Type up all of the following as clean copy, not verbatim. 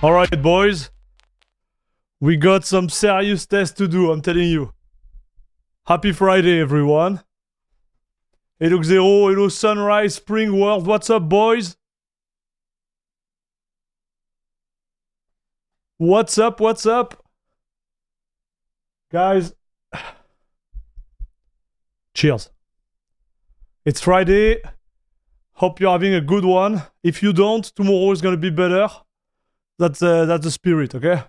Alright, boys. We got some serious tests to do, I'm telling you. Happy Friday, everyone. Hello Xero, hello Sunrise, Spring World. What's up, boys? What's up, what's up? Guys, cheers. It's Friday. Hope you're having a good one. If you don't, tomorrow is gonna be better. That's the spirit, okay?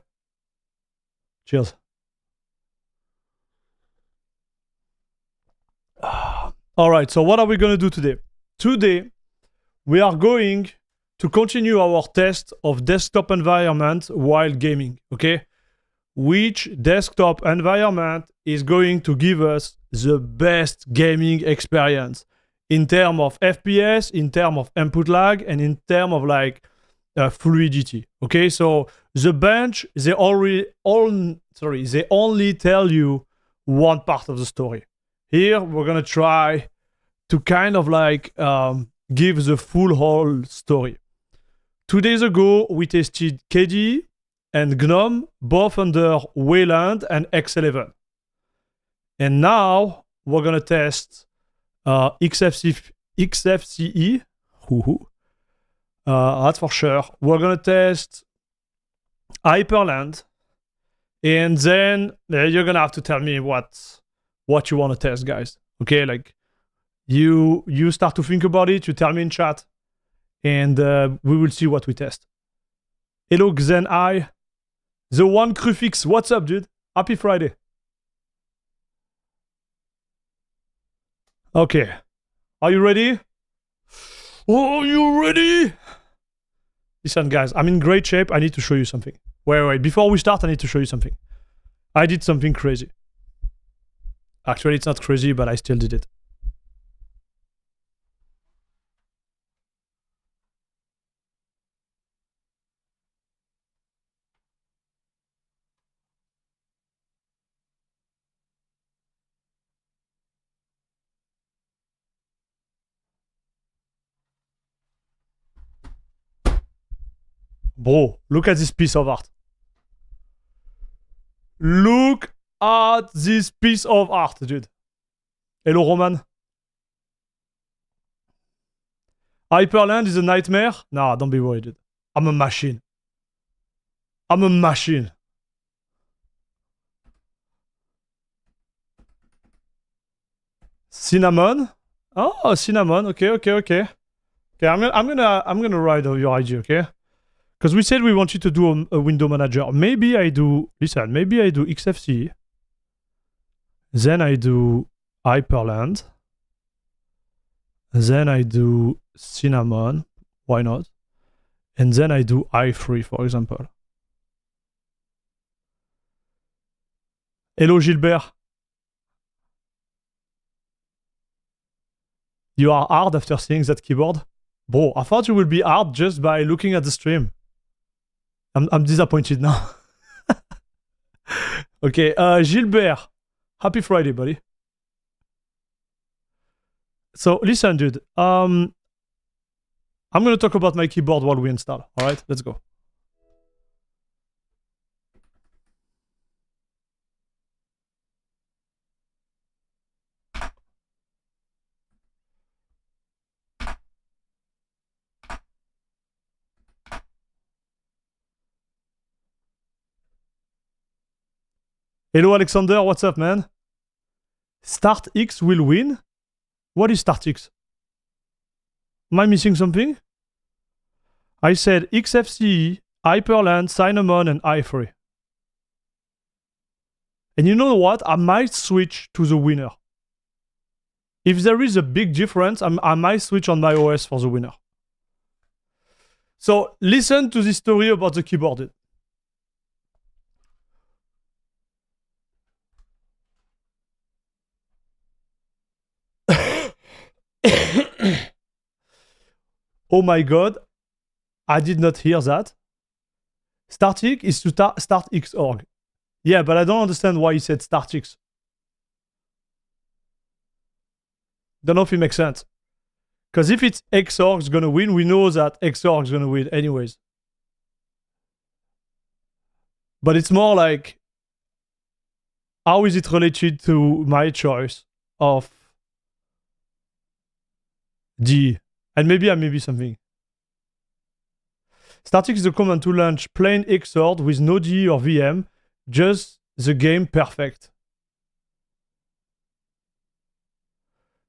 Cheers. All right, so what are we gonna do today? Today, we are going to continue our test of desktop environment while gaming, okay? Which desktop environment is going to give us the best gaming experience in terms of FPS, in terms of input lag, and in terms of like fluidity. Okay, so the bench, they only tell you one part of the story. Here we're gonna try to kind of like give the full whole story. 2 days ago we tested KDE and GNOME both under Wayland and X11, and now we're gonna test XFCE. That's for sure. We're gonna test Hyperland, and then you're gonna have to tell me what you want to test, guys. Okay, like you start to think about it. You tell me in chat, and we will see what we test. Hello Xen the one Crufix. What's up, dude? Happy Friday. Okay, are you ready? Oh, you ready? Listen, guys, I'm in great shape. I need to show you something. Wait. Before we start, I need to show you something. I did something crazy. Actually, it's not crazy, but I still did it. Bro, look at this piece of art. Look at this piece of art, dude. Hello, Roman. Hyperland is a nightmare? Nah, don't be worried, dude. I'm a machine. I'm a machine. Cinnamon? Oh, cinnamon. Okay. Okay, I'm gonna write your IG, okay? Because we said we want you to do a window manager. Maybe I do, listen, maybe I do XFCE. Then I do Hyperland. Then I do Cinnamon. Why not? And then I do i3, for example. Hello, Gilbert. You are hard after seeing that keyboard? Bro, I thought you would be hard just by looking at the stream. I'm disappointed now. Okay, Gilbert. Happy Friday, buddy. So, listen, dude. I'm gonna talk about my keyboard while we install. Alright, let's go. Hello, Alexander. What's up, man? Start X will win? What is Start X? Am I missing something? I said XFCE, Hyperland, Cinnamon, and i3. And you know what? I might switch to the winner. If there is a big difference, I might switch on my OS for the winner. So listen to this story about the keyboard. Oh my god, I did not hear that. StartX is to start Xorg. Yeah, but I don't understand why he said StartX. Don't know if it makes sense. Because if it's Xorg's gonna win, we know that Xorg's gonna win anyways. But it's more like, how is it related to my choice of D? And maybe I may be something. Static is a command to launch plain Xord with no DE or VM, just the game perfect.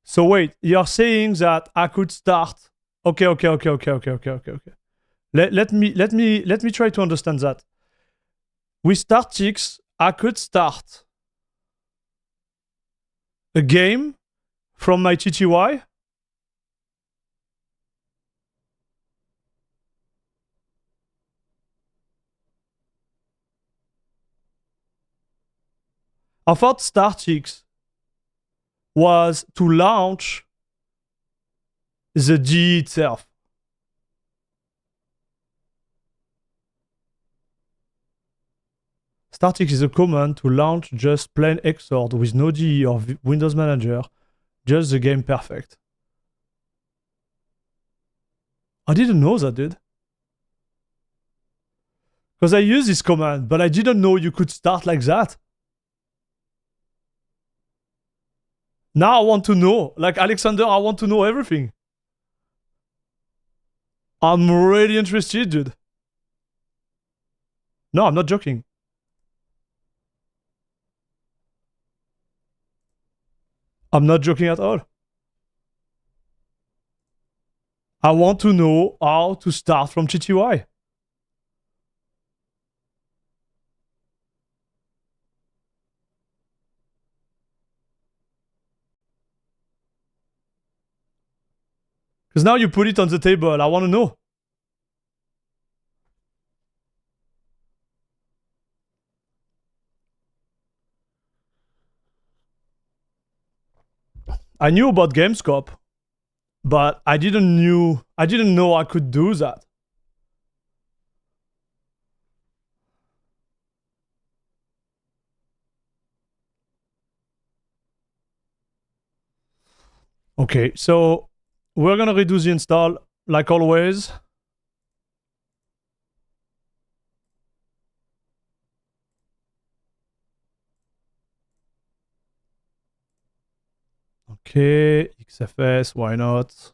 So wait, you're saying that I could start. Okay. Let me try to understand that. With Startix, I could start a game from my TTY. I thought Startix was to launch the DE itself. Startix is a command to launch just plain Xord with no DE or Windows Manager, just the game perfect. I didn't know that, dude. Because I use this command, but I didn't know you could start like that. Now I want to know. Like Alexander, I want to know everything. I'm really interested, dude. No, I'm not joking. I'm not joking at all. I want to know how to start from TTY. Because now you put it on the table. I want to know. I knew about Gamescop, but I didn't know I could do that. Okay, so we're gonna redo the install like always. Okay, XFS, why not?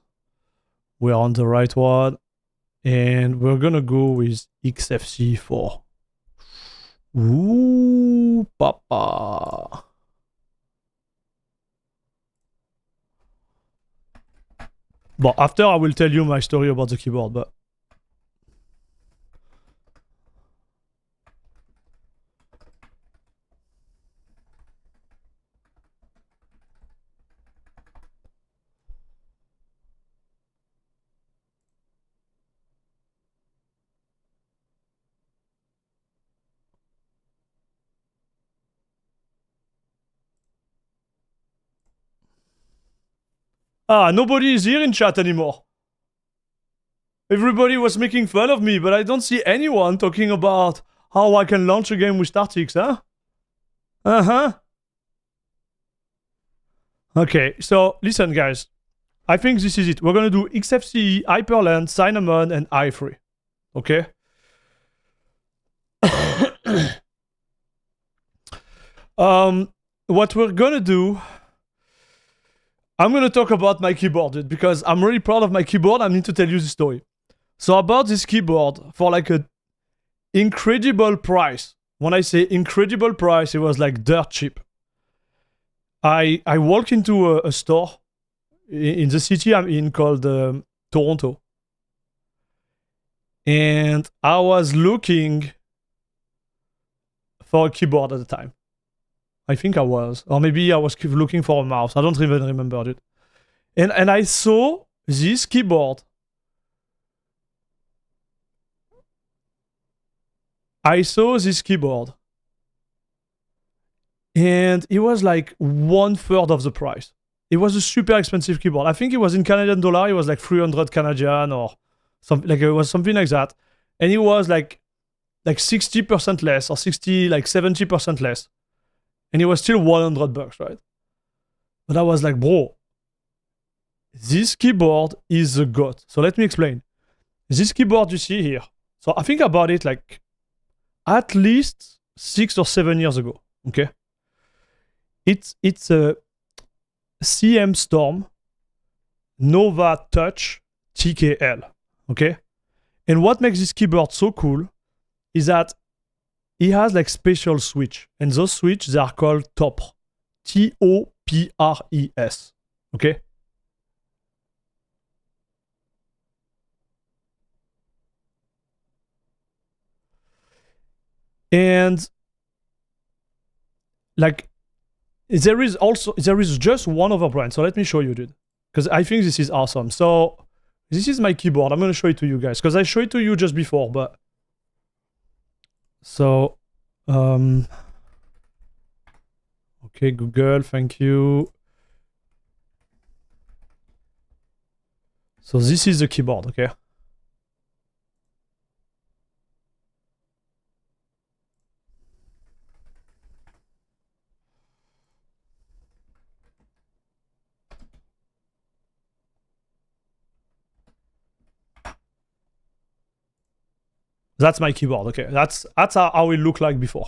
We're on the right one. And we're gonna go with XFCE 4. Ooh, papa. But after I will tell you my story about the keyboard, but... Ah, nobody is here in chat anymore. Everybody was making fun of me, but I don't see anyone talking about how I can launch a game with Startix, huh? Uh-huh. Okay, so listen, guys. I think this is it. We're gonna do XFCE, Hyperland, Cinnamon, and i3. Okay? What we're gonna do... I'm gonna talk about my keyboard, dude, because I'm really proud of my keyboard. I need to tell you the story. So about this keyboard, for like an incredible price. When I say incredible price, it was like dirt cheap. I walk into a store in the city I'm in called Toronto. And I was looking for a keyboard at the time. I think I was. Or maybe I was looking for a mouse. I don't even remember it. And I saw this keyboard. And it was like 1/3 of the price. It was a super expensive keyboard. I think it was in Canadian dollar. It was like 300 Canadian or something. Like it was something like that. And it was like 60% less or 70% less. And it was still $100, right? But I was like, bro, this keyboard is the GOAT. So let me explain. This keyboard you see here. So I think I bought it like at least 6 or 7 years ago. Okay, it's a CM Storm Nova Touch TKL. Okay, and what makes this keyboard so cool is that it has like special switch, and those switches they are called TOPRES. TOPRES. Okay. And like there is just one other brand. So let me show you, dude, because I think this is awesome. So this is my keyboard. I'm gonna show it to you guys because I showed it to you just before, but so okay, Google, thank you. So this is the keyboard, okay? That's my keyboard, okay? That's how it looked like before.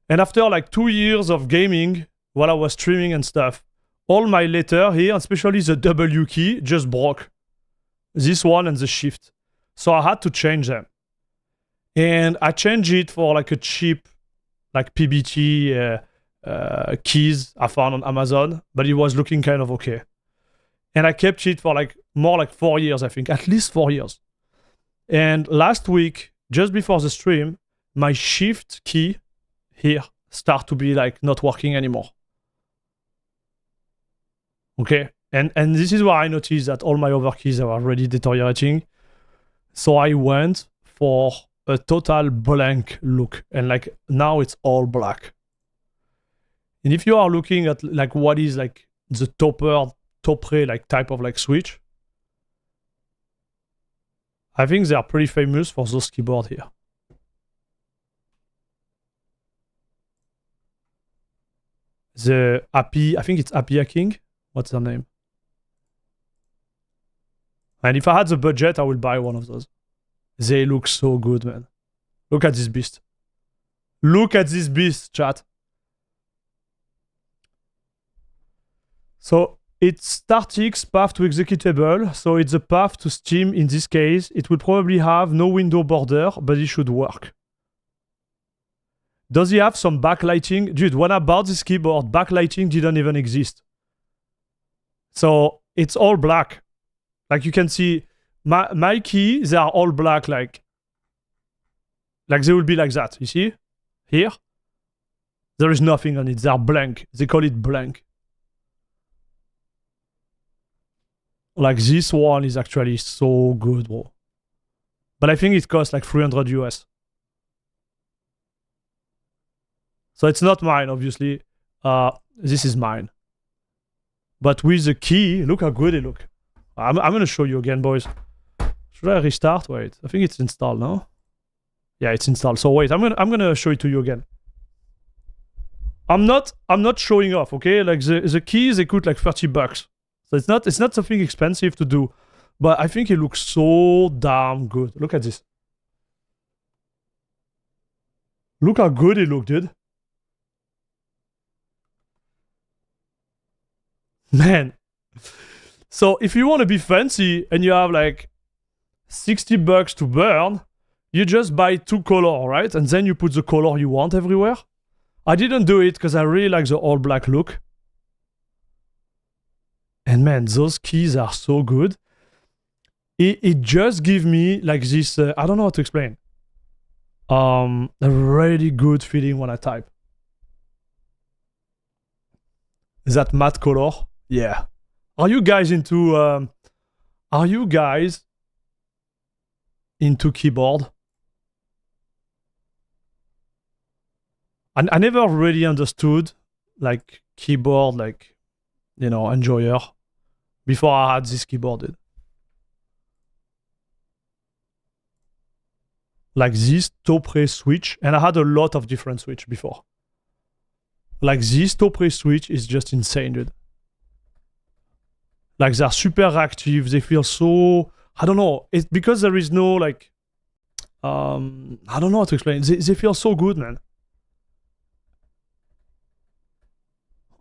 And after like 2 years of gaming, while I was streaming and stuff, all my letter here, especially the W key, just broke. This one and the shift. So I had to change them. And I changed it for like a cheap, like PBT keys I found on Amazon, but it was looking kind of okay. And I kept it for like more like 4 years, I think, at least 4 years. And last week, just before the stream, my shift key here start to be like not working anymore. Okay, and this is where I noticed that all my other keys are already deteriorating. So I went for a total blank look, and like now it's all black. And if you are looking at like what is like the TOPRES like type of like switch, I think they are pretty famous for those keyboard here. The Happy, I think it's Happy Hacking. What's their name? And if I had the budget, I would buy one of those. They look so good, man. Look at this beast. Look at this beast, chat. So it's static path to executable. So it's a path to Steam in this case. It will probably have no window border, but it should work. Does he have some backlighting? Dude, when I bought this keyboard, backlighting didn't even exist. So it's all black. Like you can see, my keys, they are all black, like they will be like that. You see? Here? There is nothing on it. They are blank. They call it blank. Like this one is actually so good, bro. But I think it costs like 300 US. So it's not mine, obviously. This is mine. But with the key, look how good it look. I'm gonna show you again, boys. Should I restart? Wait, I think it's installed now. Yeah, it's installed. So wait, I'm gonna show it to you again. I'm not showing off, okay? Like the keys, they cost like $30. So it's not something expensive to do, but I think it looks so damn good. Look at this. Look how good it looked, dude. Man. So if you want to be fancy and you have like $60 to burn, you just buy 2 colors, right? And then you put the color you want everywhere. I didn't do it because I really like the all black look. And man, those keys are so good. It just gives me like this, I don't know how to explain. A really good feeling when I type. Is that matte color? Yeah. Are you guys into keyboard? I never really understood like keyboard, like, you know, enjoyer before I had this keyboard, dude. Like this TOPRES switch, and I had a lot of different switch before. Like this TOPRES switch is just insane, dude. Like they're super active, they feel so, I don't know, it's because there is no like I don't know how to explain. They feel so good, man.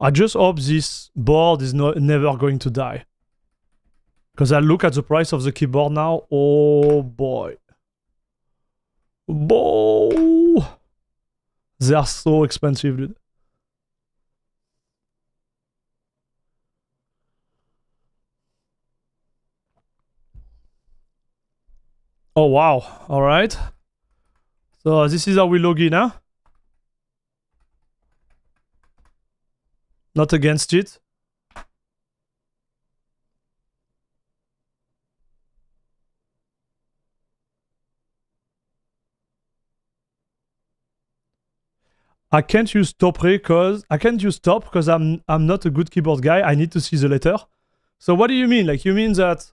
I just hope this board is never going to die. Because I look at the price of the keyboard now. Oh boy. Boy. They are so expensive, dude. Oh wow. Alright. So this is how we log in, huh? Not against it. I can't use top because I'm not a good keyboard guy. I need to see the letter. So what do you mean? Like you mean that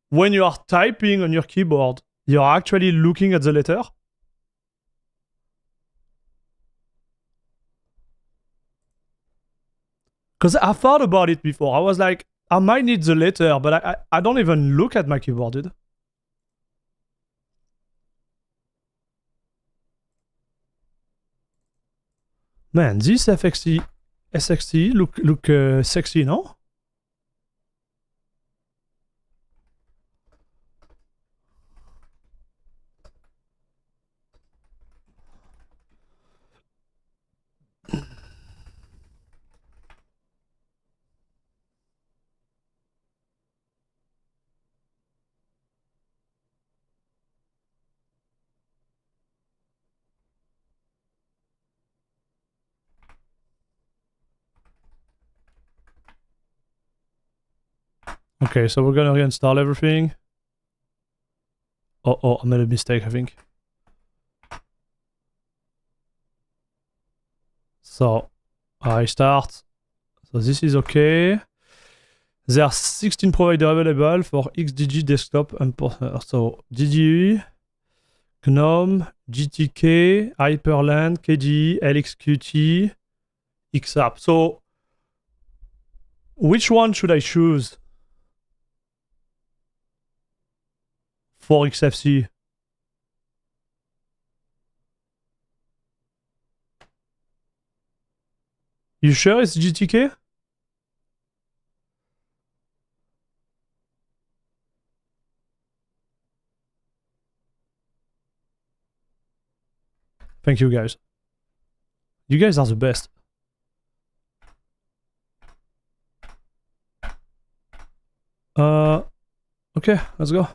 when you are typing on your keyboard, you're actually looking at the letter? Because I thought about it before. I was like, I might need the letter, but I don't even look at my keyboard, dude. Man, this SXCE look sexy, no? Okay, so we're gonna reinstall everything. Oh, I made a mistake, I think. So, I start. So this is okay. There are 16 providers available for XDG desktop and so DDE, GNOME, GTK, Hyperland, KDE, LXQT, XApp. So, which one should I choose for XFCE? You sure it's GTK? Thank you, guys. You guys are the best. Okay, let's go.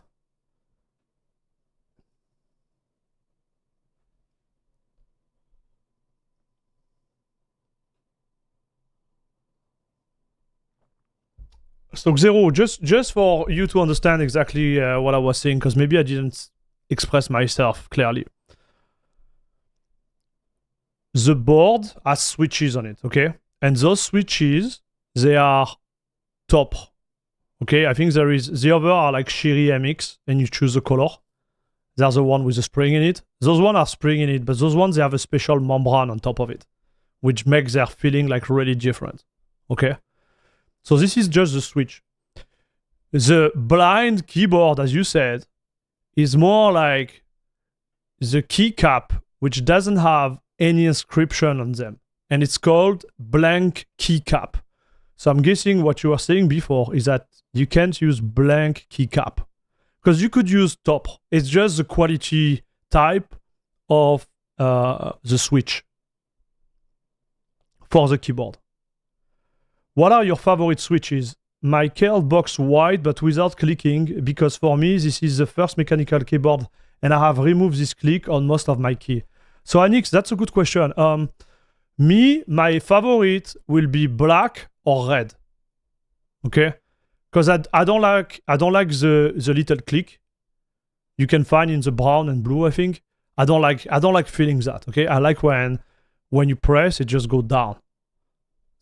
So Xero, just for you to understand exactly what I was saying, because maybe I didn't express myself clearly. The board has switches on it, okay? And those switches, they are top, okay? I think there is, the other are like Shiri MX, and you choose the color. There's the one with the spring in it. Those ones are spring in it, but those ones, they have a special membrane on top of it, which makes their feeling like really different, okay? So this is just the switch. The blind keyboard, as you said, is more like the keycap, which doesn't have any inscription on them. And it's called blank keycap. So I'm guessing what you were saying before is that you can't use blank keycap. Because you could use top. It's just the quality type of the switch for the keyboard. What are your favorite switches? My curled box white, but without clicking, because for me, this is the first mechanical keyboard, and I have removed this click on most of my key. So Anix, that's a good question. Me, my favorite will be black or red. Okay? Because I don't like the little click you can find in the brown and blue, I think. I don't like feeling that, okay? I like when you press, it just goes down.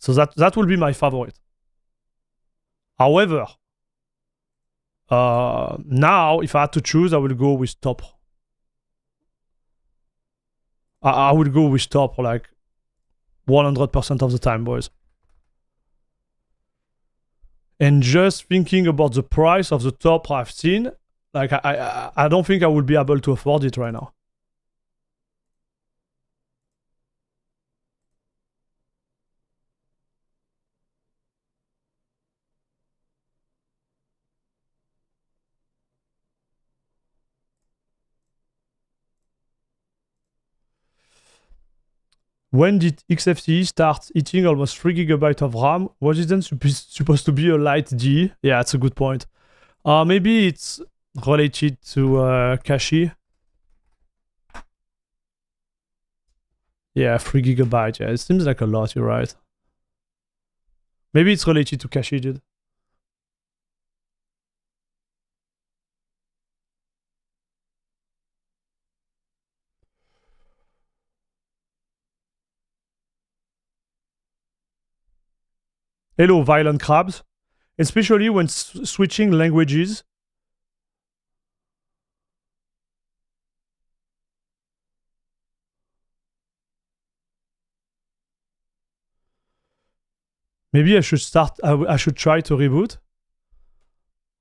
So that will be my favorite. However, now if I had to choose, I will go with top. I will go with top like 100% of the time, boys. And just thinking about the price of the top I've seen, Like, I don't think I will be able to afford it right now. When did XFCE start eating almost 3 GB of RAM? Was it then supposed to be a light D? Yeah, that's a good point. Maybe it's related to cache. Yeah, 3 GB. Yeah, it seems like a lot, you're right. Maybe it's related to cache, dude. Hello, violent crabs. Especially when switching languages. Maybe I should start. I should try to reboot.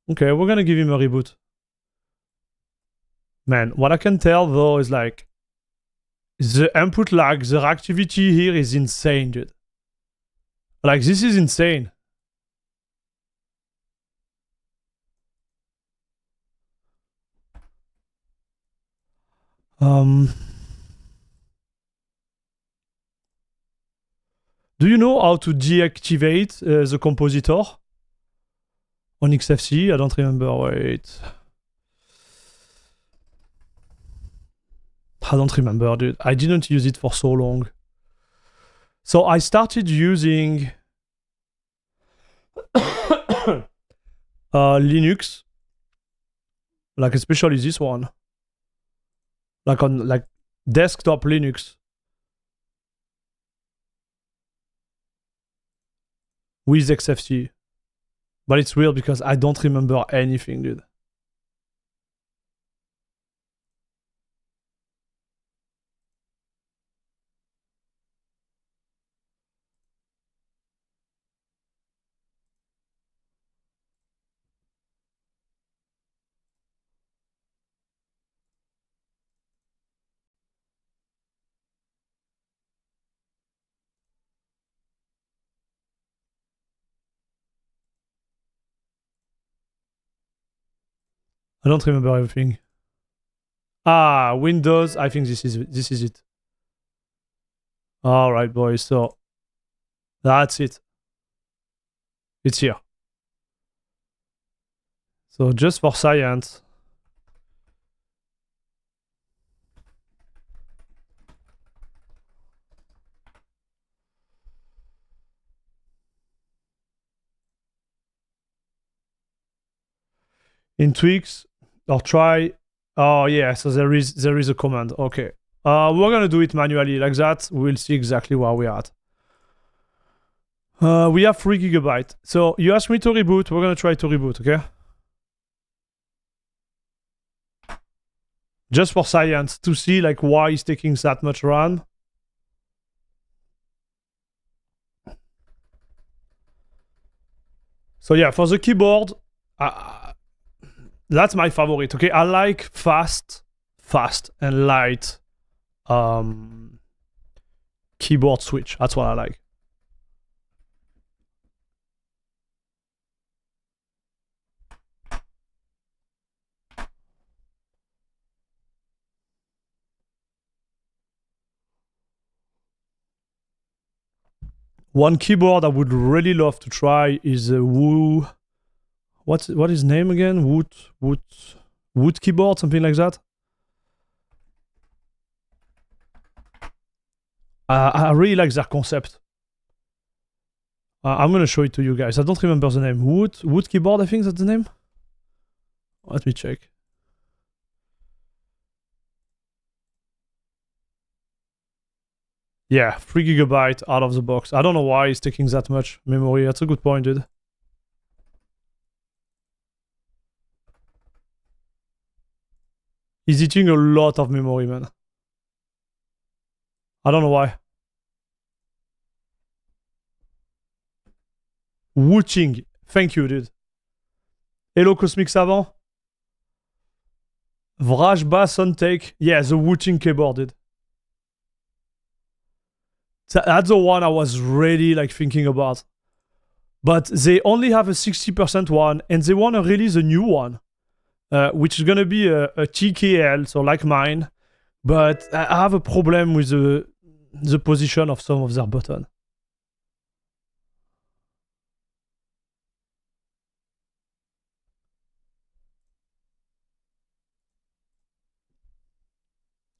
Okay, we're gonna give him a reboot. Man, what I can tell though is like the input lag, the reactivity here is insane, dude. Like, this is insane. Do you know how to deactivate the compositor on XFCE? I don't remember. Wait. I don't remember, dude. I didn't use it for so long. So I started using Linux, like especially this one, like on like desktop Linux with XFCE. But it's weird because I don't remember anything, dude. I don't remember everything. Ah, Windows. I think this is it. All right, boys. So that's it. It's here. So just for science. In tweaks or try. Oh yeah, so there is a command. Okay. We're gonna do it manually like that. We'll see exactly where we're at. We have 3 GB. So you asked me to reboot. We're gonna try to reboot, okay? Just for science, to see like why it's taking that much RAM. So yeah, for the keyboard, that's my favorite, okay? I like fast and light keyboard switch. That's what I like. One keyboard I would really love to try is a Woo. What is his name again? Wood keyboard, something like that. I really like that concept. I'm gonna show it to you guys. I don't remember the name. Wood keyboard, I think that's the name. Let me check. Yeah, 3 GB out of the box. I don't know why it's taking that much memory. That's a good point, dude. He's eating a lot of memory, man. I don't know why. Wooting. Thank you, dude. Hello, Cosmic Savant. Vrajba Suntake. Yeah, the Wooting keyboard, dude. That's the one I was really like thinking about. But they only have a 60% one, and they want to release a new one, which is gonna be a TKL, so like mine. But I have a problem with the position of some of their buttons.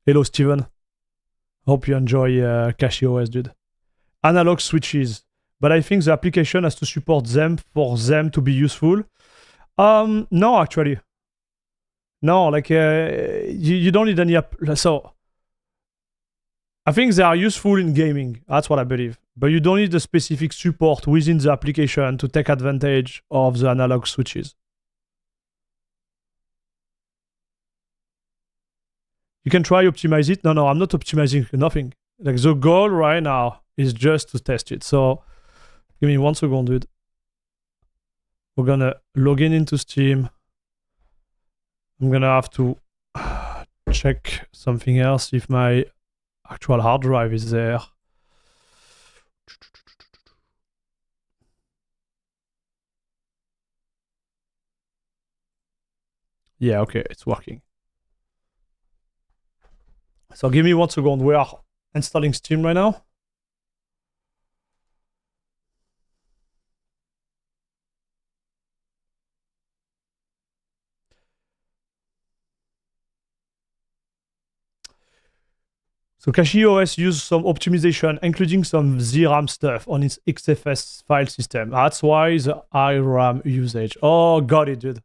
Hello, Steven. Hope you enjoy CashOS, dude. Analog switches, but I think the application has to support them for them to be useful. No, actually. No, like you don't need any so I think they are useful in gaming. That's what I believe. But you don't need the specific support within the application to take advantage of the analog switches. You can try optimize it. No, I'm not optimizing nothing. Like the goal right now is just to test it. So give me 1 second, dude. We're gonna log in into Steam. I'm gonna have to check something else if my actual hard drive is there. Yeah, okay, it's working. So give me 1 second. We are installing Steam right now. So CashOS uses some optimization, including some ZRAM stuff on its XFS file system. That's why the iRAM usage. Oh, got it, dude.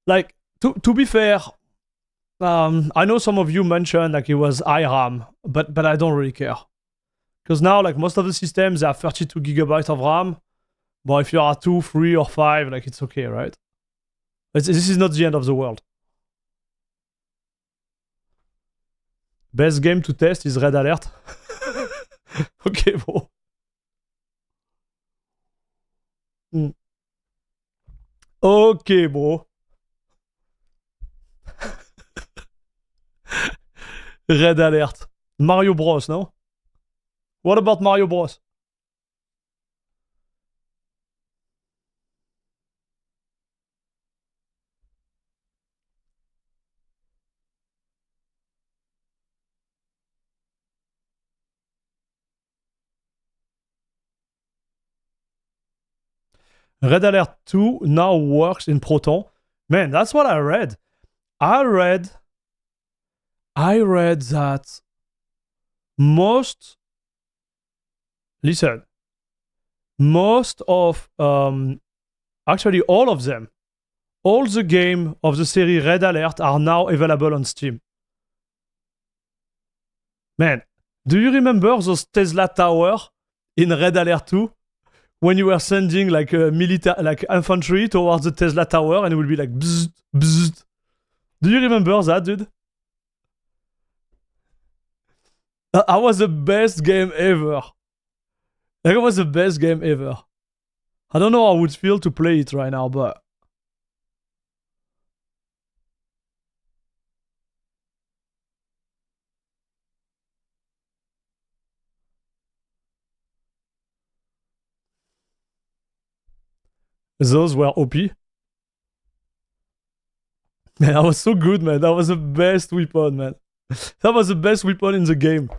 Like, to be fair, I know some of you mentioned like it was iRAM, but I don't really care. Because now, like most of the systems, they have 32 gigabytes of RAM. But if you are 2, 3, or 5, like it's okay, right? This is not the end of the world. Best game to test is Red Alert. Okay, bro. Okay, bro. Red Alert. Mario Bros, no? What about Mario Bros? Red Alert 2 now works in Proton. Man, that's what I read. I read that most of actually all of them, all the game of the series Red Alert are now available on Steam. Man, do you remember those Tesla tower in Red Alert 2? When you were sending like infantry towards the Tesla tower and it would be like bzzzt, bzzzt. Do you remember that, dude? That was the best game ever. That was the best game ever. I don't know how I would feel to play it right now, but those were OP. Man, that was so good, man. That was the best weapon, man. That was the best weapon in the game.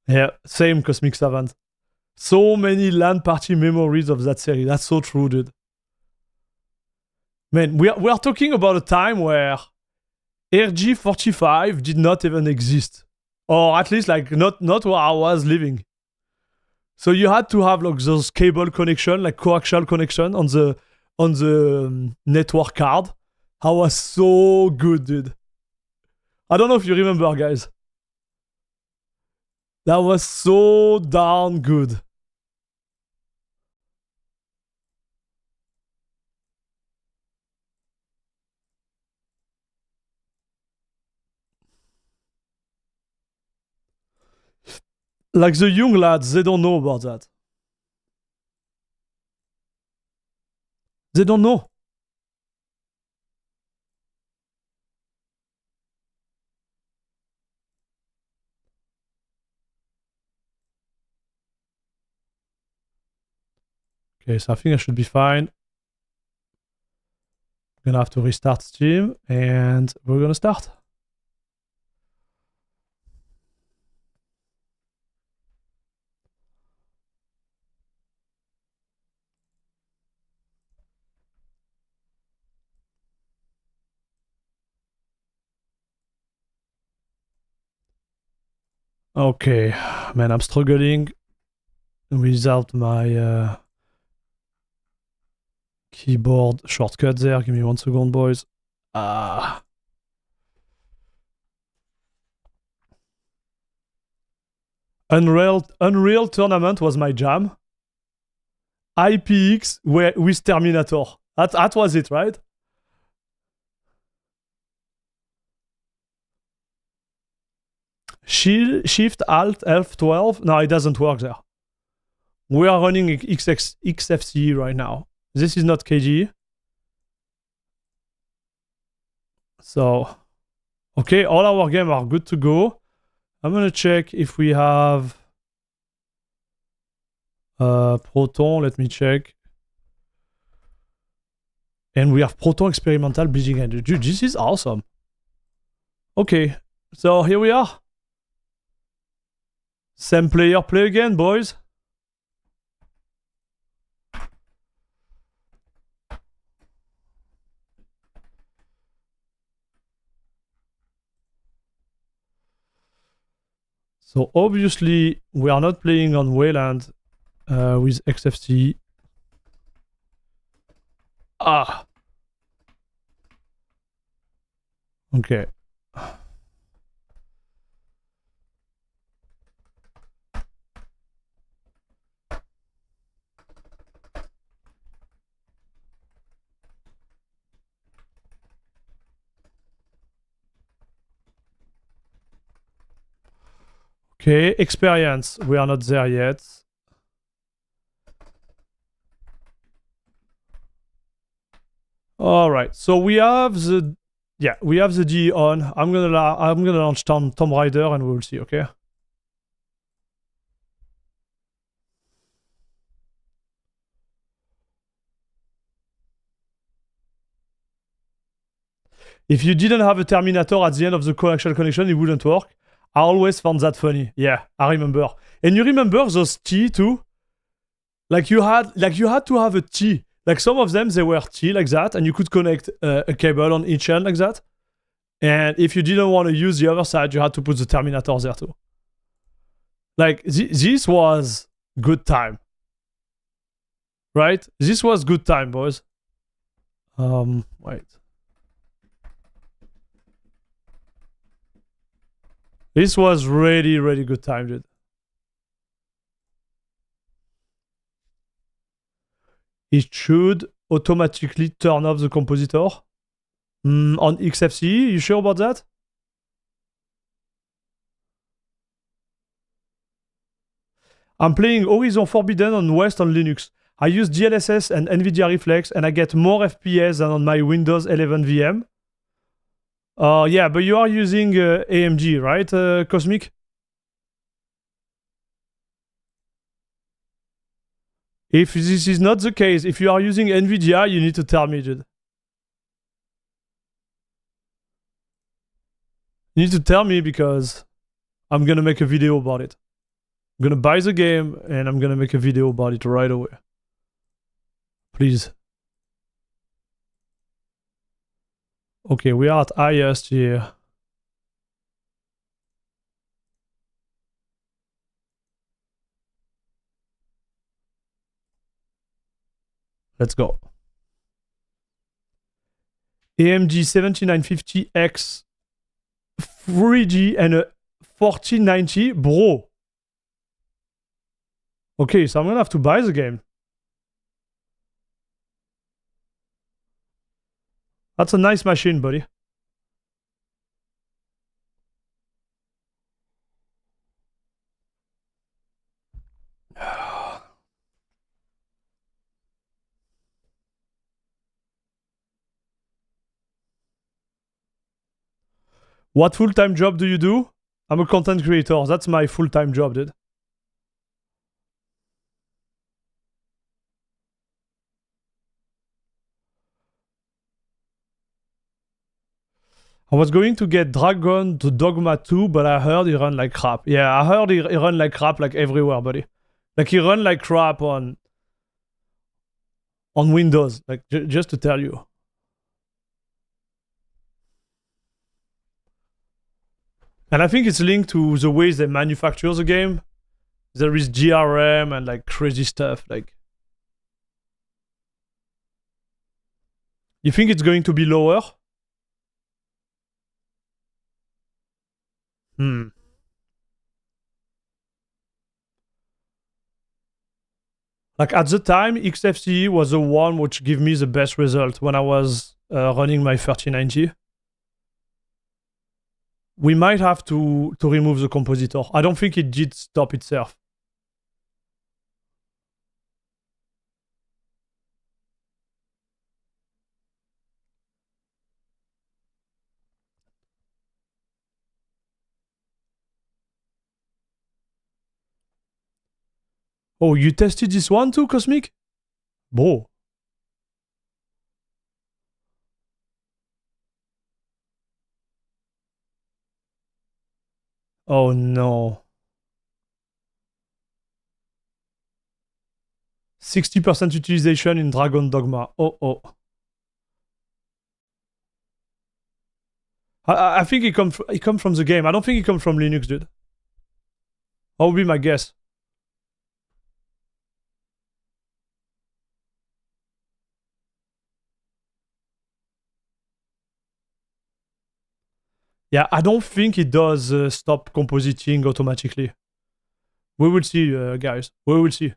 Yeah, same Cosmic Savant. So many LAN party memories of that series. That's so true, dude. Man, we are talking about a time where RG45 did not even exist. Or at least like not where I was living. So you had to have like those cable connection, like coaxial connection on the network card. That was so good, dude. I don't know if you remember, guys. That was so darn good. Like the young lads, they don't know about that. They don't know. Okay, so I think I should be fine. I'm gonna have to restart Steam and we're gonna start. Okay, man, I'm struggling without my keyboard shortcut there. Give me 1 second, boys. Unreal Tournament was my jam. IPX with Terminator. That was it, right? Shift Alt F12. No, it doesn't work there. We are running XFCE right now. This is not KG. So, okay, all our games are good to go. I'm gonna check if we have Proton. Let me check. And we have Proton Experimental Bleeding Edge. Dude, this is awesome. Okay, so here we are. Same player, play again, boys. So obviously, we are not playing on Wayland with XFCE. Okay. Okay, experience. We are not there yet. All right. So we have the DE on. I'm gonna launch Tomb Raider and we will see. Okay. If you didn't have a Terminator at the end of the coaxial connection, it wouldn't work. I always found that funny. Yeah, I remember. And you remember those T too? Like you had to have a T. Like some of them, they were T like that, and you could connect a cable on each end like that. And if you didn't want to use the other side, you had to put the Terminator there too. Like this was good time. Right? This was good time, boys. Wait. This was really, really good time, dude. It should automatically turn off the compositor. On XFCE, you sure about that? I'm playing Horizon Forbidden on West on Linux. I use DLSS and NVIDIA Reflex, and I get more FPS than on my Windows 11 VM. Yeah, but you are using AMG, right, Cosmic? If this is not the case, if you are using NVIDIA, you need to tell me, dude. You need to tell me because I'm gonna make a video about it. I'm gonna buy the game and I'm gonna make a video about it right away. Please. Okay, we are at highest here. Let's go. AMG 7950X 3G and a 1490. Bro. Okay, so I'm gonna have to buy the game. That's a nice machine, buddy. What full-time job do you do? I'm a content creator. That's my full-time job, dude. I was going to get Dragon to Dogma 2, but I heard he run like crap. Yeah, I heard he run like crap like everywhere, buddy. Like he run like crap on Windows, like just to tell you. And I think it's linked to the ways they manufacture the game. There is GRM and like crazy stuff. Like, you think it's going to be lower? Like at the time, XFCE was the one which gave me the best result when I was running my 3090. We might have to remove the compositor. I don't think it did stop itself. Oh, you tested this one too, Cosmic? Bro. Oh no. 60% utilization in Dragon Dogma. Oh. I think it come from the game. I don't think it comes from Linux, dude. That would be my guess. Yeah, I don't think it does stop compositing automatically. We will see, guys. We will see.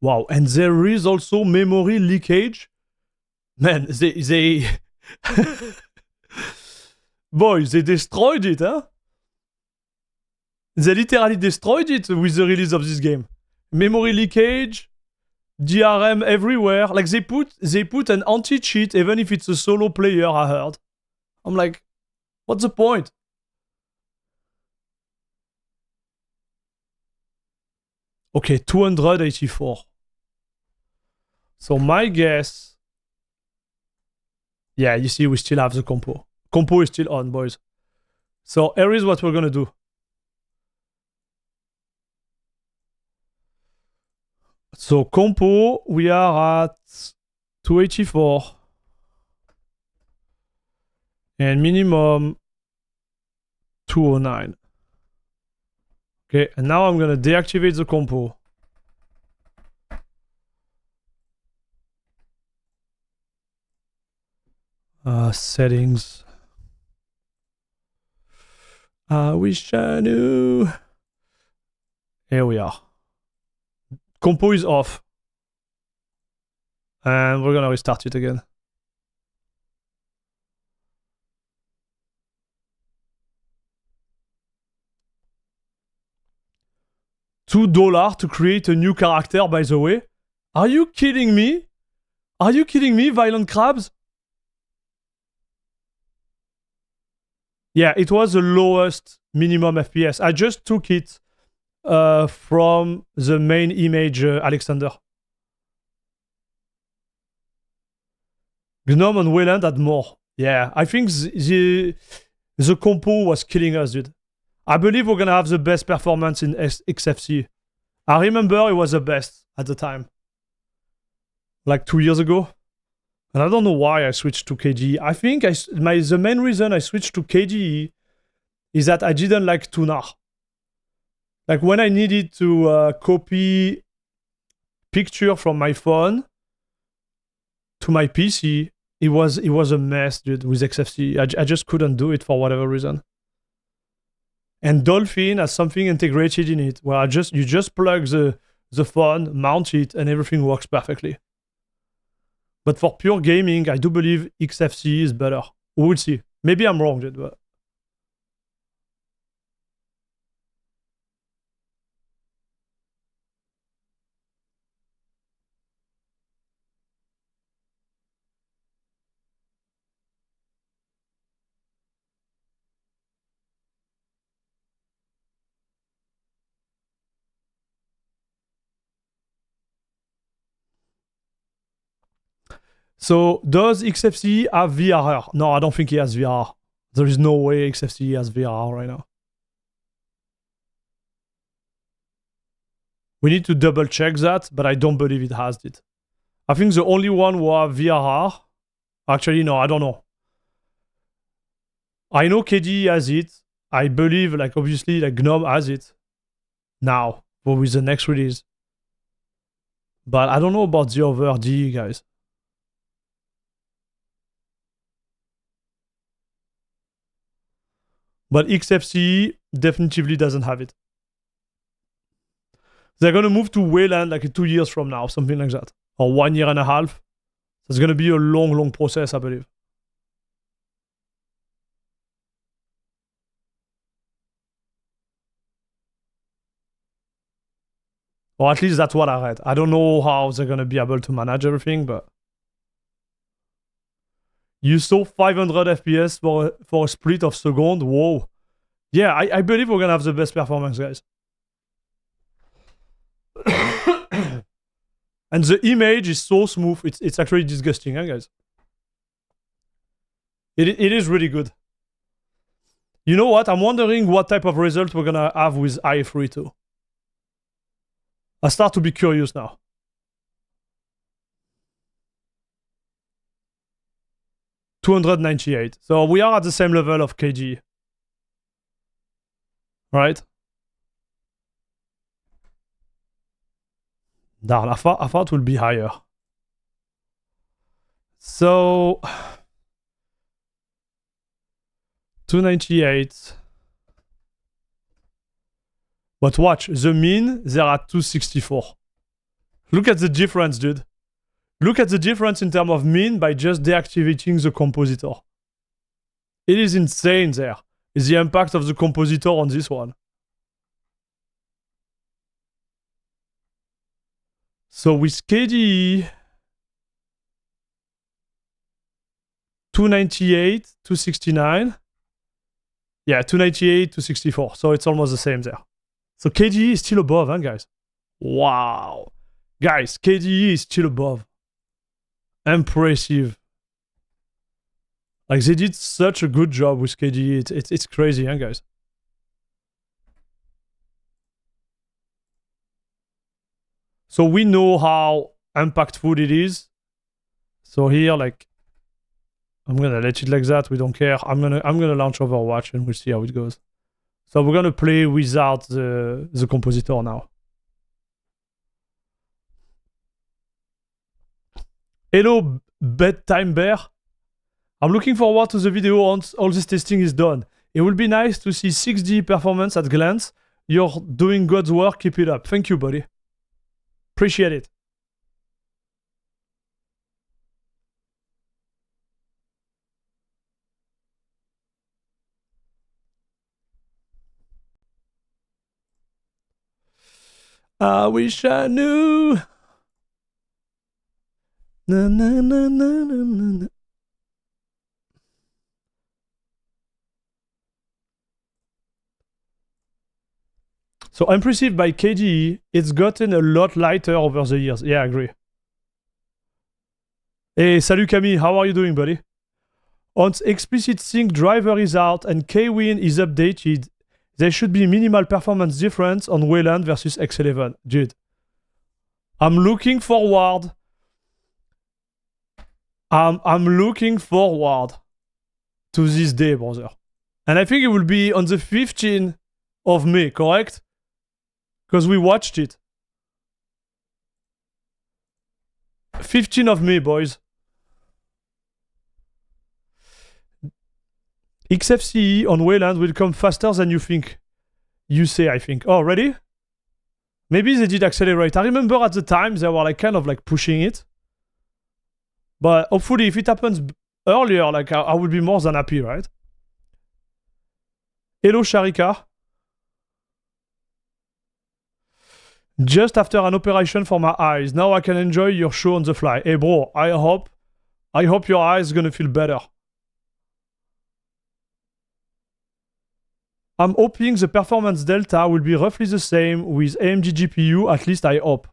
Wow, and there is also memory leakage. Man, they boys, they destroyed it, huh? They literally destroyed it with the release of this game. Memory leakage, DRM everywhere. Like they put an anti-cheat even if it's a solo player, I heard. I'm like, what's the point? Okay, 284. So my guess... Yeah, you see, we still have the compo. Compo is still on, boys. So here is what we're gonna do. So compo, we are at 284. And minimum 209. Okay, and now I'm gonna deactivate the compo. Settings. I wish I knew. Here we are. Compo is off. And we're gonna restart it again. $2 to create a new character, by the way. Are you kidding me? Are you kidding me, Violent Crabs? Yeah, it was the lowest minimum FPS. I just took it from the main image, Alexander. Gnome and Wayland had more. Yeah, I think the compo was killing us, dude. I believe we're gonna have the best performance in XFCE. I remember it was the best at the time. Like 2 years ago. And I don't know why I switched to KDE. I think the main reason I switched to KDE is that I didn't like Tunar. Like when I needed to copy picture from my phone to my PC, it was a mess, dude, with XFCE. I just couldn't do it for whatever reason. And Dolphin has something integrated in it where you just plug the the phone, mount it, and everything works perfectly. But for pure gaming, I do believe XFCE is better. We will see. Maybe I'm wrong, dude, but... So, does XFCE have VRR? No, I don't think he has VRR. There is no way XFCE has VRR right now. We need to double check that, but I don't believe it has it. I think the only one who have VRR... Actually, no, I don't know. I know KDE has it. I believe, like, obviously, like, GNOME has it. Now, but with the next release. But I don't know about the other DE, guys. But XFCE definitively doesn't have it. They're going to move to Wayland like 2 years from now, something like that. Or 1 year and a half. So it's going to be a long, long process, I believe. Or at least that's what I read. I don't know how they're going to be able to manage everything, but... You saw 500 FPS for a split of second. Whoa. Yeah, I believe we're going to have the best performance, guys. And the image is so smooth. It's actually disgusting, huh, guys? It is really good. You know what? I'm wondering what type of result we're going to have with i3 too. I start to be curious now. $298. So we are at the same level of KDE. Right? Darn, I thought it would be higher. So... 298. But watch, the mean, they're at 264. Look at the difference, dude. Look at the difference in terms of mean by just deactivating the compositor. It is insane there. Is the impact of the compositor on this one. So with KDE, 298, 269. Yeah, 298, 264. So it's almost the same there. So KDE is still above, huh, guys? Wow. Guys, KDE is still above. Impressive. Like, they did such a good job with KDE. It's crazy, huh, guys? So we know how impactful it is. So here, like, I'm gonna let it like that. We don't care. I'm gonna launch Overwatch and we'll see how it goes. So we're gonna play without the compositor now. Hello, bedtime bear. I'm looking forward to the video once all this testing is done. It will be nice to see 6D performance at glance. You're doing God's work. Keep it up. Thank you, buddy. Appreciate it. I wish I knew. Na, na, na, na, na, na. So impressive by KDE, it's gotten a lot lighter over the years. Yeah, I agree. Hey, salut Camille, how are you doing, buddy? Once explicit sync driver is out and Kwin is updated, there should be minimal performance difference on Wayland versus X11. Dude, I'm looking forward. I'm looking forward to this day, brother. And I think it will be on the 15th of May, correct? Because we watched it. 15th of May, boys. XFCE on Wayland will come faster than you think. You say, I think. Oh, ready? Maybe they did accelerate. I remember at the time they were like kind of like pushing it. But hopefully if it happens earlier, like I would be more than happy, right? Hello Sharika. Just after an operation for my eyes. Now I can enjoy your show on the fly. Hey bro, I hope your eyes gonna feel better. I'm hoping the performance delta will be roughly the same with AMD GPU, at least I hope.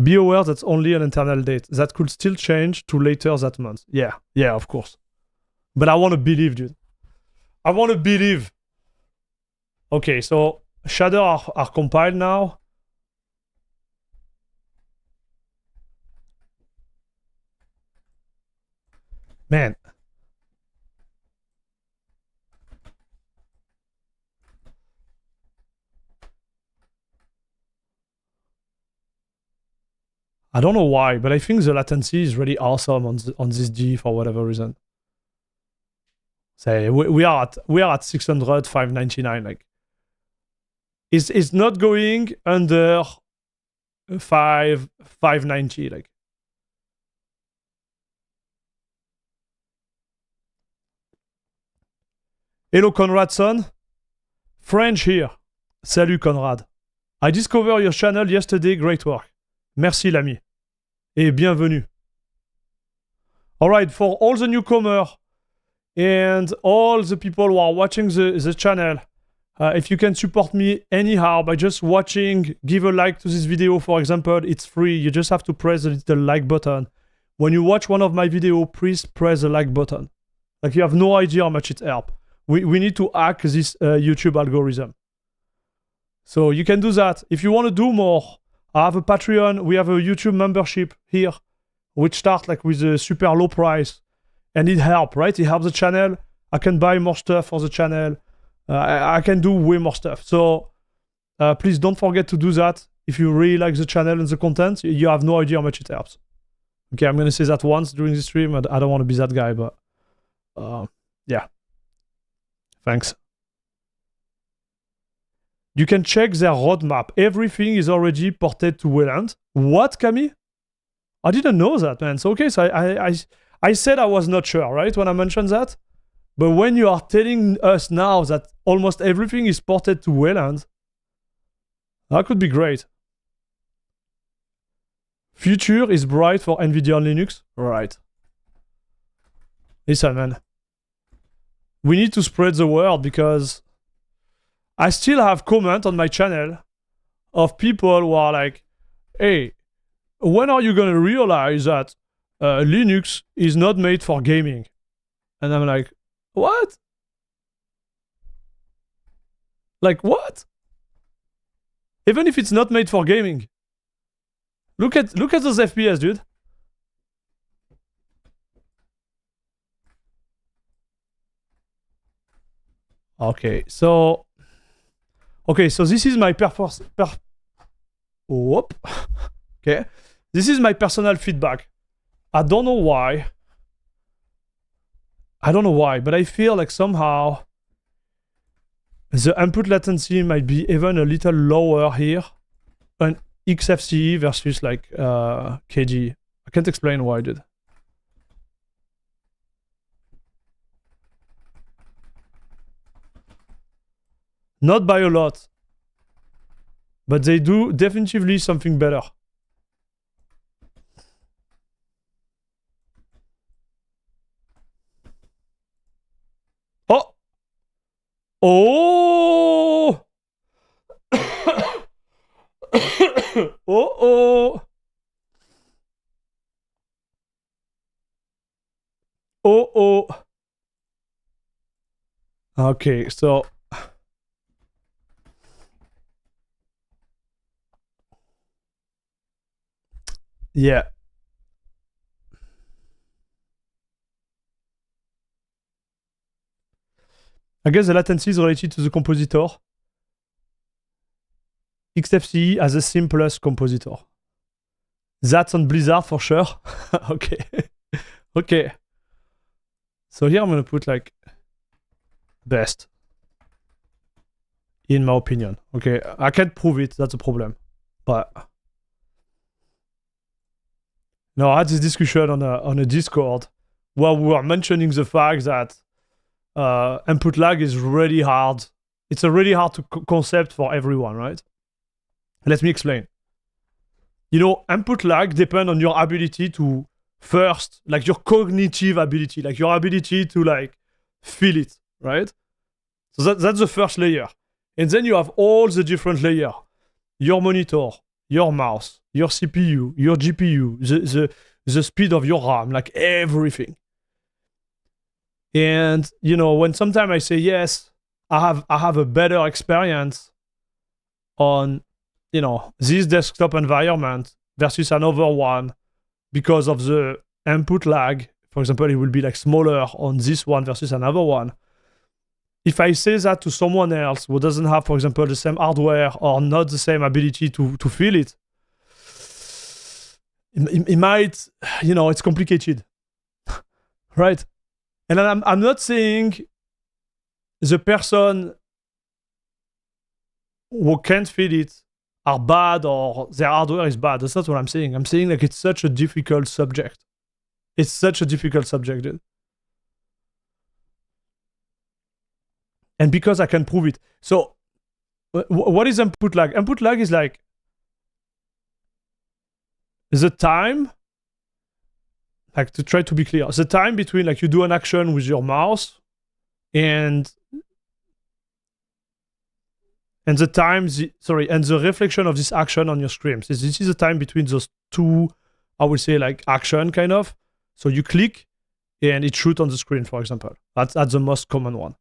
Be aware that's only an internal date. That could still change to later that month. Yeah, of course. But I want to believe, dude. I want to believe. Okay, so shaders are compiled now. Man. I don't know why, but I think the latency is really awesome on this G for whatever reason. Say we are at 600, 599. Like it's not going under 590. Like hello Conrad son. French here. Salut Conrad. I discovered your channel yesterday. Great work. Merci l'ami. Et bienvenue. Alright, for all the newcomers and all the people who are watching the channel, if you can support me anyhow by just watching, give a like to this video, for example, it's free. You just have to press the little like button. When you watch one of my videos, please press the like button. Like you have no idea how much it helps. We need to hack this YouTube algorithm. So you can do that. If you want to do more, I have a Patreon. We have a YouTube membership here, which starts like with a super low price. And it helps, right? It helps the channel. I can buy more stuff for the channel. I can do way more stuff. So please don't forget to do that. If you really like the channel and the content, you have no idea how much it helps. Okay, I'm going to say that once during the stream. I don't want to be that guy, but yeah. Thanks. You can check their roadmap. Everything is already ported to Wayland. What, Camille? I didn't know that, man. So, okay, so I said I was not sure, right, when I mentioned that? But when you are telling us now that almost everything is ported to Wayland, that could be great. Future is bright for NVIDIA on Linux? Right. Listen, man. We need to spread the word because I still have comments on my channel of people who are like, hey, when are you going to realize that Linux is not made for gaming? And I'm like, what? Like, what? Even if it's not made for gaming. Look at those FPS, dude. Okay, so this is my whoop. Okay, this is my personal feedback. I don't know why, but I feel like somehow the input latency might be even a little lower here on XFCE versus like KG. I can't explain why, dude. Not by a lot. But they do definitively something better. Oh! Oh! Oh! Oh! Okay, so yeah. I guess the latency is related to the compositor. XFCE has the simplest compositor. That's on Blizzard for sure. Okay. Okay. So here I'm gonna put like best. In my opinion. Okay, I can't prove it, that's a problem. But no, I had this discussion on a Discord where we were mentioning the fact that input lag is really hard. It's a really hard concept for everyone, right? Let me explain. You know, input lag depends on your ability to first, like your cognitive ability, like your ability to like feel it, right? So that's the first layer. And then you have all the different layers. Your monitor, your mouse, your CPU, your GPU, the speed of your RAM, like everything. And, you know, when sometimes I say, yes, I have a better experience on, you know, this desktop environment versus another one because of the input lag. For example, it will be like smaller on this one versus another one. If I say that to someone else who doesn't have, for example, the same hardware or not the same ability to feel it, it might, you know, it's complicated, right? And I'm not saying the person who can't feel it are bad or their hardware is bad. That's not what I'm saying. I'm saying like it's such a difficult subject. It's such a difficult subject, dude. And because I can prove it. So, what is input lag? Input lag is like the time, like to try to be clear, the time between like you do an action with your mouse and the time, and the reflection of this action on your screen. So this is the time between those two, I would say like action kind of. So you click and it shoots on the screen, for example. That's the most common one.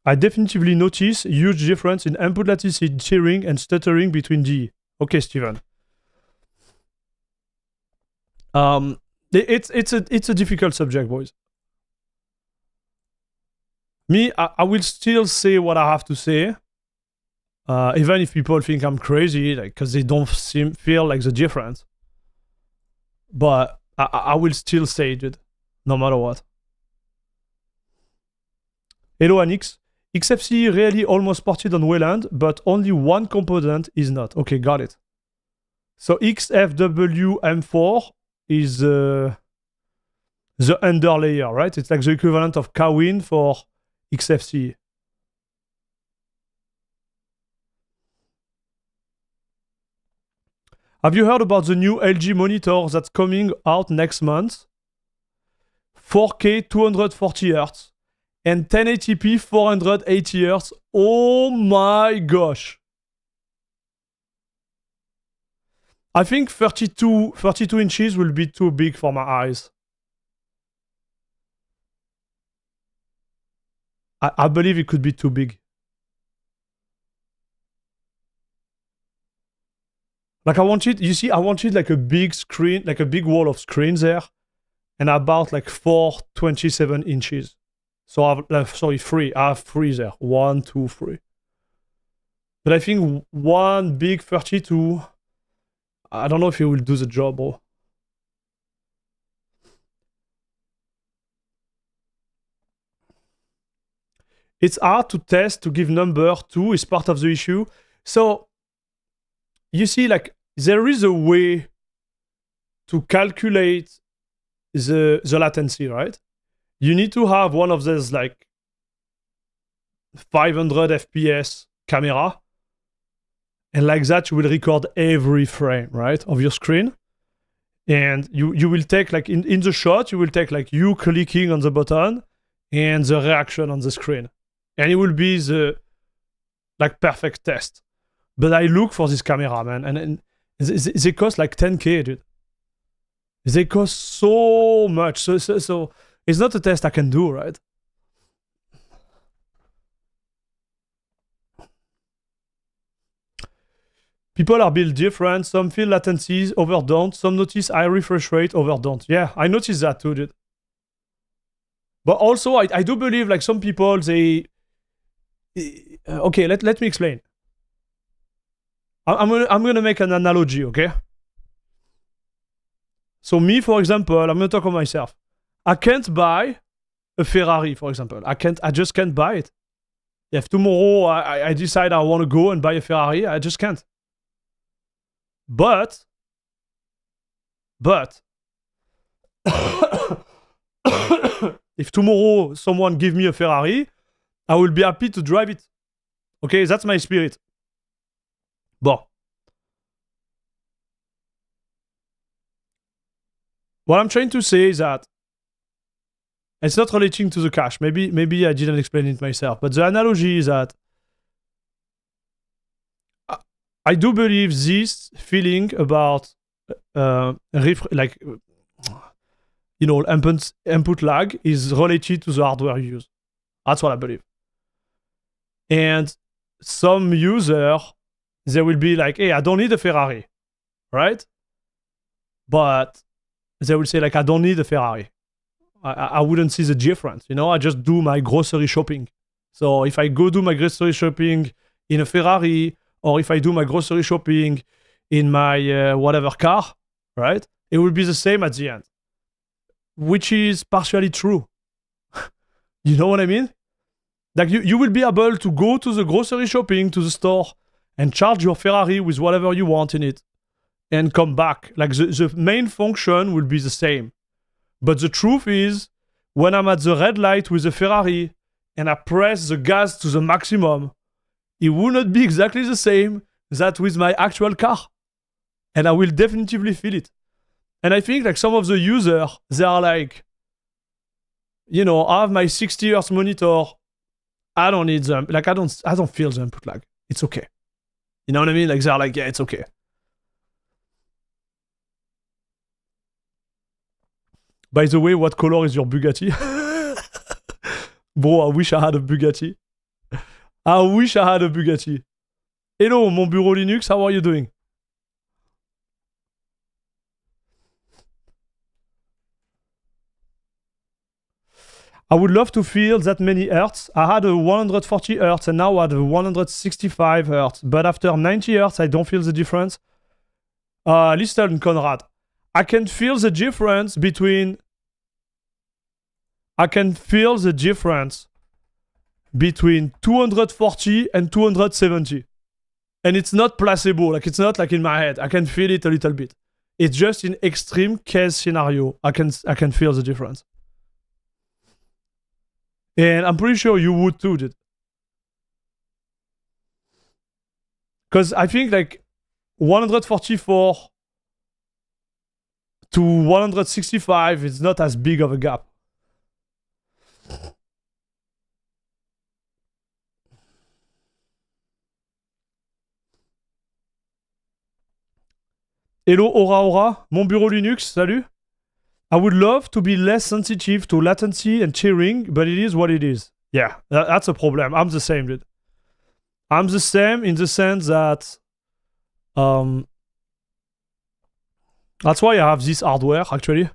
I definitively notice huge difference in input latency, tearing, and stuttering between DE. Okay, Steven. It's a difficult subject, boys. Me, I will still say what I have to say, even if people think I'm crazy, like because they don't feel like the difference. But I will still say it, no matter what. Hello, Anix. XFCE really almost ported on Wayland, but only one component is not. Okay, got it. So XFWM4 is the under layer, right? It's like the equivalent of Kawin for XFCE. Have you heard about the new LG monitor that's coming out next month? 4K 240 Hz and 1080p 480 Hz. Oh my gosh. I think 32 inches will be too big for my eyes. I believe it could be too big. Like I wanted, you see, I wanted like a big screen, like a big wall of screens there, and about like 427 inches. So I have, sorry, three. I have three there. 1, 2, 3. But I think one big 32, I don't know if it will do the job, bro. It's hard to test, to give number too is part of the issue. So you see, like there is a way to calculate the latency, right? You need to have one of those like 500 FPS camera, and like that you will record every frame, right, of your screen. And you will take like in the shot, you will take like you clicking on the button and the reaction on the screen, and it will be the like perfect test. But I look for this camera, man, and they cost like 10K, dude. They cost so much. So it's not a test I can do, right? People are built different. Some feel latencies, over don't. Some notice high refresh rate, over don't. Yeah, I noticed that too, dude. But also, I do believe like some people, they Okay, let me explain. I'm gonna make an analogy, okay? So me, for example, I'm gonna talk about myself. I can't buy a Ferrari, for example. I just can't buy it. If tomorrow I decide I want to go and buy a Ferrari, I just can't. But if tomorrow someone give me a Ferrari, I will be happy to drive it. Okay, that's my spirit. Bon. What I'm trying to say is that it's not relating to the cash. Maybe I didn't explain it myself, but the analogy is that I do believe this feeling about input lag is related to the hardware you use. That's what I believe. And some user, they will be like, hey, I don't need a Ferrari, right? But they will say like, I don't need a Ferrari. I wouldn't see the difference, I just do my grocery shopping. So if I go do my grocery shopping in a Ferrari, or if I do my grocery shopping in my whatever car, right? It will be the same at the end, which is partially true. You know what I mean? Like you will be able to go to the grocery shopping, to the store, and charge your Ferrari with whatever you want in it, and come back. Like the main function will be the same. But the truth is, when I'm at the red light with the Ferrari and I press the gas to the maximum, it will not be exactly the same that with my actual car. And I will definitively feel it. And I think like some of the users, they are like, I have my 60 Hz monitor. I don't need them. Like I don't feel the input lag. It's okay. You know what I mean? Like they're like, yeah, it's okay. By the way, what color is your Bugatti? Bro, I wish I had a Bugatti. I wish I had a Bugatti. Hello, mon bureau Linux, how are you doing? I would love to feel that many hertz. I had a 140 hertz and now I have a 165 hertz. But after 90 hertz, I don't feel the difference. Listen, Conrad. I can feel the difference between 240 and 270. And it's not placebo, like it's not like in my head. I can feel it a little bit. It's just in extreme case scenario, I can feel the difference. And I'm pretty sure you would too, dude. Because I think like 144 to 165 is not as big of a gap. Hello Aura, mon bureau Linux, salut. I would love to be less sensitive to latency and tearing, but it is what it is. Yeah, that's a problem. I'm the same, dude. I'm the same in the sense that that's why I have this hardware, actually.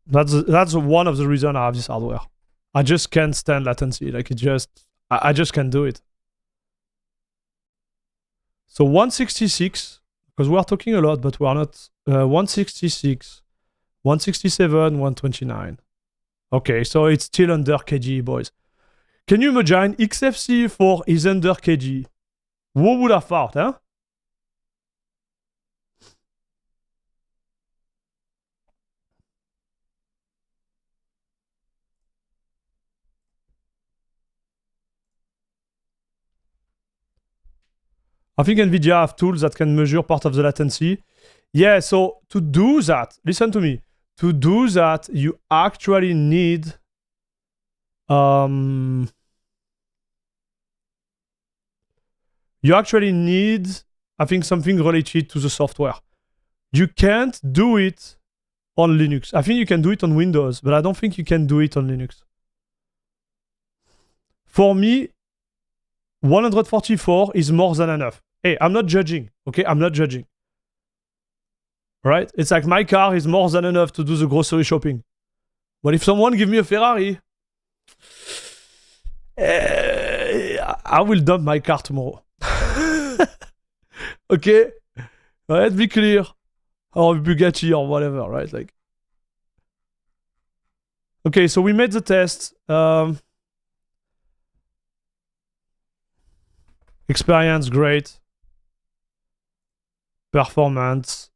That's one of the reasons I have this hardware. I just can't stand latency. Like I just can't do it. So 166, because we are talking a lot, but we are not. 166, 167, 129. Okay, so it's still under kg, boys. Can you imagine XFCE 4 is under kg? Who would have thought, huh? I think NVIDIA have tools that can measure part of the latency. Yeah, so to do that, listen to me. To do that, you actually need I think, something related to the software. You can't do it on Linux. I think you can do it on Windows, but I don't think you can do it on Linux. For me, 144 is more than enough. Hey, I'm not judging, okay? I'm not judging. right? It's like my car is more than enough to do the grocery shopping. But if someone give me a Ferrari, I will dump my car tomorrow. Okay? Let's be clear. Or Bugatti or whatever, right? Like. Okay, so we made the test. Experience, great. Performance.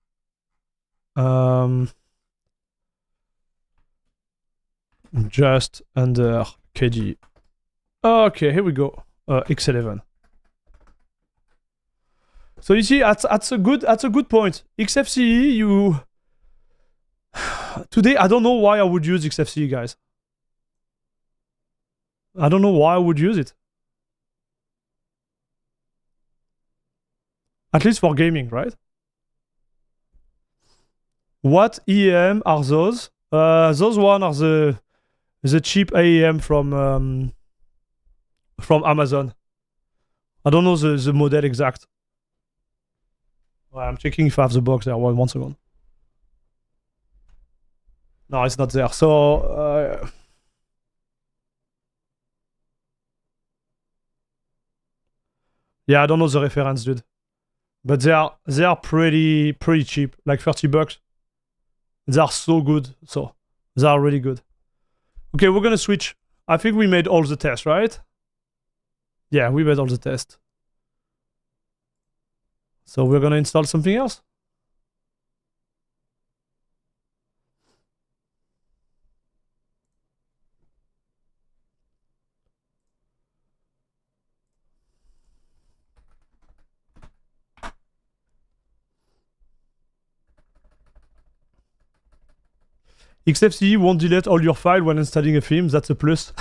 Just under KD. Okay, here we go. X11. So you see, that's a good point. XFCE, you today I don't know why I would use XFCE, guys. I don't know why I would use it. At least for gaming, right? What EM are those? Those one are the cheap AEM from Amazon. I don't know the model exact. Well, I'm checking if I have the box there. 1 second. No, it's not there. So yeah, I don't know the reference, dude. But they are pretty cheap, like $30. They are so good. So they are really good. Okay, we're gonna switch. I think we made all the tests, right? Yeah, we made all the tests. So we're gonna install something else. XFCE won't delete all your files when installing a theme. That's a plus.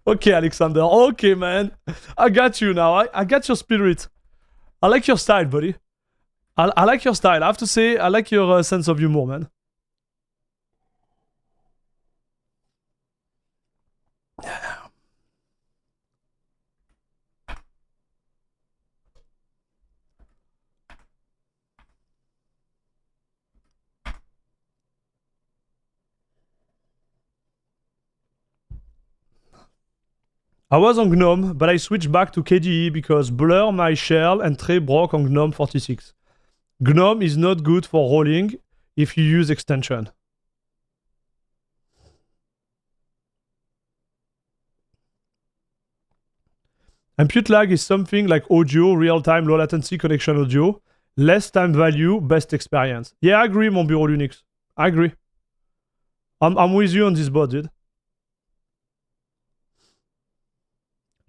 Okay, Alexander. Okay, man. I got you now. I got your spirit. I like your style, buddy. I like your style. I have to say, I like your sense of humor, man. I was on GNOME, but I switched back to KDE because Blur, my shell, and Trey broke on GNOME 46. GNOME is not good for rolling if you use extension. Input lag is something like audio, real-time, low latency connection audio, less time value, best experience. Yeah, I agree, mon bureau Linux. I agree. I'm with you on this boat, dude.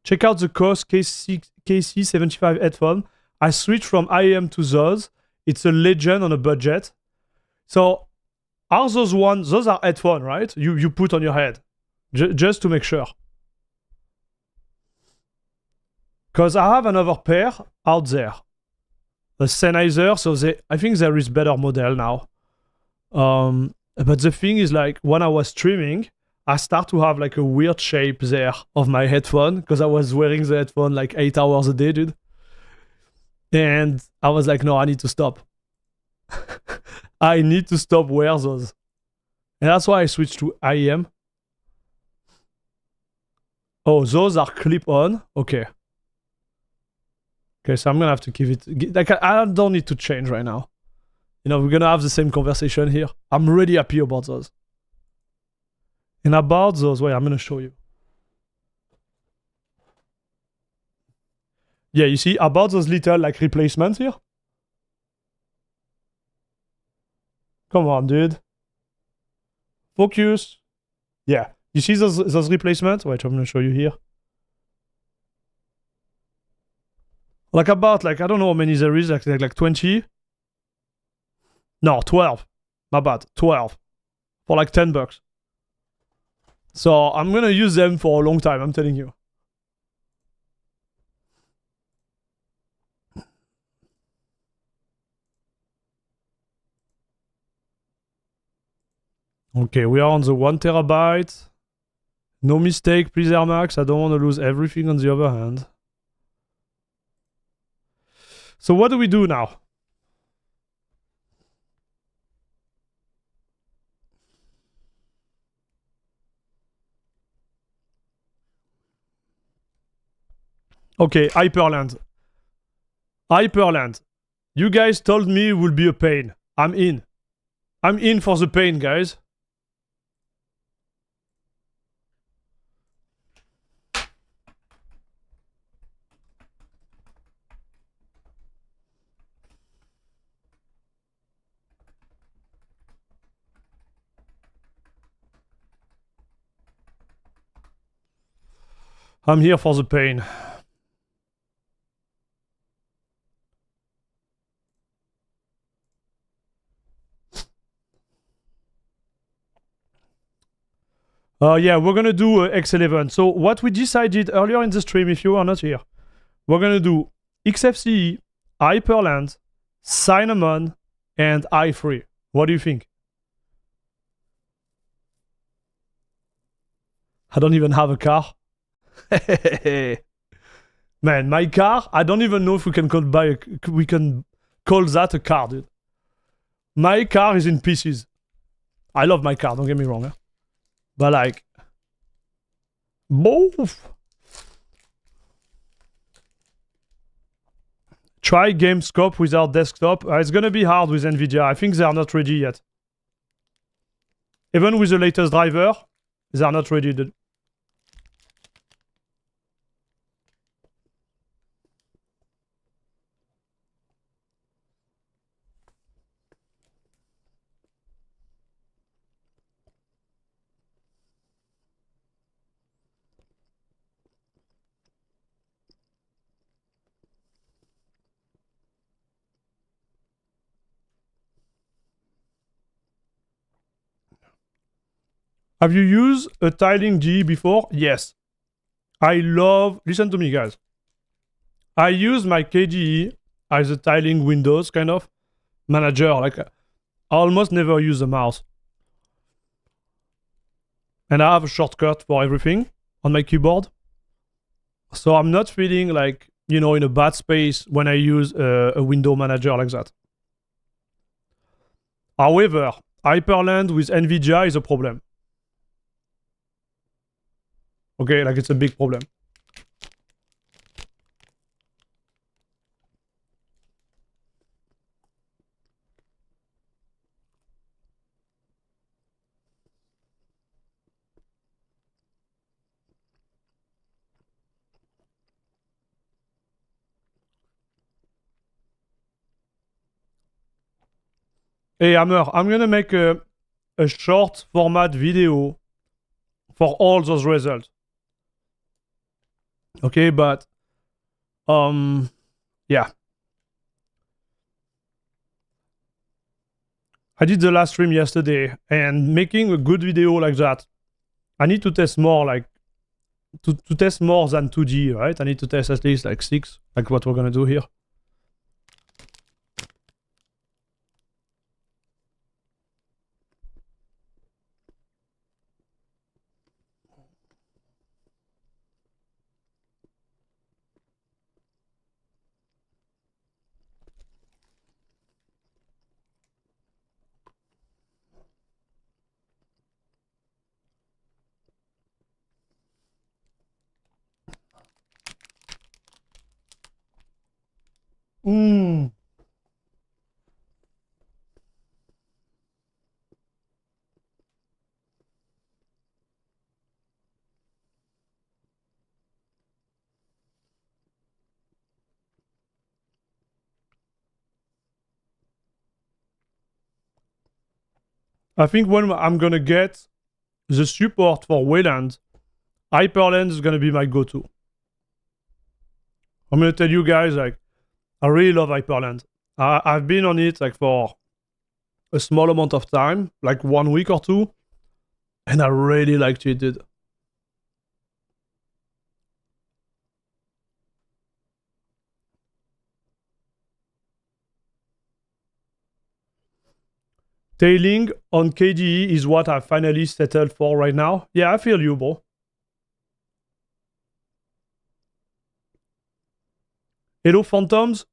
Check out the COS KC75 headphone. I switched from IAM to those. It's a legend on a budget. So, are those ones? Those are headphones, right? You put on your head, just to make sure. Because I have another pair out there, a Sennheiser. So I think there is better model now. But the thing is, like, when I was streaming, I start to have like a weird shape there of my headphone because I was wearing the headphone like 8 hours a day, dude. And I was like, no, I need to stop. I need to stop wear those. And that's why I switched to IEM. Oh, those are clip-on. Okay. Okay, so I'm gonna have to keep it. Like, I don't need to change right now. You know, we're gonna have the same conversation here. I'm really happy about those. And about those, wait, I'm gonna show you. Yeah, you see, about those little like replacements here. Come on, dude. Focus. Yeah, you see those replacements? Wait, I'm gonna show you here. Like about, like, I don't know how many there is, like 20. No, 12. My bad, 12. For like $10. So I'm gonna use them for a long time, I'm telling you. Okay, we are on the 1 terabyte. No mistake, please, Air Max. I don't want to lose everything on the other hand. So what do we do now? Okay, Hyperland. Hyperland. You guys told me it will be a pain. I'm in. I'm in for the pain, guys. I'm here for the pain. Yeah, we're gonna do X11. So what we decided earlier in the stream, if you are not here, we're gonna do XFCE, Hyperland, Cinnamon, and i3. What do you think? I don't even have a car. Man, my car, I don't even know if we can call that a car, dude. My car is in pieces. I love my car, don't get me wrong. But like, both. Try game scope without desktop. It's gonna be hard with NVIDIA. I think they are not ready yet. Even with the latest driver, they are not ready, dude. Have you used a tiling GE before? Yes. I love... Listen to me, guys. I use my KGE as a tiling Windows kind of manager. Like, I almost never use the mouse. And I have a shortcut for everything on my keyboard. So I'm not feeling like, you know, in a bad space when I use a window manager like that. However, Hyperland with NVIDIA is a problem. Okay, like it's a big problem. Hey, Hammer, I'm gonna make a short format video for all those results. Okay, but yeah. I did the last stream yesterday, and making a good video like that, I need to test more, like to test more than 2D, right? I need to test at least like 6, like what we're gonna do here. I think when I'm gonna get the support for Wayland, Hyperland is gonna be my go-to. I'm gonna tell you guys, like, I really love Hyperland. I've been on it like for a small amount of time, like 1 week or 2, and I really liked it, dude. Tailing on KDE is what I finally settled for right now. Yeah, I feel you, bro. Hello, Phantoms.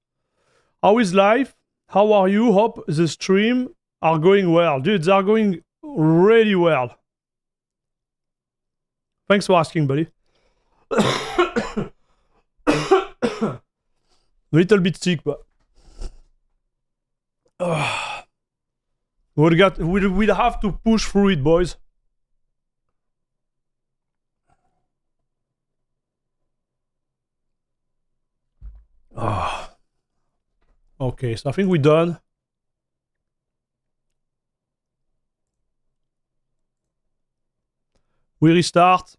How is life? How are you? Hope the stream are going well. Dude, they are going really well. Thanks for asking, buddy. A little bit sick, but we'll have to push through it, boys. Okay, so I think we're done. We restart.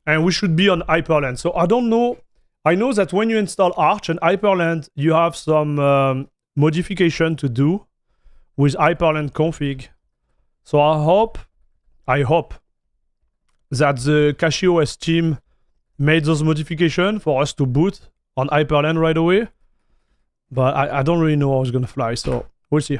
And we should be on Hyperland. So I don't know. I know that when you install Arch and Hyperland, you have some modification to do with Hyperland config. So I hope that the CacheOS team made those modifications for us to boot on Hyperland right away. But I don't really know how it's gonna fly, so we'll see.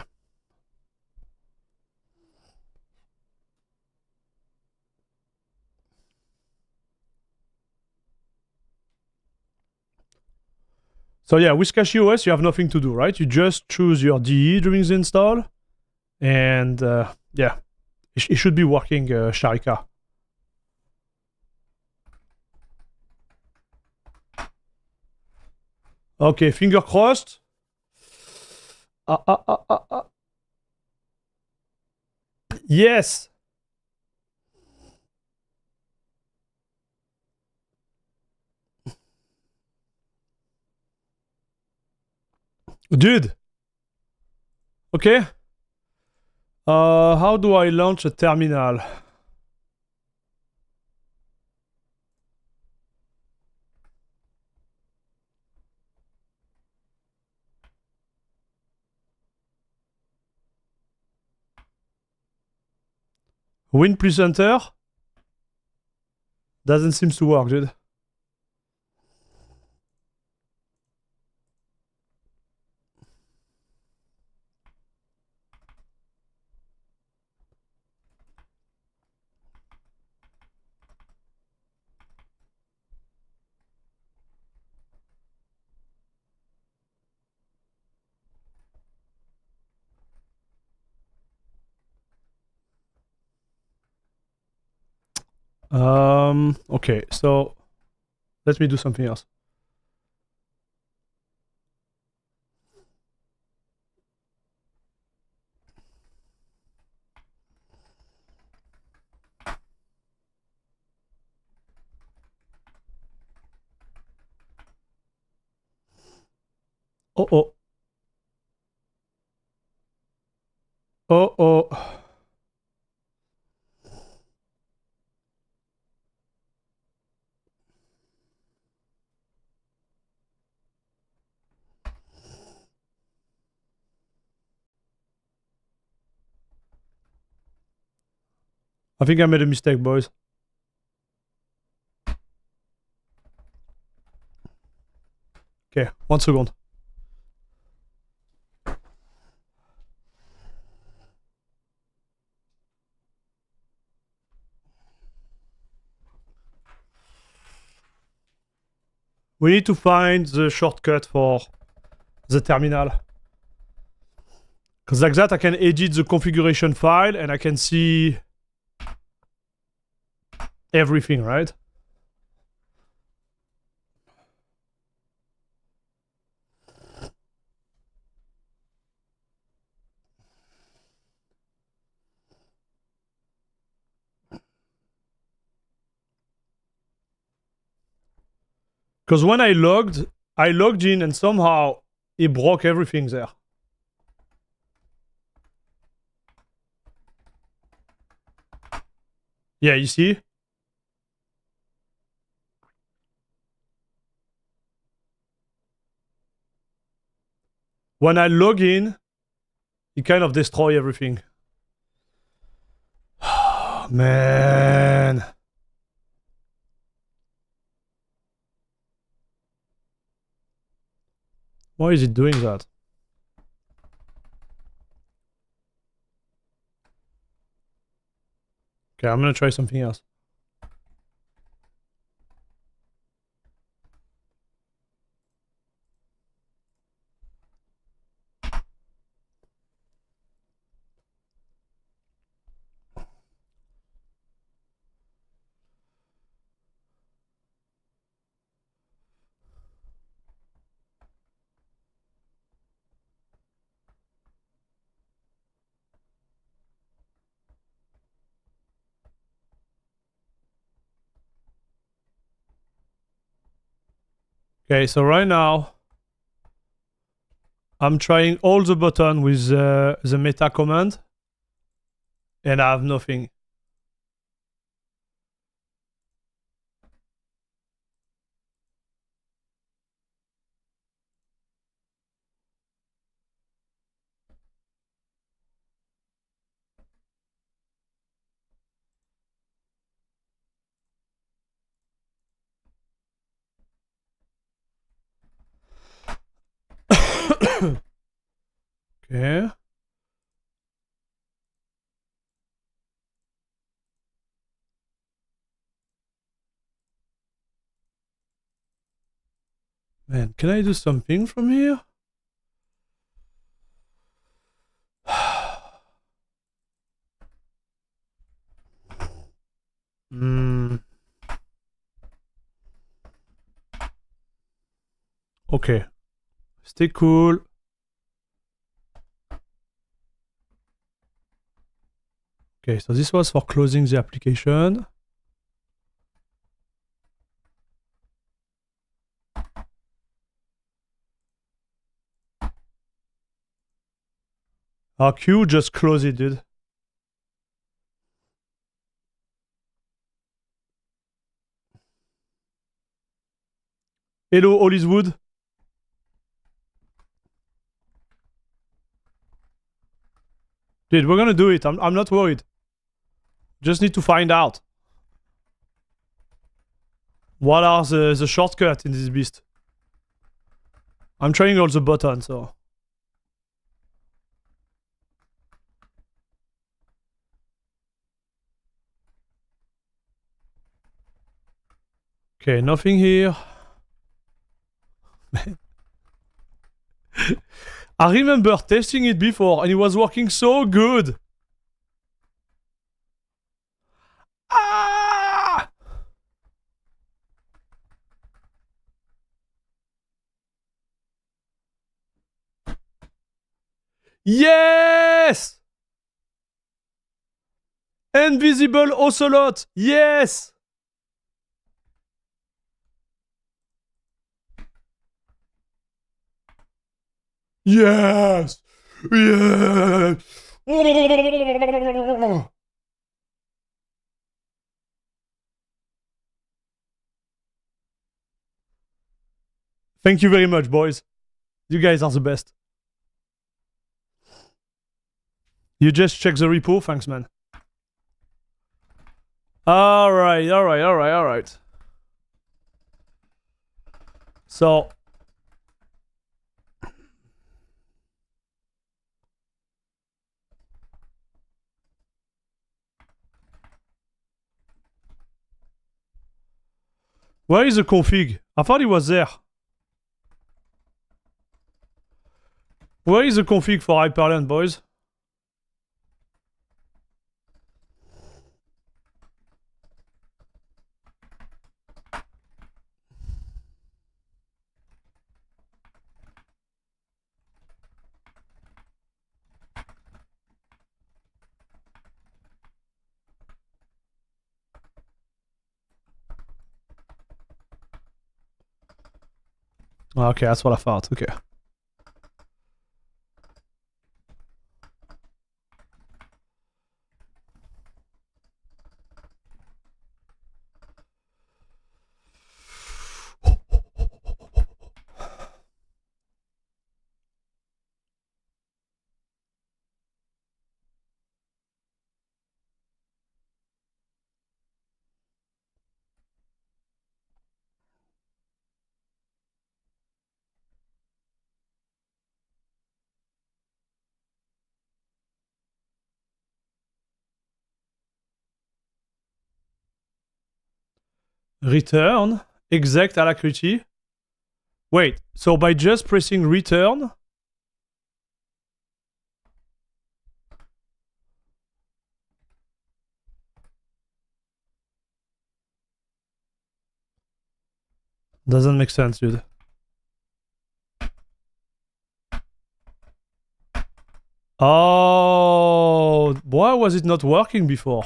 So yeah, with CacheOS, you have nothing to do, right? You just choose your DE during the install, and yeah, it should be working, Sharika. Okay, finger crossed. Yes. Dude. Okay. How do I launch a terminal? Win plus enter? Doesn't seem to work, dude. Okay, so let me do something else. Oh. I think I made a mistake, boys. Okay, 1 second. We need to find the shortcut for the terminal. Because like that, I can edit the configuration file and I can see everything, right? Because when I logged in and somehow it broke everything there. Yeah, you see? When I log in, it kind of destroy everything. Man. Why is it doing that? Okay, I'm gonna try something else. Okay, so right now I'm trying all the button with the meta command and I have nothing. Okay. Man, can I do something from here? Okay. Stay cool. Okay, so this was for closing the application. Our queue, just close it, dude. Hello, Hollywood. Dude, we're gonna do it. I'm not worried. Just need to find out. What are the shortcuts in this beast? I'm trying all the buttons, so... Okay, nothing here. I remember testing it before and it was working so good. Ah! Yes! Invisible Ocelot! Yes! Yes! Yes! Thank you very much, boys. You guys are the best. You just check the repo? Thanks, man. Alright. So... Where is the config? I thought it was there. Where is the config for Hyperland, boys? Okay, that's what I thought. Okay. Return. Exact alacrity. Wait, so by just pressing return... Doesn't make sense, dude. Oh, why was it not working before?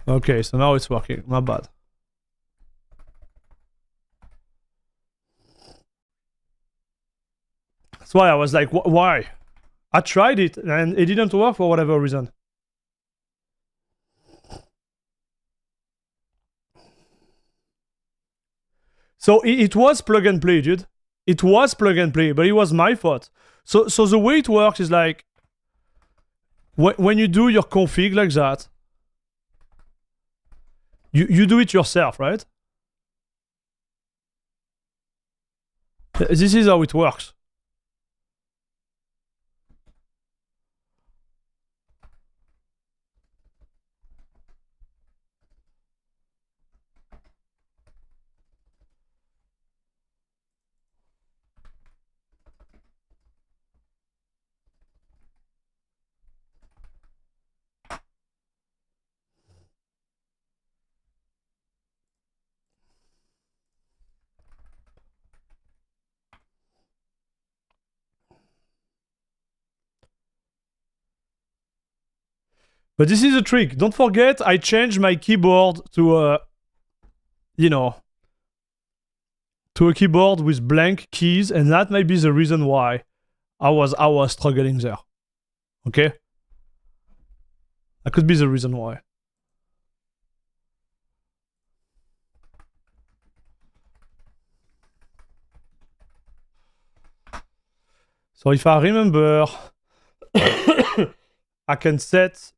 Okay, so now it's working. Not bad. That's why I was like, why? I tried it and it didn't work for whatever reason. So it was plug and play, dude. It was plug and play, but it was my fault. So the way it works is like, when you do your config like that, you do it yourself, right? This is how it works. But this is a trick. Don't forget, I changed my keyboard to a, you know, to a keyboard with blank keys, and that might be the reason why I was struggling there. Okay? That could be the reason why. So if I remember, I can set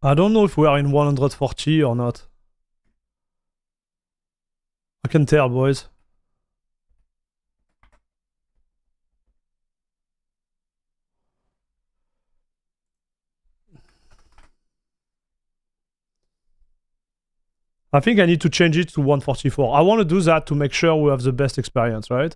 I don't know if we are in 140 or not. I can tell, boys. I think I need to change it to 144. I want to do that to make sure we have the best experience, right?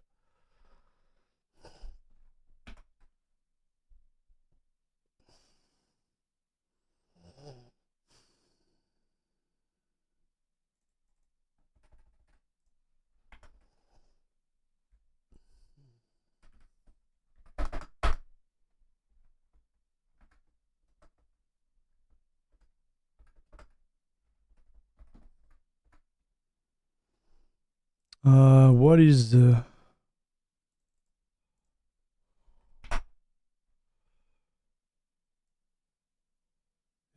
What is the...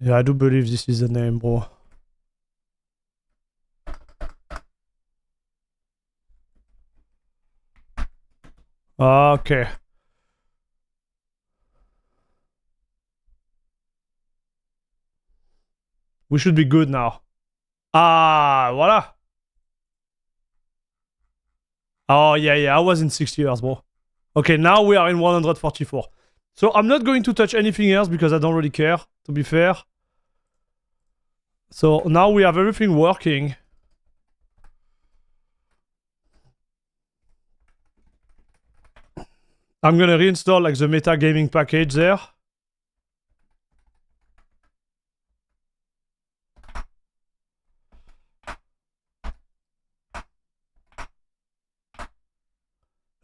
Yeah, I do believe this is the name, bro. Okay. We should be good now. Ah, voila. Oh, yeah, I was in 60 years, bro. Okay, now we are in 144. So I'm not going to touch anything else because I don't really care, to be fair. So now we have everything working. I'm gonna reinstall like the meta gaming package there.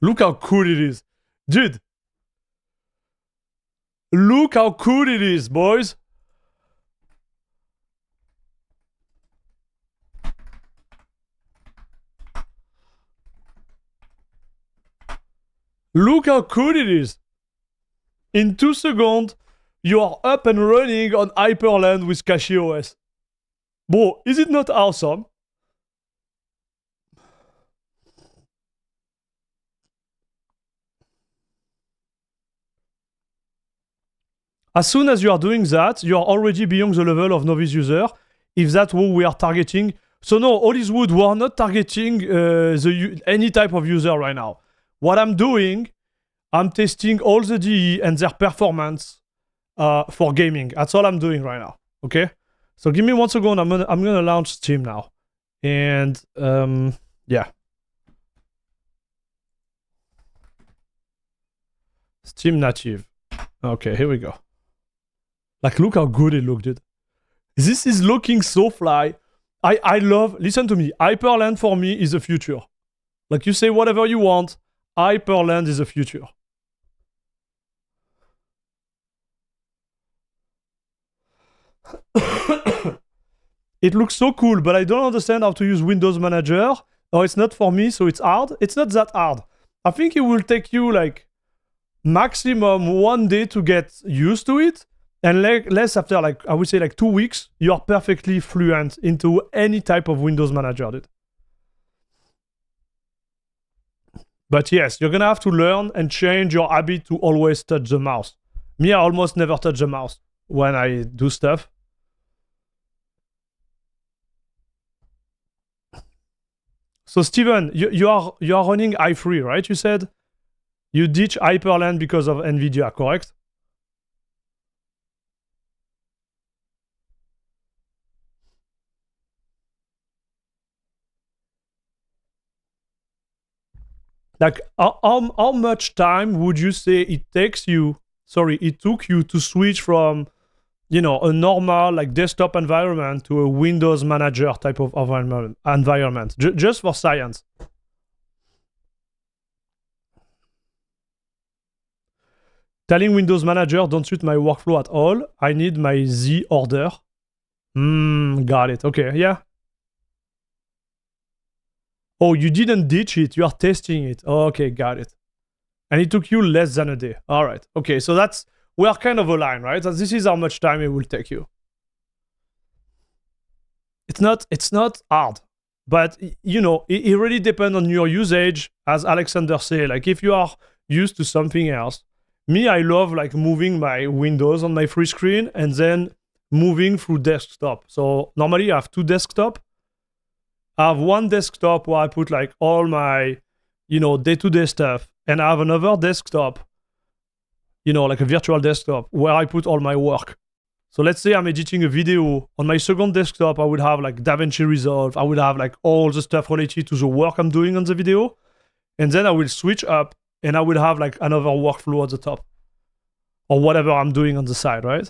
Look how cool it is. Dude. Look how cool it is, boys. Look how cool it is. In 2 seconds, you are up and running on Hyperland with CachyOS. Bro, is it not awesome? As soon as you are doing that, you are already beyond the level of novice user, if that's what we are targeting. So no, Hollywood, we are not targeting any type of user right now. What I'm doing, I'm testing all the DE and their performance for gaming. That's all I'm doing right now, okay? So give me 1 second, I'm gonna launch Steam now. And, yeah. Steam native. Okay, here we go. Like, look how good it looked, dude. This is looking so fly. I love, listen to me, Hyperland for me is the future. Like you say whatever you want, Hyperland is the future. It looks so cool, but I don't understand how to use Windows Manager. Or it's not for me, so it's hard. It's not that hard. I think it will take you like maximum 1 day to get used to it. And less after, like, I would say like 2 weeks, you are perfectly fluent into any type of Windows Manager, dude. But yes, you're gonna have to learn and change your habit to always touch the mouse. Me, I almost never touch the mouse when I do stuff. So Steven, you are running i3, right? You said you ditch Hyperland because of NVIDIA, correct? Like how much time would you say it takes you? Sorry, it took you to switch from, you know, a normal like desktop environment to a Windows Manager type of environment, just for science. Telling Windows Manager don't suit my workflow at all. I need my Z order. Got it. Okay, yeah. Oh, you didn't ditch it. You are testing it. Okay, got it. And it took you less than a day. All right. Okay, so that's, we are kind of aligned, right? This is how much time it will take you. It's not hard, but you know, it really depends on your usage. As Alexander say, like if you are used to something else. Me, I love like moving my windows on my free screen and then moving through desktop. So normally I have 2 desktop. I have 1 desktop where I put like all my, you know, day-to-day stuff, and I have another desktop, you know, like a virtual desktop where I put all my work. So let's say I'm editing a video. On my second desktop, I would have like DaVinci Resolve. I would have like all the stuff related to the work I'm doing on the video. And then I will switch up and I will have like another workflow at the top. Or whatever I'm doing on the side, right?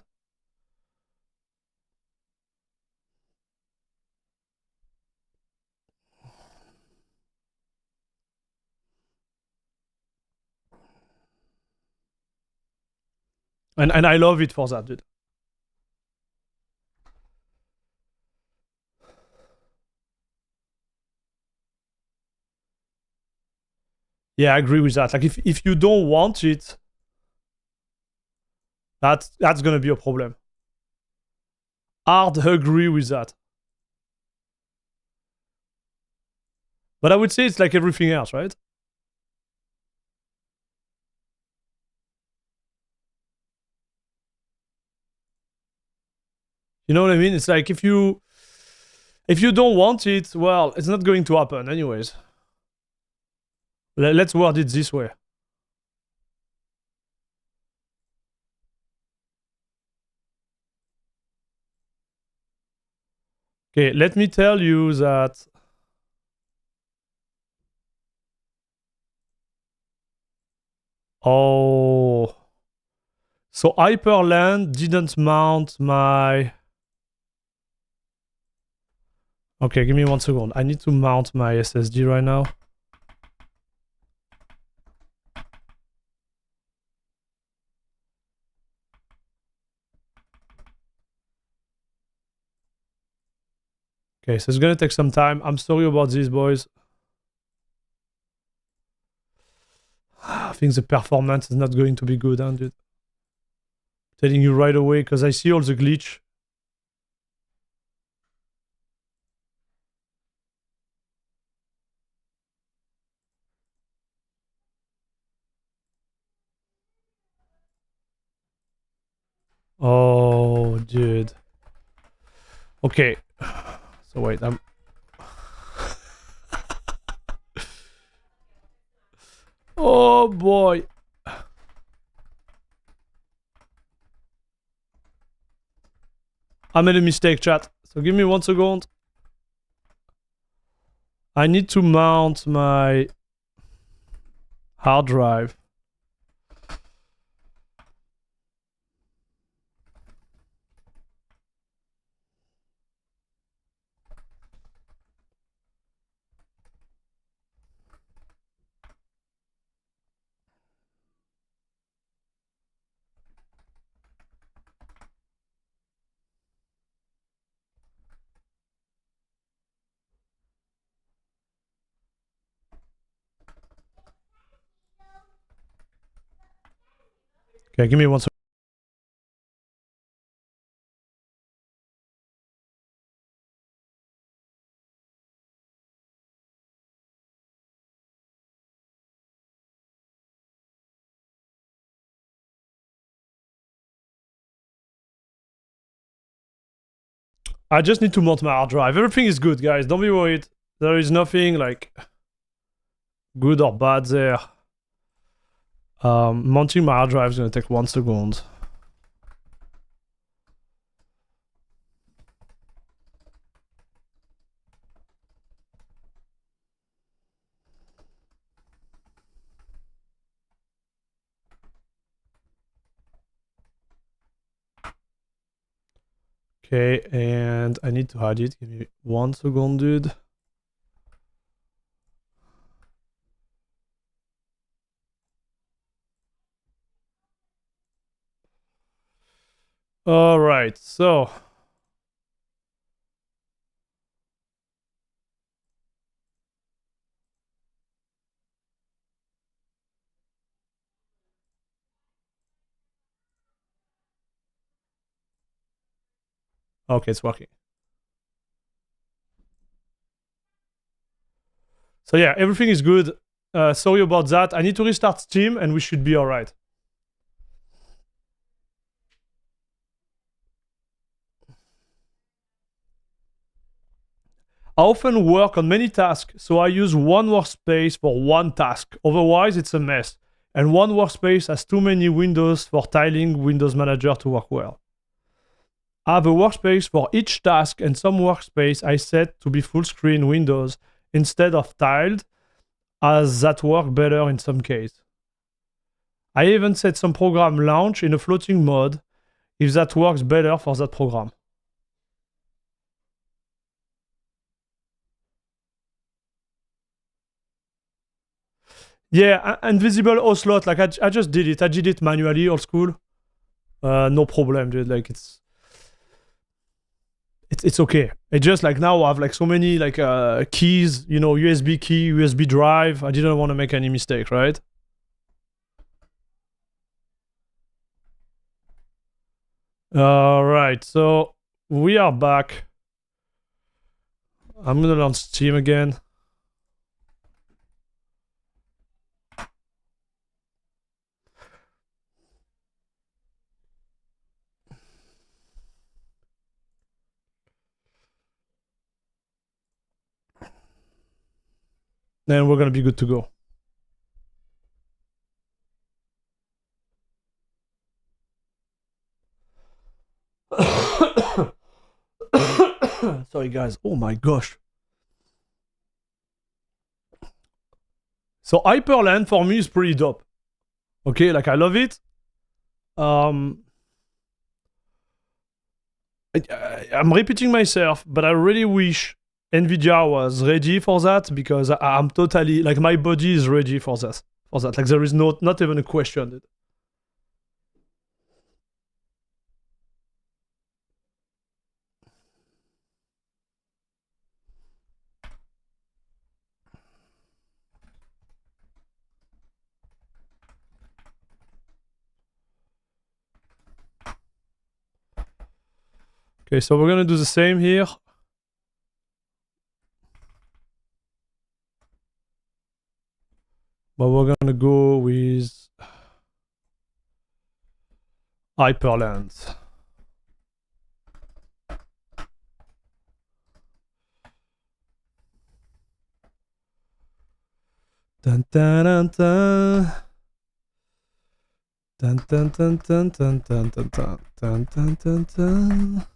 And I love it for that, dude. Yeah, I agree with that. Like if you don't want it, that's gonna be a problem. Hard agree with that. But I would say it's like everything else, right? You know what I mean? It's like if you don't want it, well, it's not going to happen anyways. Let's word it this way. Okay, let me tell you that oh, so Hyperland didn't mount my. Okay, give me 1 second. I need to mount my SSD right now. Okay, so it's gonna take some time. I'm sorry about this, boys. I think the performance is not going to be good, huh, dude? Telling you right away, because I see all the glitch. Oh, dude. Okay. So wait, I'm... Oh, boy. I made a mistake, chat. So give me 1 second. I need to mount my hard drive. Okay, give me 1 second. I just need to mount my hard drive. Everything is good, guys. Don't be worried. There is nothing like good or bad there. Mounting my hard drive is gonna take 1 second. Okay, and I need to hide it. Give me 1 second, dude. All right, so okay, it's working. So yeah, everything is good. Sorry about that. I need to restart Steam and we should be all right. I often work on many tasks, so I use one workspace for one task. Otherwise, it's a mess. And one workspace has too many windows for tiling Windows Manager to work well. I have a workspace for each task and some workspace I set to be full screen windows instead of tiled, as that work better in some case. I even set some program launch in a floating mode if that works better for that program. Yeah, invisible slot, like I just did it. I did it manually, old school. No problem, dude. Like it's okay. It's just like now I have like so many like keys, you know, USB key, USB drive. I didn't want to make any mistake, right? All right, so we are back. I'm gonna launch Steam again. Then we're gonna be good to go. Sorry guys, oh my gosh. So Hyperland for me is pretty dope. Okay, like I love it. I'm repeating myself, but I really wish Nvidia was ready for that, because I'm totally like my body is ready for that. Like there is not even a question, dude. Okay, so we're gonna do the same here. But we're gonna go with Hyperland. Dun dun dun dun. Dun dun dun dun dun dun dun dun dun dun dun.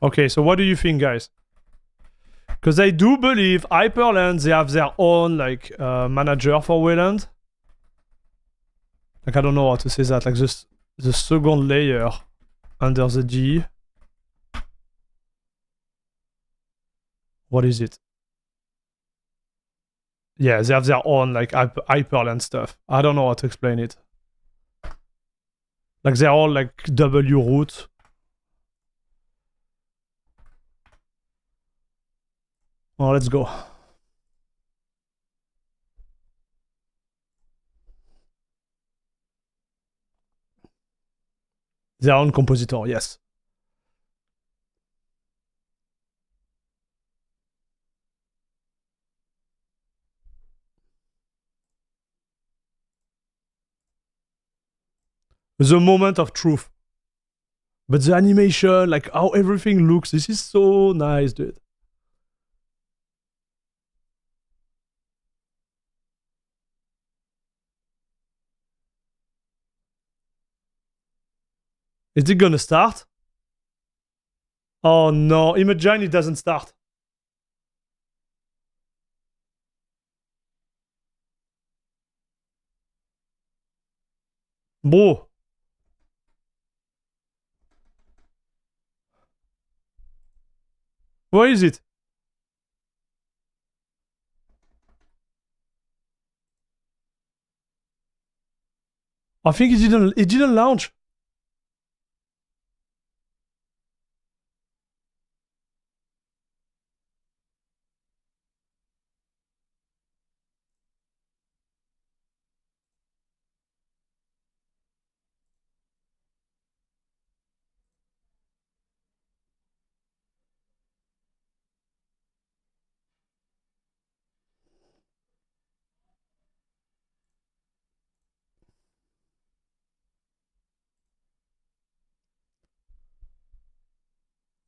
Okay, so what do you think, guys? Because I do believe Hyperland, they have their own like manager for Wayland. Like I don't know how to say that. Like just the second layer under the D. What is it? Yeah, they have their own like Hyperland stuff. I don't know how to explain it. Like they're all like W root. Oh, let's go. Their own compositor, yes. The moment of truth. But the animation, like how everything looks, this is so nice, dude. Is it gonna start? Oh no, Imagine it doesn't start. Bro. Where is it? I think it didn't launch.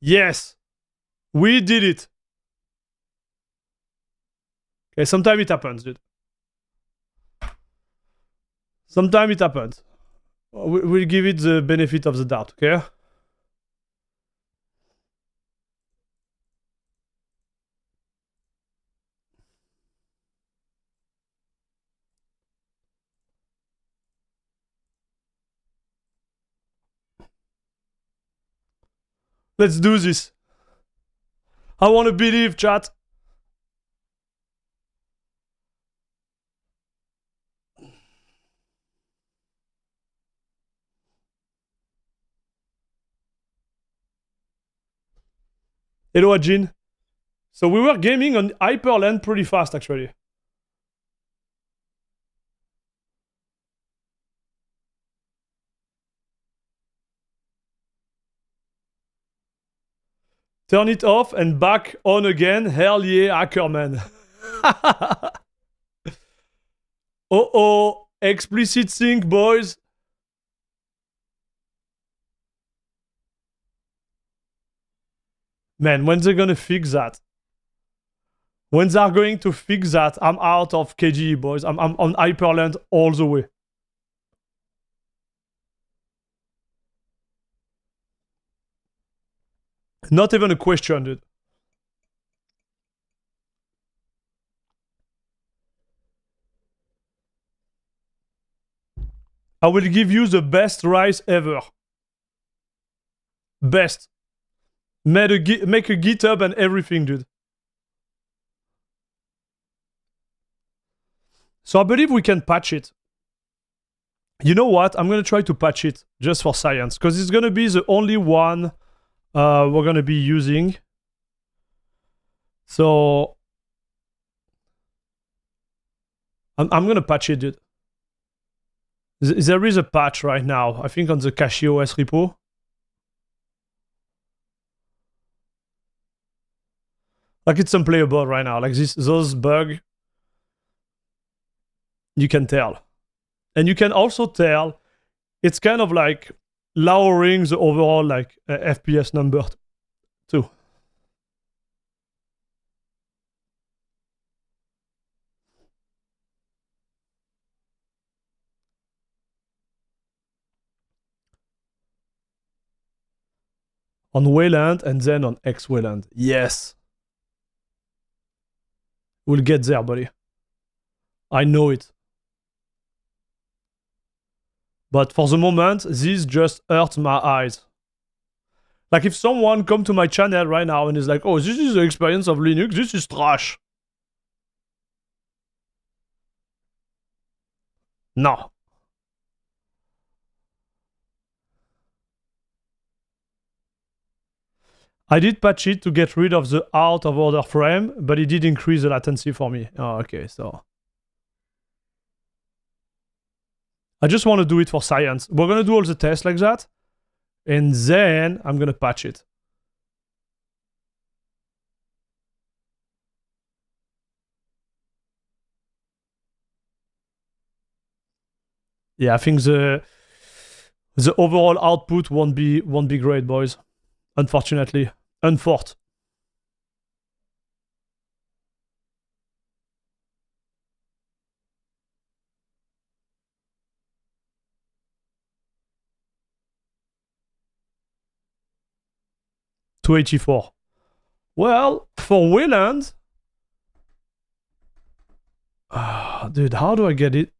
Yes. We did it. Okay, sometimes it happens, dude. Sometimes it happens. We'll give it the benefit of the doubt, okay? Let's do this. I want to believe, chat. Hello, Ajin. So we were gaming on Hyperland pretty fast, actually. Turn it off and back on again. Hell yeah, Hackerman. Uh-oh. Explicit sync, boys. Man, when they're gonna fix that? When they're going to fix that, I'm out of KGE, boys. I'm on Hyperland all the way. Not even a question, dude. I will give you the best rice ever. Best. Make a GitHub and everything, dude. So I believe we can patch it. You know what? I'm gonna try to patch it just for science, because it's gonna be the only one we're gonna be using. So I'm gonna patch it, dude. There is a patch right now, I think on the CacheOS repo. Like it's unplayable right now. Like those bugs, you can tell. And you can also tell it's kind of like lowering the overall like FPS number too. On Wayland and then on X Wayland. Yes. We'll get there, buddy. I know it. But for the moment, this just hurts my eyes. Like if someone come to my channel right now and is like, oh, this is the experience of Linux, this is trash. No. I did patch it to get rid of the out of order frame, but it did increase the latency for me. Oh, okay, so. I just want to do it for science. We're going to do all the tests like that. and then I'm gonna patch it. Yeah, I think the overall output won't be great, boys. Unfortunately. Unfort. $284. Well, for Wayland, dude, how do I get it?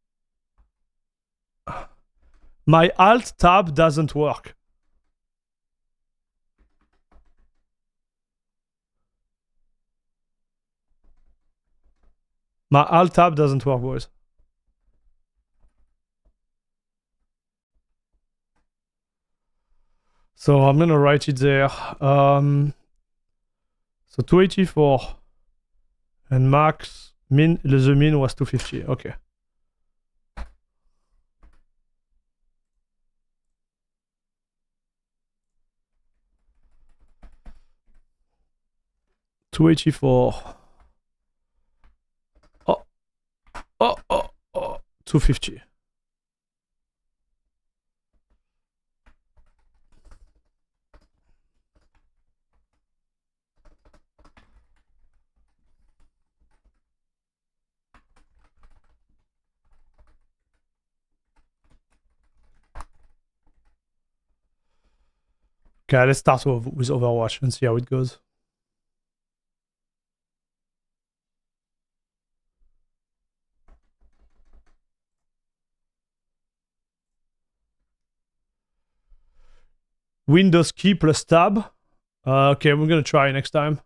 My Alt tab doesn't work. My Alt tab doesn't work, boys. So I'm gonna write it there. So 284 and max the min was 250. Okay. $284. Oh, 250. Okay, let's start with Overwatch and see how it goes. Windows key plus tab. Okay, we're gonna try next time.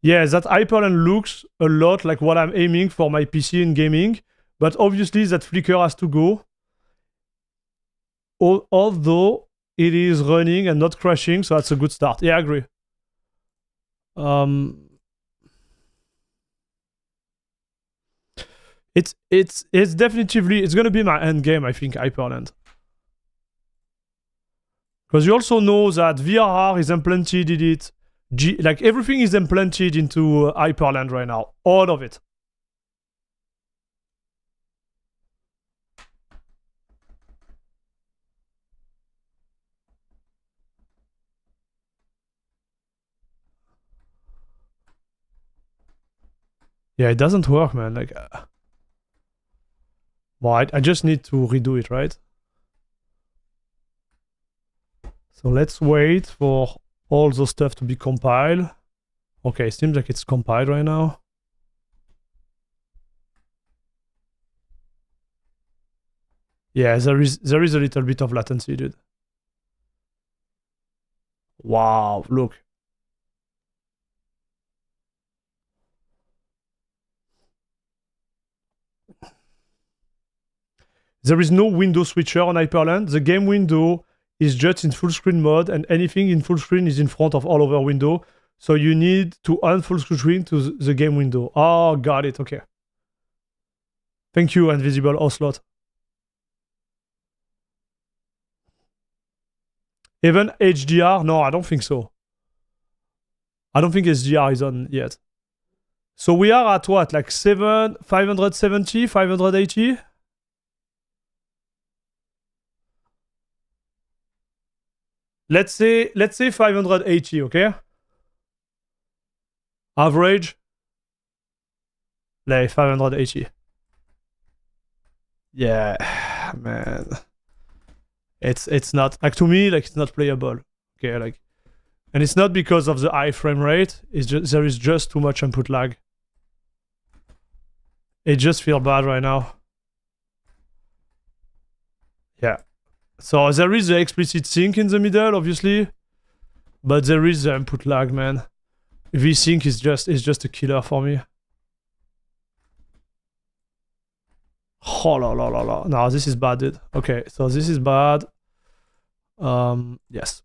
Yeah, that Hyperland looks a lot like what I'm aiming for my PC in gaming, but obviously that flicker has to go. Although it is running and not crashing, so that's a good start. Yeah, I agree. It's definitively it's gonna be my end game, I think, Hyperland. Because you also know that VRR is implanted in it. Like everything is implanted into Hyperland right now. All of it. Yeah, it doesn't work, man. Like, well, I just need to redo it, right? So let's wait for all those stuff to be compiled. Okay, seems like it's compiled right now. Yeah, there is a little bit of latency, dude. Wow, look. There is no window switcher on Hyperland. The game window is just in full screen mode, and anything in full screen is in front of all over window. So you need to unfull screen to the game window. Oh, got it. Okay. Thank you, Invisible Ocelot. Even HDR? No, I don't think so. I don't think HDR is on yet. So we are at what? Like 570, 580? Let's say 580, okay? Average, like 580. Yeah, man. It's not like, to me, like, it's not playable. Okay, like, and it's not because of the high frame rate. It's just there is just too much input lag. It just feels bad right now. Yeah. So there is the explicit sync in the middle, obviously, but there is the input lag, man. VSync is just a killer for me. Oh la la la la. No, this is bad, dude. Okay, so this is bad. Yes.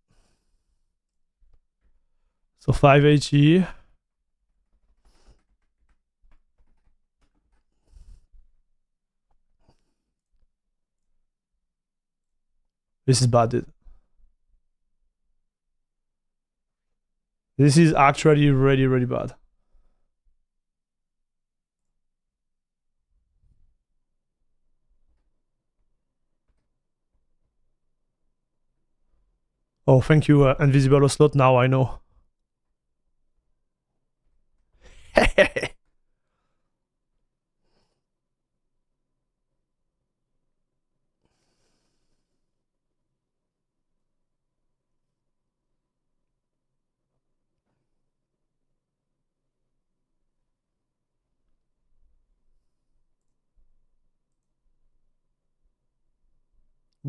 So 580. This is bad, dude. This is actually really, really bad. Oh, thank you, Invisible Ocelot. Now I know.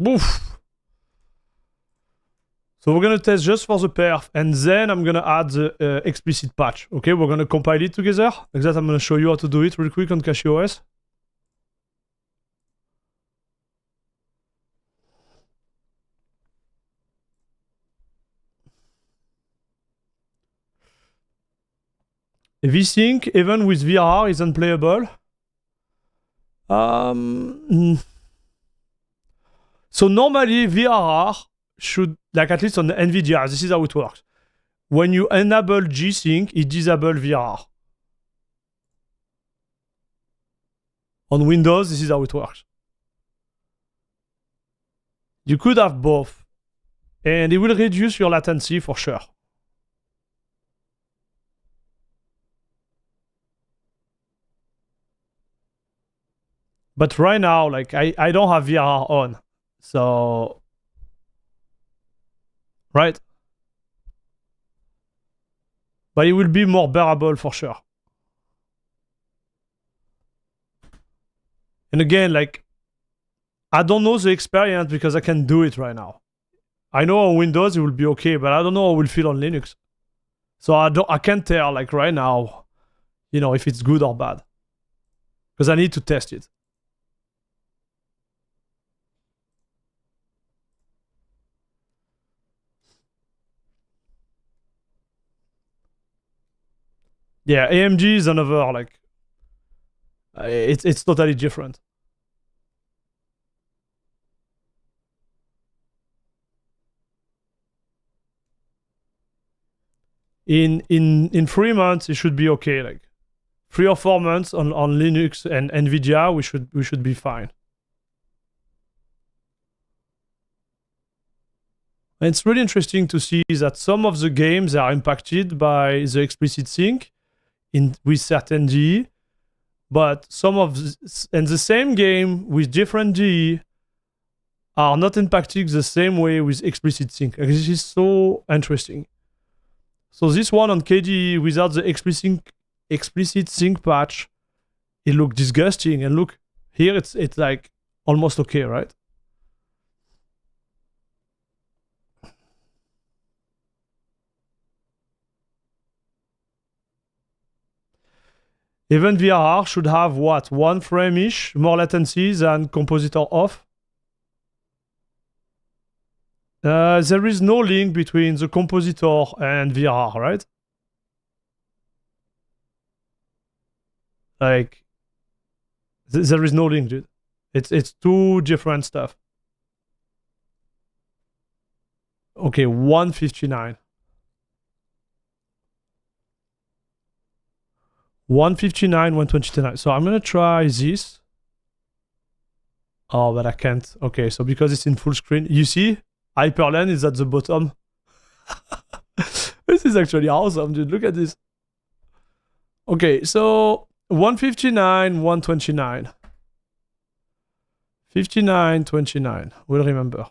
Boof. So we're gonna test just for the perf, and then I'm gonna add the explicit patch. Okay, we're gonna compile it together. Like that, I'm gonna show you how to do it real quick on CachyOS. VSync, even with VRR, is unplayable. So normally VRR should, like at least on the NVIDIA, this is how it works. When you enable G-Sync, it disables VRR. On Windows, this is how it works. You could have both, and it will reduce your latency for sure. But right now, like I don't have VRR on, so right. But it will be more bearable for sure. And again, like I don't know the experience because I can do it right now. I know on Windows it will be okay, but I don't know how it will feel on Linux. So I can't tell like right now, you know, if it's good or bad. Because I need to test it. Yeah, AMG is another like it's totally different. In 3 months it should be okay. Like 3 or 4 months on Linux and NVIDIA, we should be fine. And it's really interesting to see that some of the games are impacted by the explicit sync with certain DE, but some of and the same game with different DE are not impacted the same way with explicit sync. Like, this is so interesting. So this one on KDE without the explicit sync patch, it looked disgusting. And look, here it's like almost okay, right? Even VRR should have what, 1 frame-ish more latency than Compositor off. There is no link between the Compositor and VRR, right? Like, there is no link, dude. It's two different stuff. Okay, 159. 159, 129. So I'm gonna try this. Oh, but I can't. Okay, so because it's in full screen, you see, Hyperland is at the bottom. This is actually awesome, dude. Look at this. Okay, so 159, 129. 59, 29. We'll remember.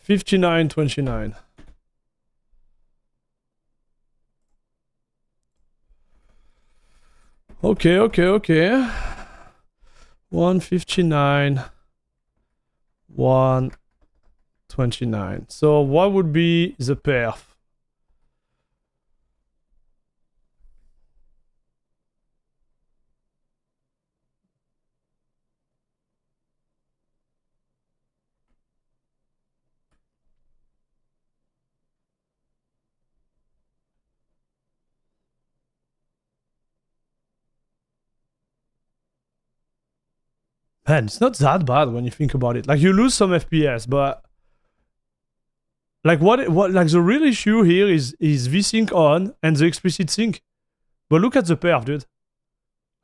$59, $29. Okay. 159, 129. So what would be the perf? Man, it's not that bad when you think about it. Like, you lose some FPS, but like what like the real issue here is VSync on and the explicit sync. But look at the perf, dude.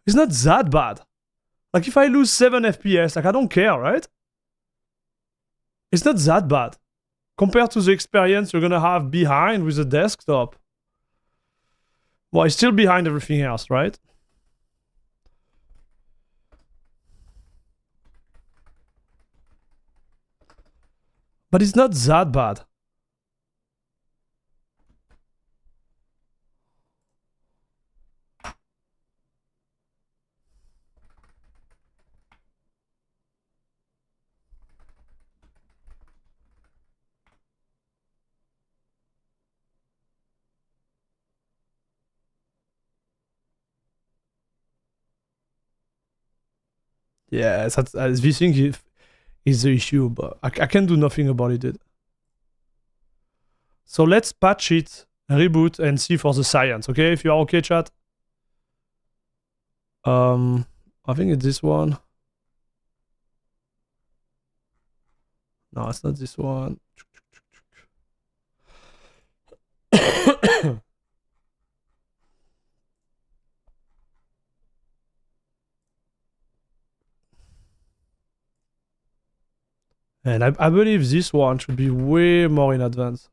It's not that bad. Like, if I lose 7 FPS, like, I don't care, right? It's not that bad compared to the experience you're gonna have behind with the desktop. Well, it's still behind everything else, right? But it's not that bad. Yeah, this thing is the issue, but I can do nothing about it, dude. So let's patch it, reboot, and see for the science, okay? If you are okay, chat. I think it's this one. No, it's not this one. And I believe this one should be way more in advance.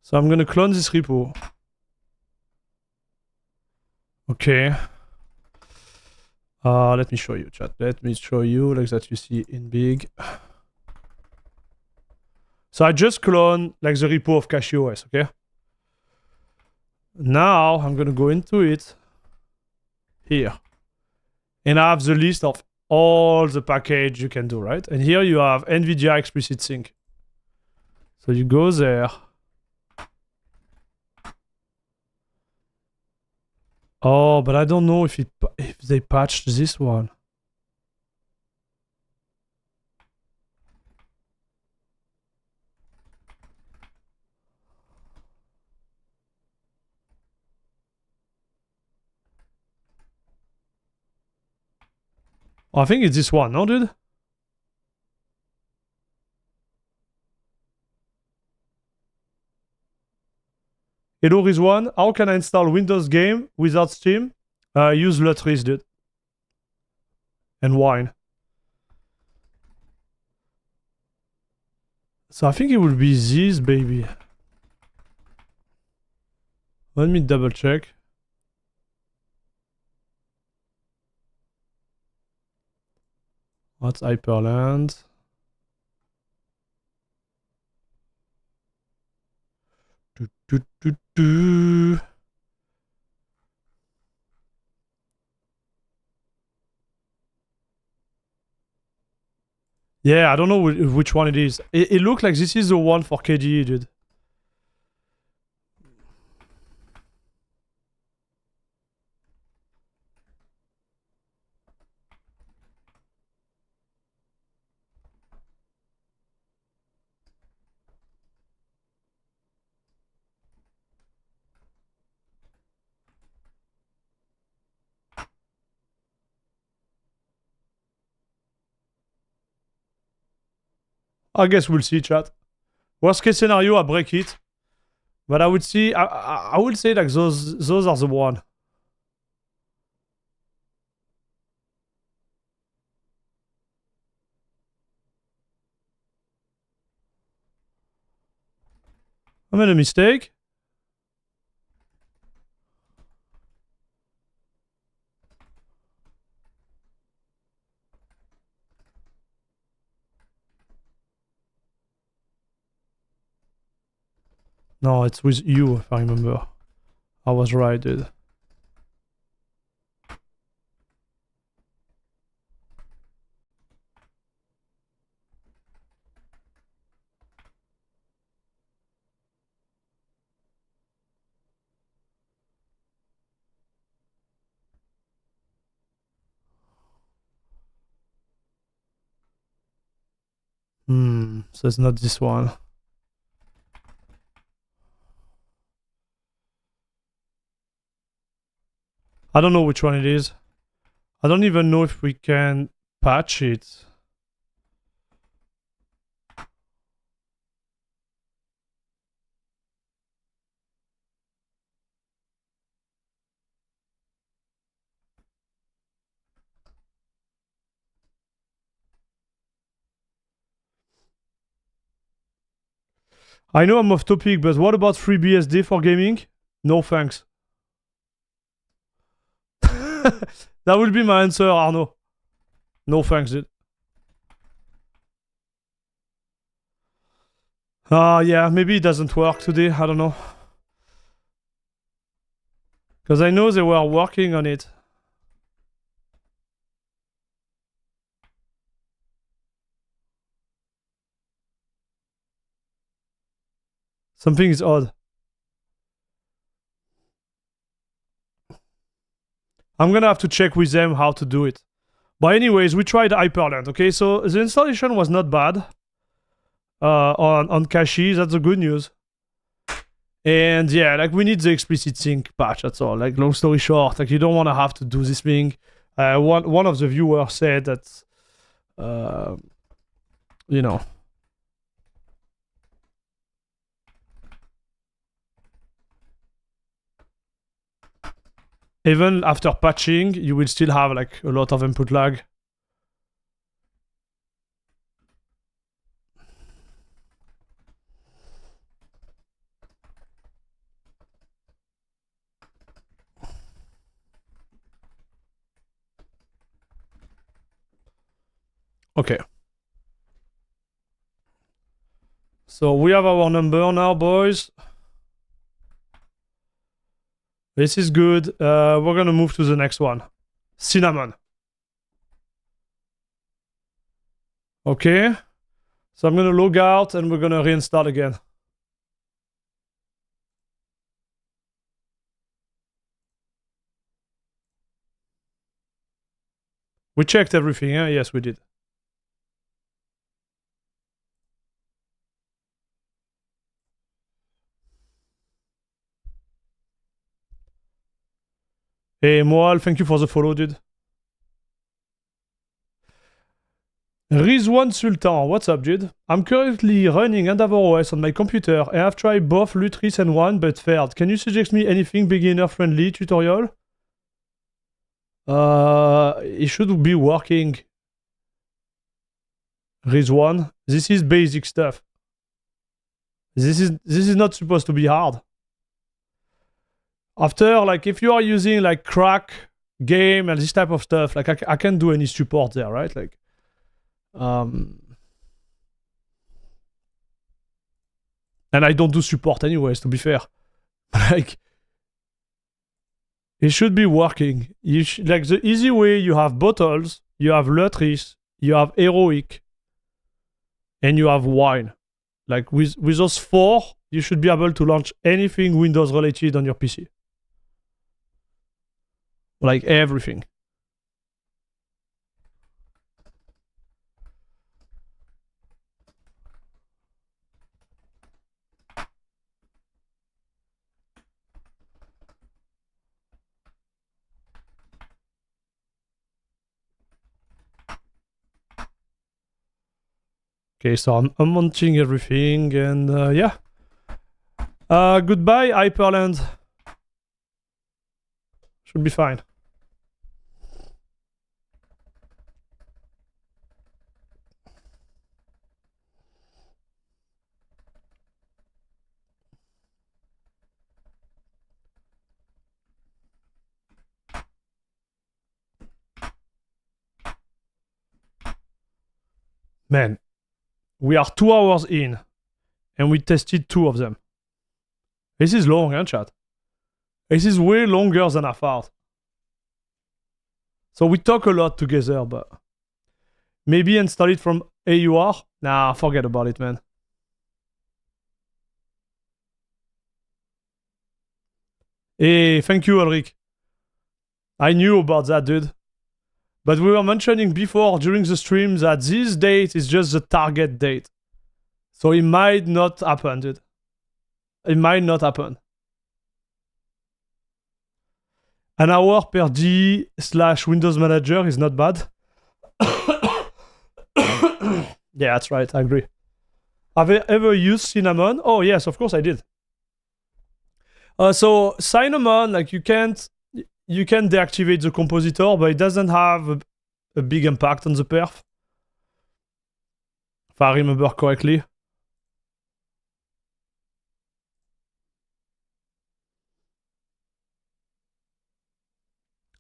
So I'm gonna clone this repo. Okay. Let me show you, chat. Let me show you like that you see in big. So I just clone like the repo of CachyOS, okay? Now I'm gonna go into it here. And I have the list of all the package you can do, right? And here you have NVIDIA explicit sync. So you go there. Oh, but I don't know if they patched this one. Oh, I think it's this one, no, dude? Hello, Rizwan. How can I install Windows game without Steam? Use Lutris, dude. And Wine. So I think it will be this, baby. Let me double check. What's Hyperland? Yeah, I don't know which one it is. It looks like this is the one for KDE, dude. I guess we'll see, chat. Worst case scenario, I break it. But I would see, I would say like those are the one. I made a mistake. No, it's with you, if I remember. I was right, dude. So it's not this one. I don't know which one it is. I don't even know if we can patch it. I know I'm off topic, but what about FreeBSD for gaming? No thanks. That will be my answer, Arno. No thanks, dude. Yeah, maybe it doesn't work today, I don't know. Because I know they were working on it. Something is odd. I'm gonna have to check with them how to do it. But anyways, we tried Hyperland, okay? So the installation was not bad. On cache, that's the good news. And yeah, like we need the explicit sync patch, that's all. Like long story short, like you don't want to have to do this thing. One of the viewers said that, you know, even after patching, you will still have like a lot of input lag. Okay. So we have our number now, boys. This is good. We're gonna move to the next one. Cinnamon. Okay. So I'm gonna log out and we're gonna reinstall again. We checked everything, yeah? Yes, we did. Hey, Moal, thank you for the follow, dude. Rizwan Sultan, what's up, dude? I'm currently running Endeavor OS on my computer. I have tried both Lutris and One, but failed. Can you suggest me anything beginner-friendly tutorial? It should be working. Rizwan, this is basic stuff. This is not supposed to be hard. After, like, if you are using like crack game and this type of stuff, like I can't do any support there, right? Like, and I don't do support anyways, to be fair. Like, it should be working. Like the easy way, you have bottles, you have Lutris, you have Heroic, and you have Wine. Like with those four, you should be able to launch anything Windows related on your PC. Like everything. Okay, so I'm unmounting everything and yeah. Goodbye, Hyperland. Should be fine. Man, we are 2 hours in and we tested 2 of them. This is long, huh, chat? This is way longer than I thought. So we talk a lot together, but maybe install it from AUR? Nah, forget about it, man. Hey, thank you, Ulrich. I knew about that, dude. But we were mentioning before during the stream that this date is just the target date. So it might not happen, dude. It might not happen. An hour per D/Windows Manager is not bad. Yeah, that's right. I agree. Have you ever used Cinnamon? Oh, yes, of course I did. So Cinnamon, like you can deactivate the compositor, but it doesn't have a big impact on the perf. If I remember correctly.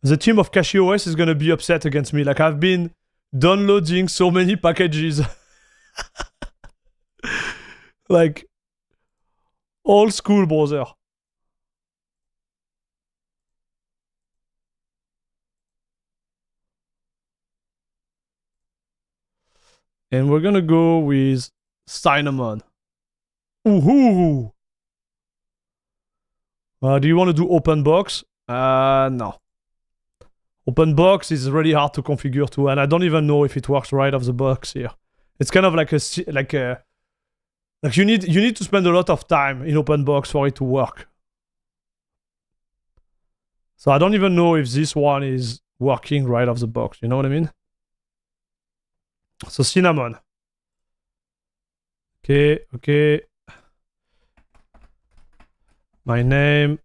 The team of CashieOS is gonna be upset against me. Like I've been downloading so many packages. Like old school, brother. And we're gonna go with Cinnamon. Ooh. Do you want to do open box? No. Open box is really hard to configure too, and I don't even know if it works right off the box here. It's kind of like you need to spend a lot of time in open box for it to work. So I don't even know if this one is working right off the box. You know what I mean? So Cinnamon. Okay. My name.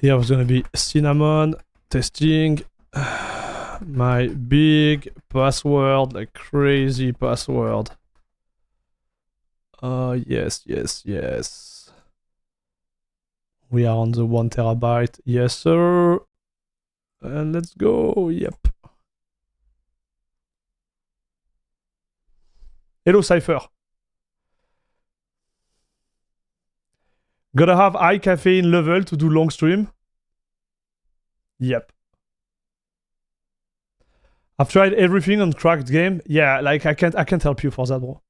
Here was gonna be Cinnamon. Testing. My big password, like crazy password. Yes. We are on the 1 terabyte. Yes, sir. And let's go. Yep. Hello, Cypher. Gotta have high caffeine level to do long stream. Yep. I've tried everything on cracked game. Yeah, like I can't help you for that, bro.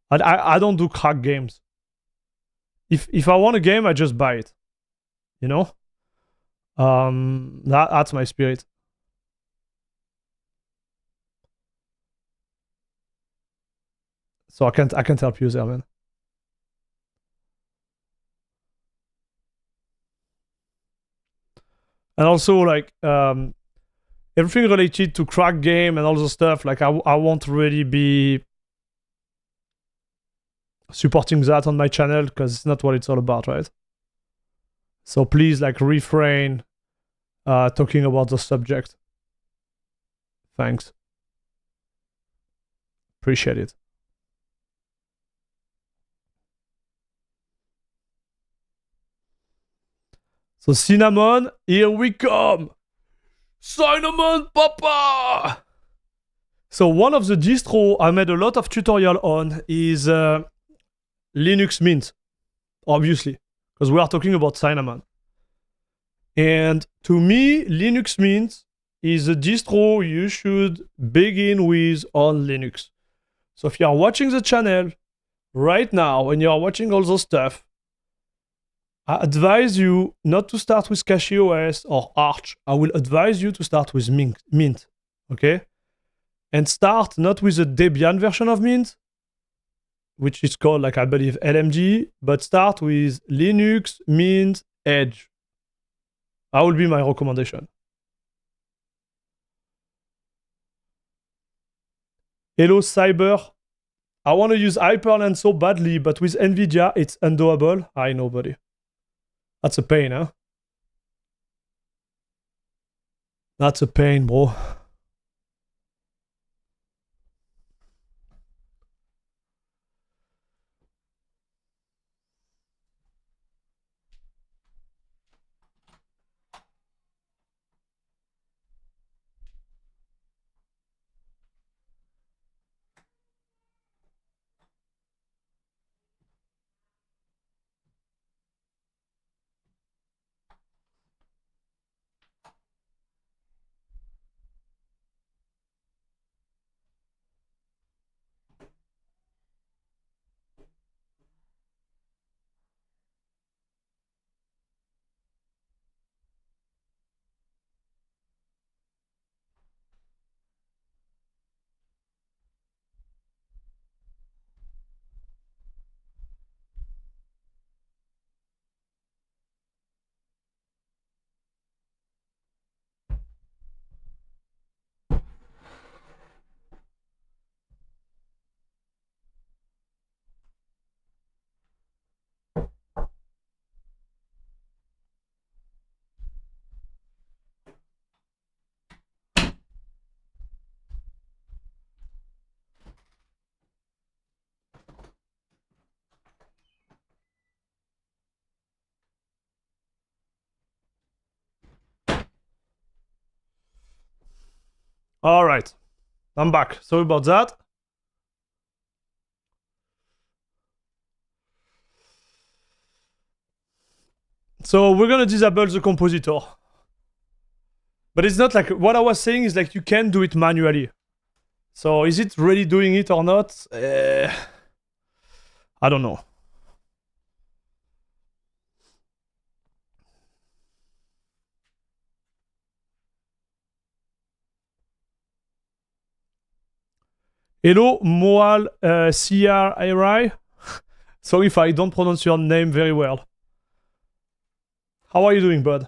I don't do cracked games. If I want a game, I just buy it. You know? That's my spirit. So I can't help you there, man. And also like everything related to crack game and all the stuff, like I won't really be supporting that on my channel because it's not what it's all about, right? So please like refrain talking about the subject. Thanks. Appreciate it. So Cinnamon, here we come. Cinnamon Papa! So one of the distro I made a lot of tutorial on is Linux Mint, obviously, because we are talking about Cinnamon. And to me, Linux Mint is a distro you should begin with on Linux. So if you are watching the channel right now and you are watching all those stuff, I advise you not to start with CashieOS or Arch. I will advise you to start with Mint, okay? And start not with the Debian version of Mint, which is called, like, I believe, LMG, but start with Linux Mint Edge. That will be my recommendation. Hello, Cyber. I want to use Hyperland so badly, but with NVIDIA, it's undoable. I know, buddy. That's a pain, huh? That's a pain, bro. All right, I'm back. Sorry about that. So we're gonna disable the compositor. But it's not like, what I was saying is like you can do it manually. So is it really doing it or not? I don't know. Hello, Moal CRI. Sorry if I don't pronounce your name very well. How are you doing, bud?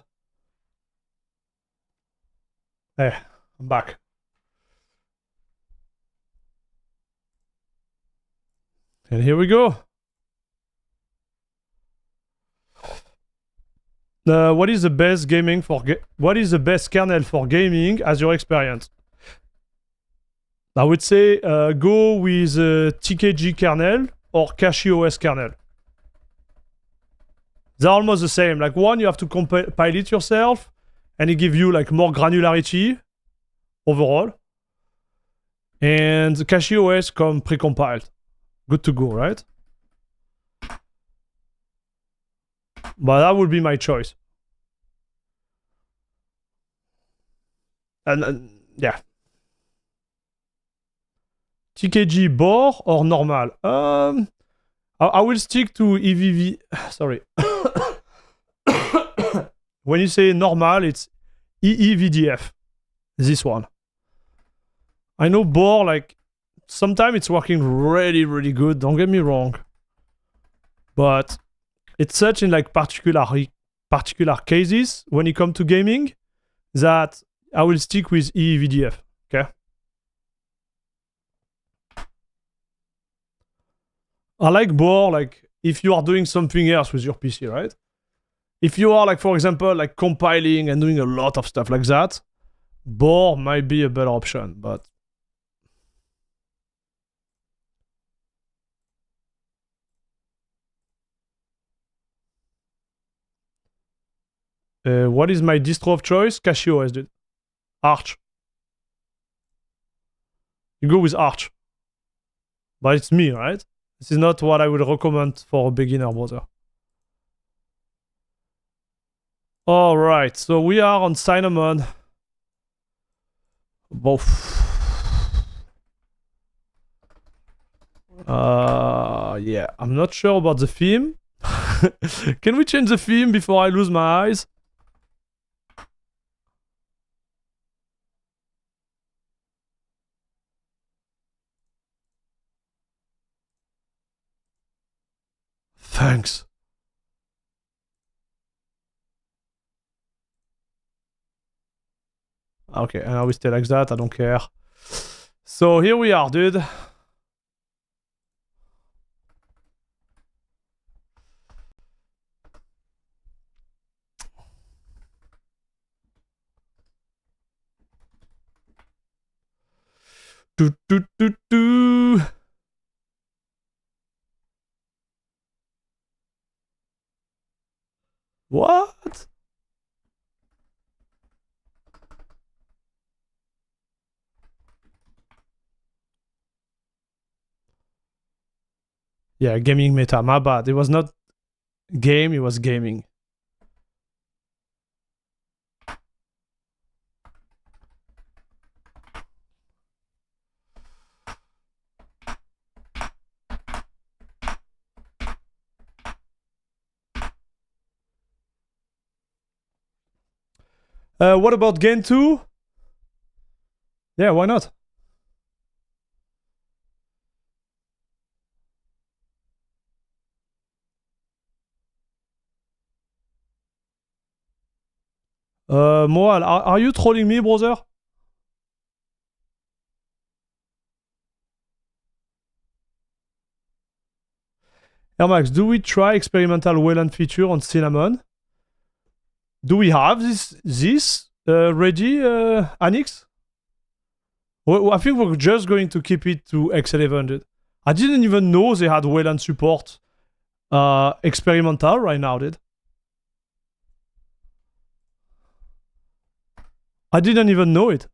Hey, I'm back. And here we go. What is the best gaming for what is the best kernel for gaming as your experience? I would say go with TKG kernel or CachyOS kernel. They're almost the same. Like one, you have to compile it yourself, and it gives you like more granularity overall. And the CachyOS come pre-compiled. Good to go, right? But that would be my choice. And yeah. TKG bore or normal? I will stick to EVV. Sorry. When you say normal, it's EEVDF. This one. I know bore, like, sometimes it's working really, really good. Don't get me wrong. But it's such in like particular cases when it comes to gaming that I will stick with EEVDF. Okay. I like bore, like, if you are doing something else with your PC, right? If you are, like, for example, like compiling and doing a lot of stuff like that, bore might be a better option, but... what is my distro of choice? CachyOS, dude. Arch. You go with Arch. But it's me, right? This is not what I would recommend for a beginner browser. Alright, so we are on Cinnamon. Both. Yeah, I'm not sure about the theme. Can we change the theme before I lose my eyes? Thanks. Okay, and I will stay like that, I don't care. So here we are, dude. Do do do do. What? Yeah, gaming meta, my bad. It was not game, it was gaming. What about game 2? Yeah, why not? Moal, are you trolling me, brother? Air Max, do we try experimental Wayland feature on Cinnamon? Do we have this ready, Anix? Well, I think we're just going to keep it to X11. I didn't even know they had Wayland support experimental right now, dude. I didn't even know it.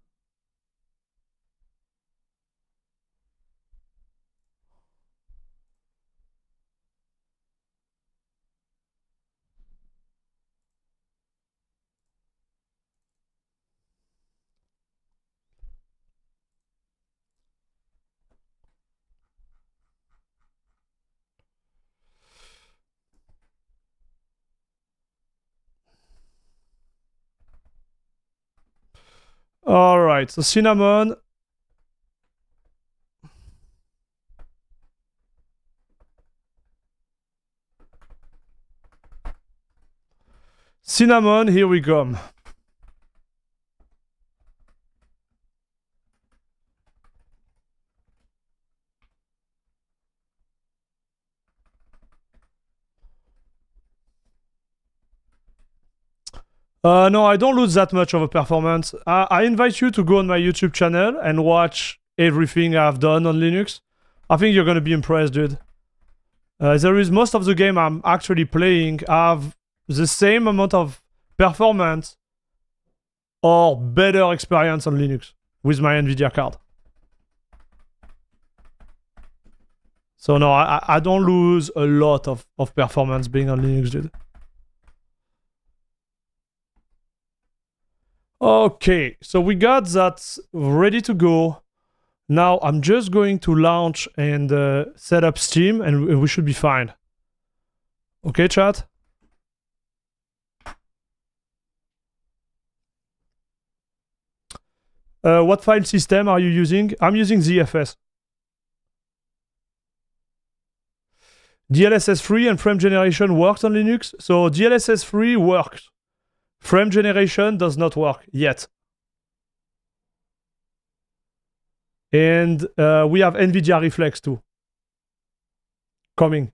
All right, so cinnamon. Cinnamon, here we come. No, I don't lose that much of a performance. I invite you to go on my YouTube channel and watch everything I've done on Linux. I think you're gonna be impressed, dude. There is most of the game I'm actually playing have the same amount of performance or better experience on Linux with my NVIDIA card. So no, I don't lose a lot of performance being on Linux, dude. Okay, so we got that ready to go. Now I'm just going to launch and set up Steam and we should be fine. Okay, chat? What file system are you using? I'm using ZFS. DLSS3 and frame generation works on Linux. So DLSS3 works. Frame generation does not work yet. And we have NVIDIA Reflex too. Coming.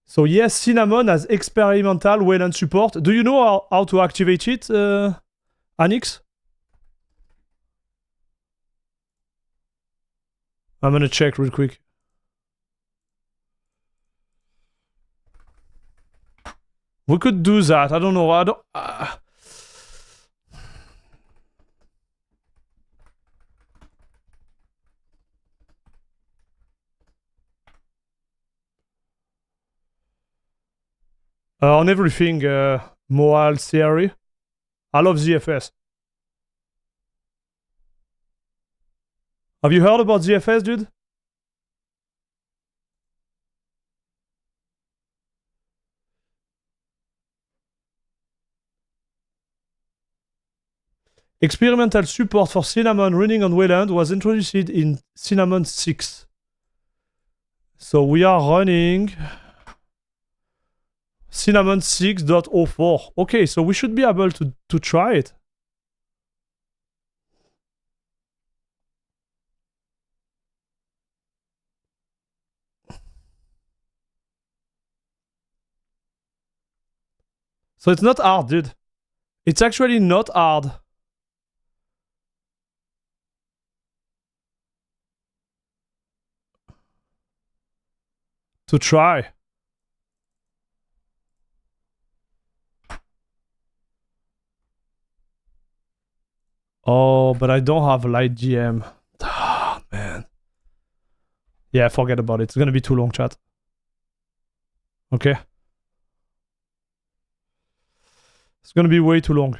So yes, Cinnamon has experimental Wayland support. Do you know how to activate it, Anix? I'm gonna check real quick. We could do that. I don't know. I don't. On everything, Moal theory. I love ZFS. Have you heard about ZFS, dude? Experimental support for Cinnamon running on Wayland was introduced in Cinnamon 6. So we are running Cinnamon 6.04. Okay, so we should be able to try it. So it's not hard, dude. It's actually not hard. To try. Oh, but I don't have light GM. Ah, man. Yeah, forget about it. It's gonna be too long, chat. Okay. It's gonna be way too long.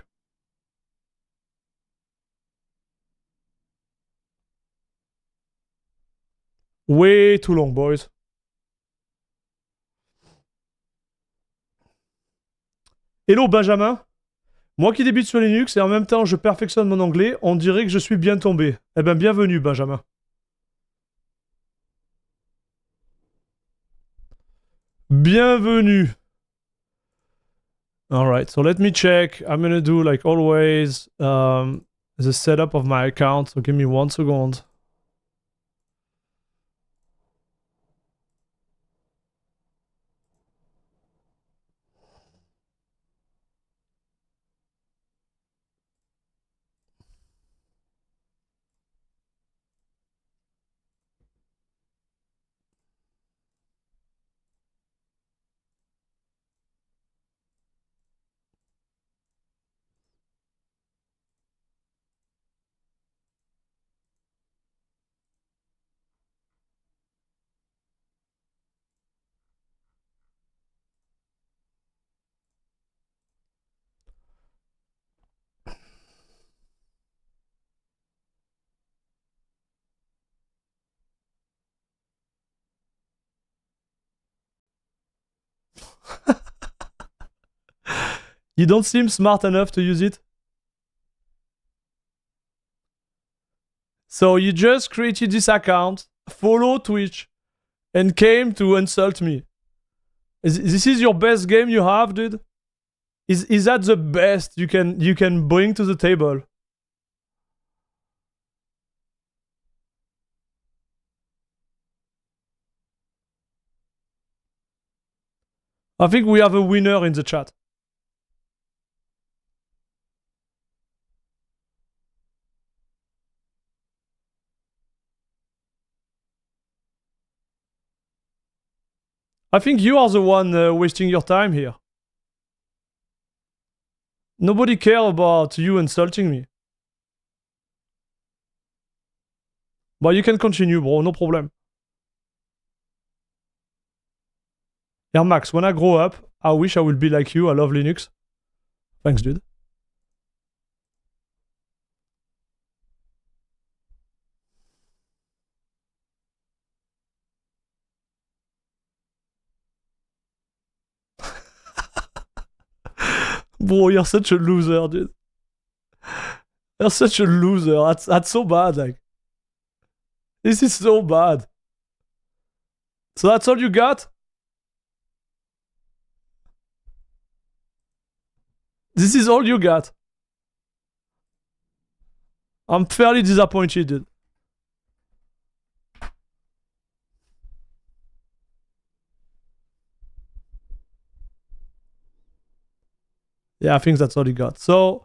Way too long, boys. Hello, Benjamin. Moi qui débute sur Linux et en même temps je perfectionne mon anglais, on dirait que je suis bien tombé. Eh ben, bienvenue, Benjamin. Bienvenue. Alright, so let me check. I'm gonna do, like always, the setup of my account. So give me 1 second. You don't seem smart enough to use it. So you just created this account, follow Twitch, and came to insult me. This is your best game you have, dude? Is that the best you can bring to the table? I think we have a winner in the chat. I think you are the one wasting your time here. Nobody cares about you insulting me. But you can continue, bro, no problem. Yeah, Max, when I grow up, I wish I would be like you. I love Linux. Thanks, dude. Bro, you're such a loser, dude. You're such a loser. That's so bad, like. This is so bad. So that's all you got? This is all you got. I'm fairly disappointed, dude. Yeah, I think that's all you got. So...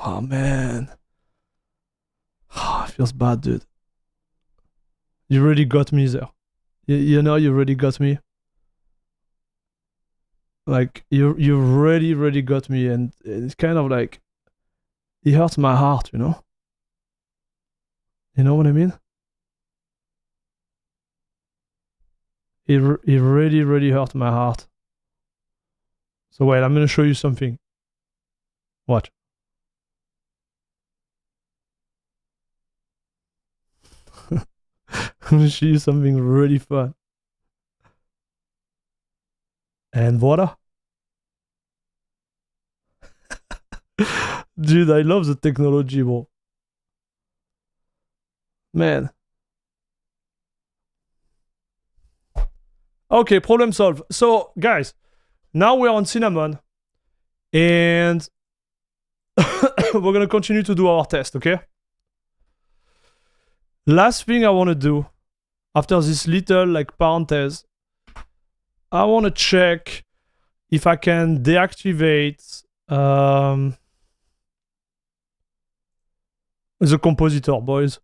Oh, man. Oh, it feels bad, dude. You really got me there. You know, you really got me. Like, you really got me, and it's kind of like... It hurts my heart, you know? You know what I mean? It really hurt my heart. So wait, I'm gonna show you something. Watch. I'm gonna show you something really fun. And voila. Dude, I love the technology, bro. Man. Okay, problem solved. So, guys, now we're on Cinnamon. And we're gonna continue to do our test, okay? Last thing I want to do, after this little, like, parenthesis, I want to check if I can deactivate the Compositor, boys.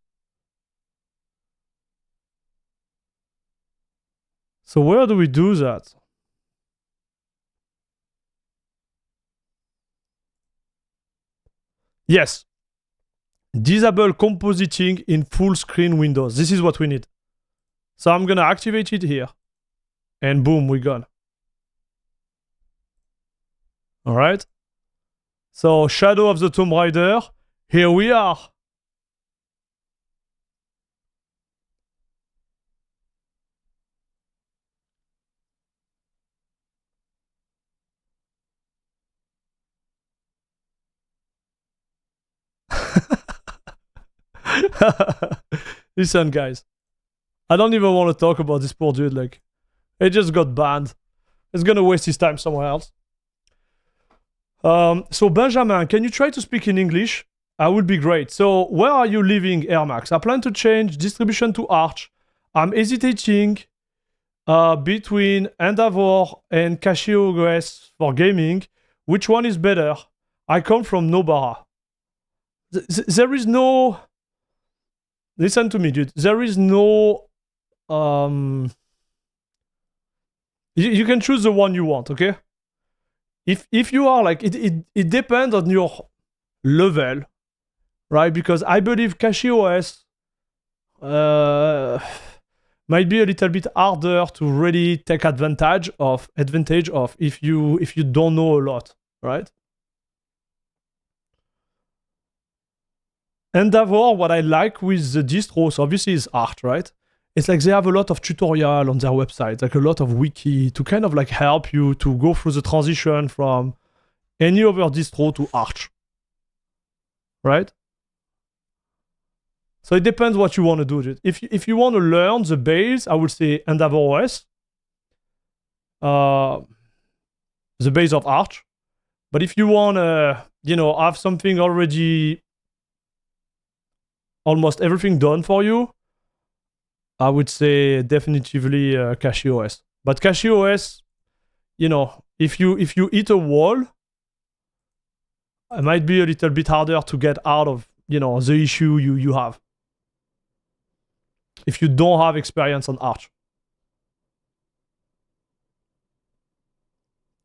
So where do we do that? Yes. Disable compositing in full screen windows. This is what we need. So I'm gonna activate it here. And boom, we're gone. Alright. So Shadow of the Tomb Raider. Here we are. Listen, guys. I don't even want to talk about this poor dude. Like, he just got banned. He's gonna waste his time somewhere else. So Benjamin, can you try to speak in English? I would be great. So where are you living, Air Max? I plan to change distribution to Arch. I'm hesitating between Endeavor and CachyOS for gaming. Which one is better? I come from Nobara. There is no... Listen to me, dude. There is no... You can choose the one you want, okay? If you are like... It depends on your level, right? Because I believe CachyOS might be a little bit harder to really take advantage of if you don't know a lot, right? Endeavor, what I like with the distros, obviously, is art, right? It's like they have a lot of tutorial on their website, like a lot of wiki to kind of like help you to go through the transition from any other distro to Arch, right? So it depends what you want to do. If you want to learn the base, I would say Endeavor OS, the base of Arch. But if you want to, have something already, almost everything done for you, I would say definitively CachyOS. But CachyOS, if you hit a wall, it might be a little bit harder to get out of, the issue you have. If you don't have experience on Arch.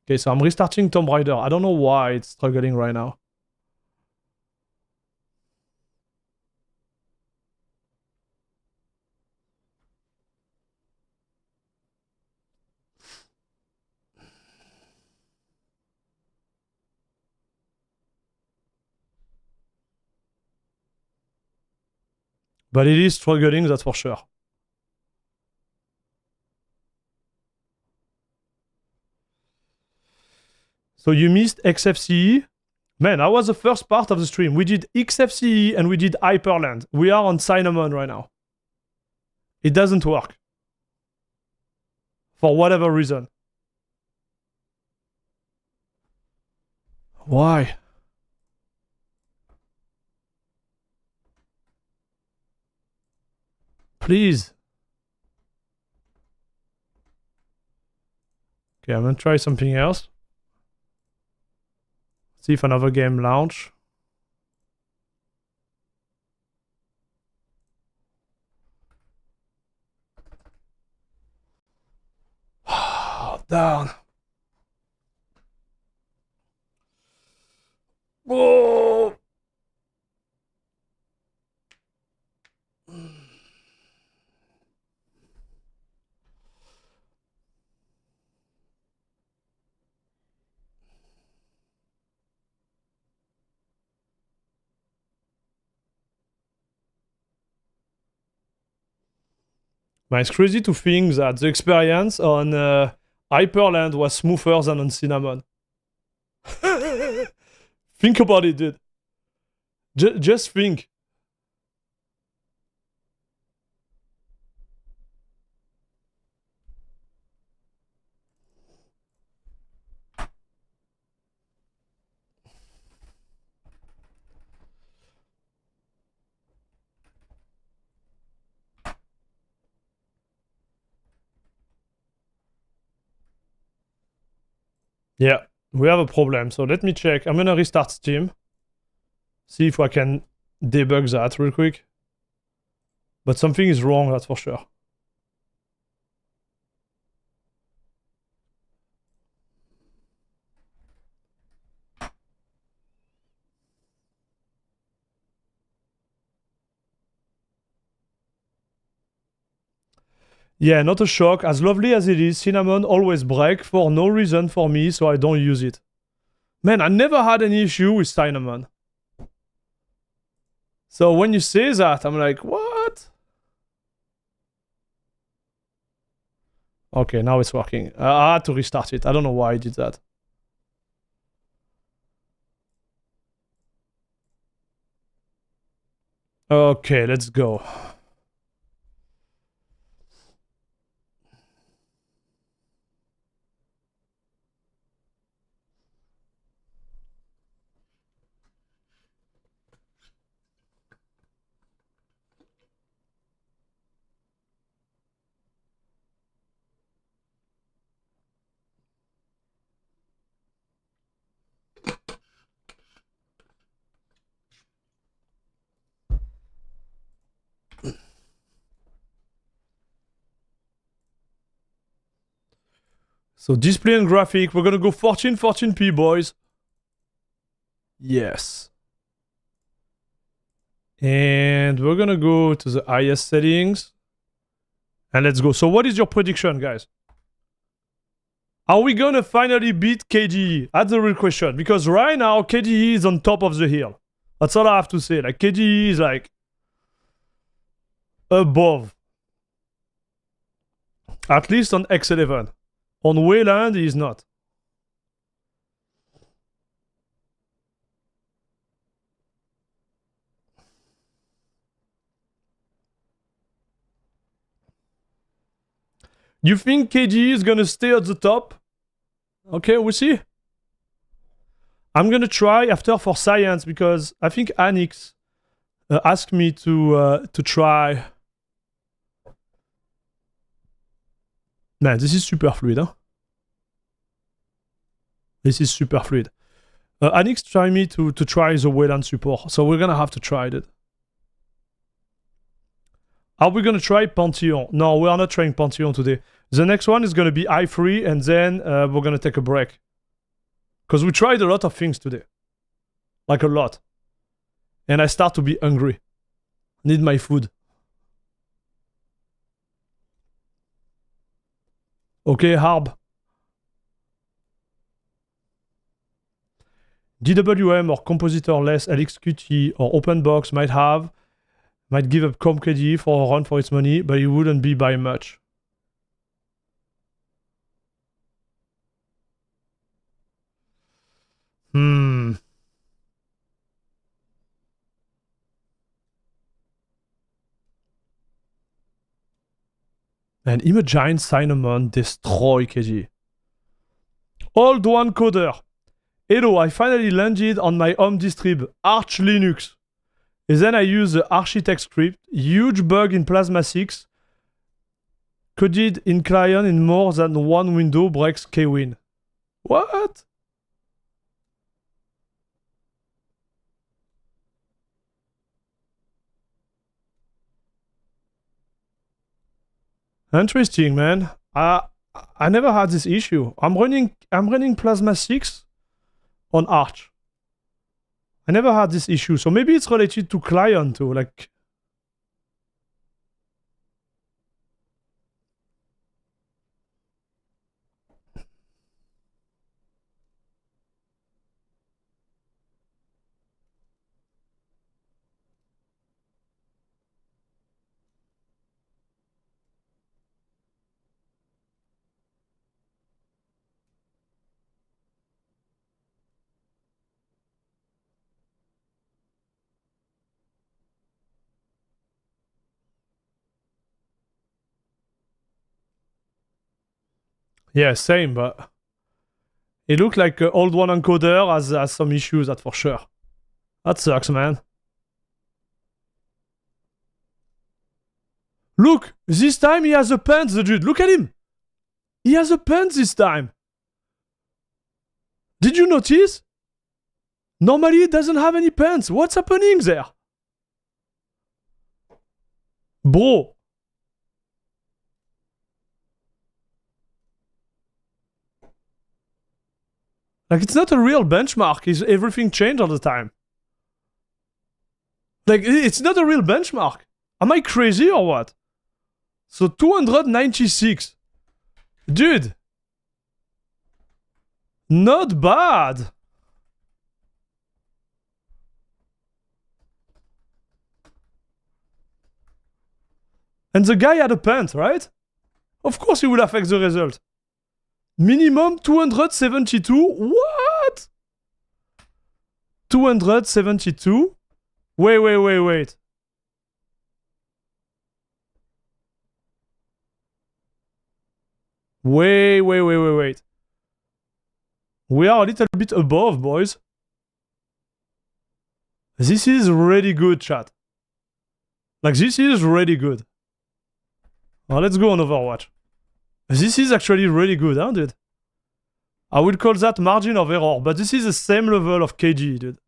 Okay, so I'm restarting Tomb Raider. I don't know why it's struggling right now. But it is struggling, that's for sure. So you missed XFCE? Man, that was the first part of the stream. We did XFCE and we did Hyperland. We are on Cinnamon right now. It doesn't work. For whatever reason. Why? Please. Okay, I'm gonna try something else. See if another game launch. Down. Whoa. But it's crazy to think that the experience on Hyperland was smoother than on Cinnamon. Think about it, dude. Just think. Yeah, we have a problem. So let me check. I'm gonna restart Steam. See if I can debug that real quick. But something is wrong, that's for sure. Yeah, not a shock. As lovely as it is, Cinnamon always breaks for no reason for me, so I don't use it. Man, I never had any issue with Cinnamon. So when you say that, I'm like, what? Okay, now it's working. I had to restart it. I don't know why I did that. Okay, let's go. So display and graphic, we're gonna go 1440p, boys. Yes. And we're gonna go to the highest settings. And let's go. So what is your prediction, guys? Are we gonna finally beat KDE? That's the real question. Because right now, KDE is on top of the hill. That's all I have to say. Like, KGE is like above. At least on X11. On Wayland, he is not. You think KGE is gonna stay at the top? Okay, we'll see. I'm gonna try after for science because I think Anix asked me to try. Man, this is super fluid, huh? This is super fluid. Anix tried me to try the Wayland support, so we're gonna have to try it. Are we gonna try Pantheon? No, we are not trying Pantheon today. The next one is gonna be i3, and then we're gonna take a break. Because we tried a lot of things today. Like a lot. And I start to be hungry. Need my food. Okay, Harb. DWM or Compositor less LXQT or OpenBox might give up CompKDE for a run for its money, but it wouldn't be by much. And Imogen Cinnamon destroy KG. Old one coder. Hello, I finally landed on my home distrib, Arch Linux. And then I use the architect script, huge bug in Plasma 6, coded in client in more than one window breaks kwin. What? Interesting, man. I never had this issue. I'm running Plasma 6 on Arch. I never had this issue, so maybe it's related to client too, like. Yeah, same, but it looked like old one encoder has some issues, that for sure. That sucks, man. Look, this time he has a pants, the dude. Look at him. He has a pants this time. Did you notice? Normally he doesn't have any pants. What's happening there? Bro. Like, it's not a real benchmark. Is everything changed all the time? Like, it's not a real benchmark. Am I crazy or what? So 296. Dude. Not bad. And the guy had a pant, right? Of course it will affect the result. Minimum 272? What? 272? Wait. Wait. We are a little bit above, boys. This is really good, chat. Like, this is really good. Now let's go on Overwatch. This is actually really good, huh, dude? I would call that margin of error, but this is the same level of KG, dude.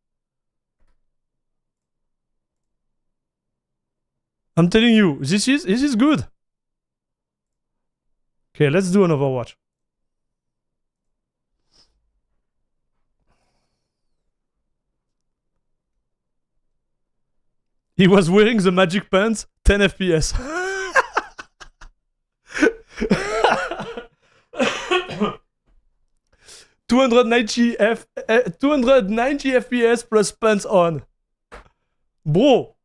I'm telling you, this is good. Okay, let's do an Overwatch. He was wearing the magic pants, 10 FPS. 290 FPS plus pants on. Bro,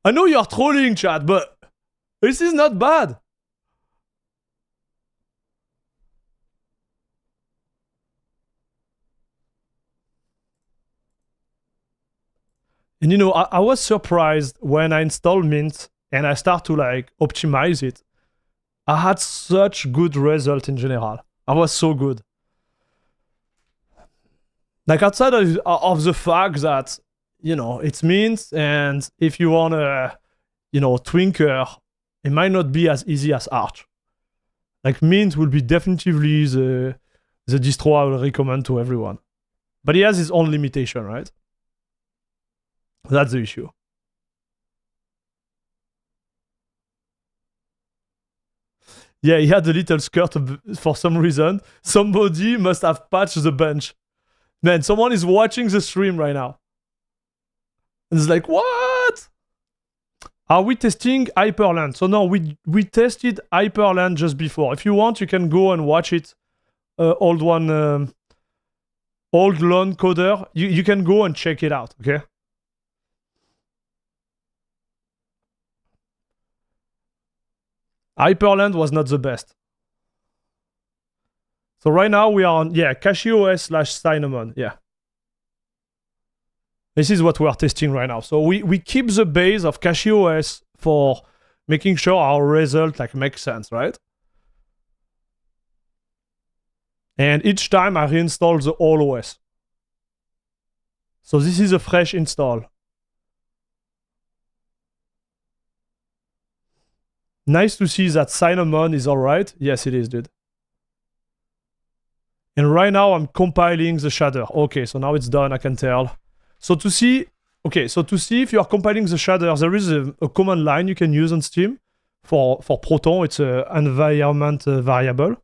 I know you're trolling, chat, but this is not bad. And you know, I was surprised when I installed Mint and I start to like optimize it. I had such good result in general. I was so good. Like outside of the fact that, you know, it's Mint, and if you want to, you know, Twinker, it might not be as easy as Arch. Like Mint will be definitely the distro I will recommend to everyone. But he has his own limitation, right? That's the issue. Yeah, he had a little skirt for some reason. Somebody must have patched the bench. Man, someone is watching the stream right now. And it's like, what? Are we testing Hyperland? So no, we tested Hyperland just before. If you want, you can go and watch it. Old Lone Coder. You can go and check it out, okay? Hyperland was not the best. So right now we are on, yeah, CachyOS/Cinnamon, yeah. This is what we are testing right now. So we keep the base of CachyOS for making sure our result like makes sense, right? And each time I reinstall the whole OS. So this is a fresh install. Nice to see that Cinnamon is alright. Yes, it is, dude. And right now I'm compiling the shader. Okay, so now it's done, I can tell. So to see, okay, so to see if you are compiling the shader, there is a command line you can use on Steam for Proton. It's an environment variable.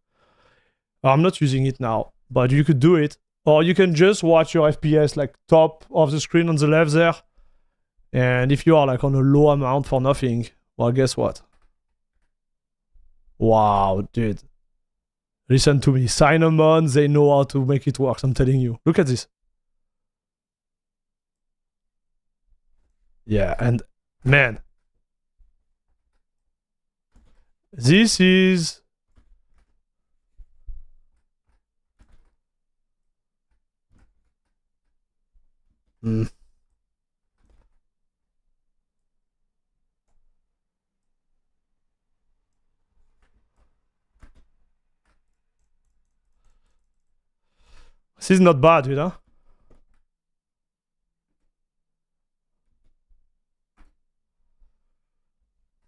I'm not using it now, but you could do it. Or you can just watch your FPS like top of the screen on the left there. And if you are like on a low amount for nothing, well, guess what? Wow, dude. Listen to me. Cinnamon, they know how to make it work, I'm telling you. Look at this. Yeah, and man. This is... This is not bad, you know?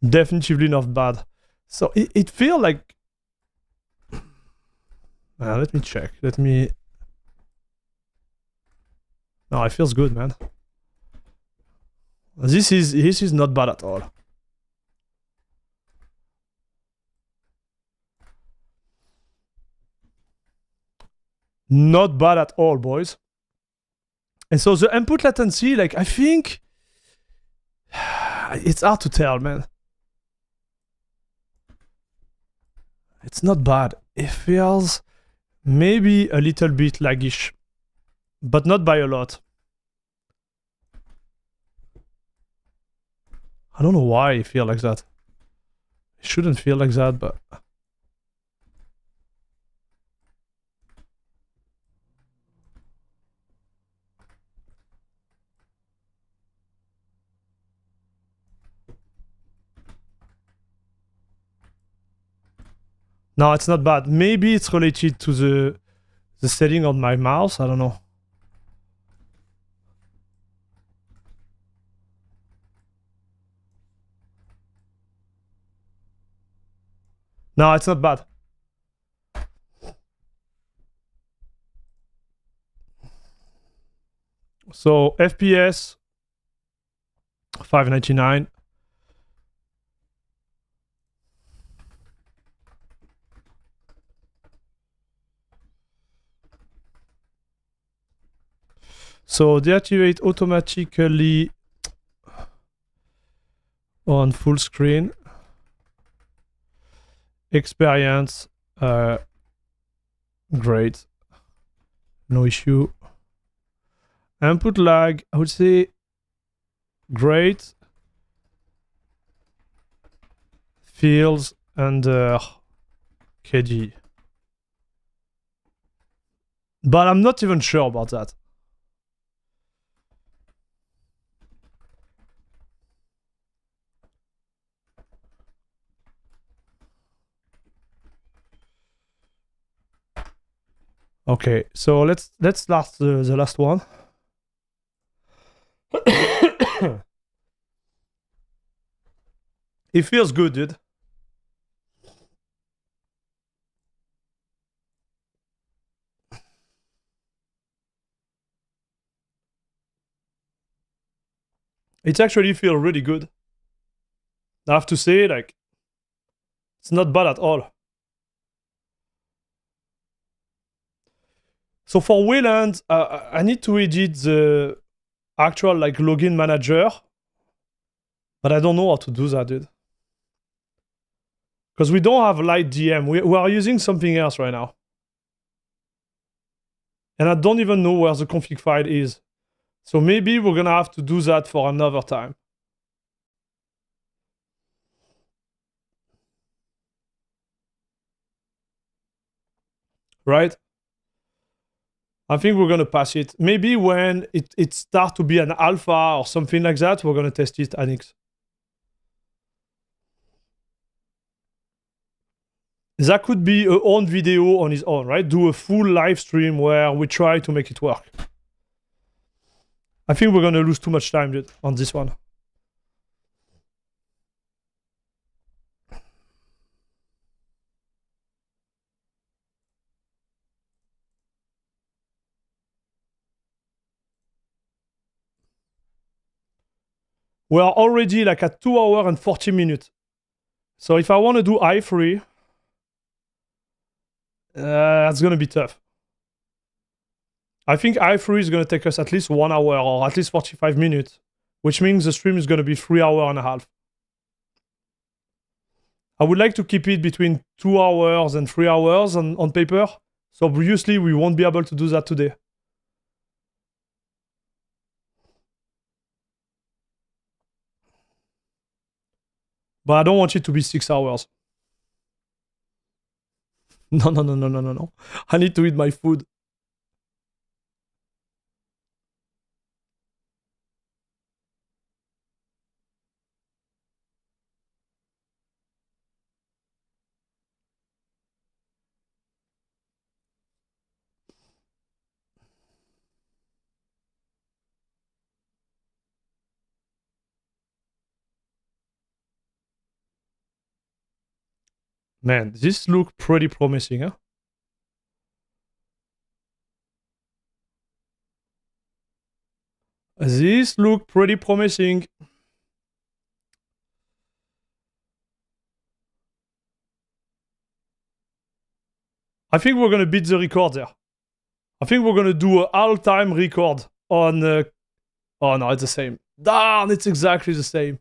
Definitely not bad. So it feels like... let me check. No, it feels good, man. This is not bad at all. Not bad at all, boys. And so the input latency, like, I think... It's hard to tell, man. It's not bad. It feels maybe a little bit laggish, but not by a lot. I don't know why I feel like that. It shouldn't feel like that, but... No, it's not bad. Maybe it's related to the setting on my mouse. I don't know. No, it's not bad. So FPS 599. So deactivate automatically on full screen. Experience, great, no issue. Input lag, I would say great feels under KDE. But I'm not even sure about that. Okay, so let's start the last one. It feels good, dude. It actually feels really good. I have to say, like, it's not bad at all. So for Wayland, I need to edit the actual like login manager, but I don't know how to do that, dude. Because we don't have Light DM. We are using something else right now. And I don't even know where the config file is. So maybe we're gonna have to do that for another time. Right? I think we're gonna pass it. Maybe when it starts to be an alpha or something like that, we're gonna test it, Anix. That could be a own video on his own, right? Do a full live stream where we try to make it work. I think we're gonna lose too much time, dude, on this one. We are already like at 2 hours and 40 minutes. So if I want to do i3, that's gonna be tough. I think i3 is gonna take us at least 1 hour or at least 45 minutes, which means the stream is gonna be 3 hours and a half. I would like to keep it between 2 hours and 3 hours on paper. So obviously we won't be able to do that today. But I don't want it to be 6 hours. No. I need to eat my food. Man, this looks pretty promising, huh? This looks pretty promising. I think we're gonna beat the record there. I think we're gonna do an all-time record on... oh no, it's the same. Darn, it's exactly the same.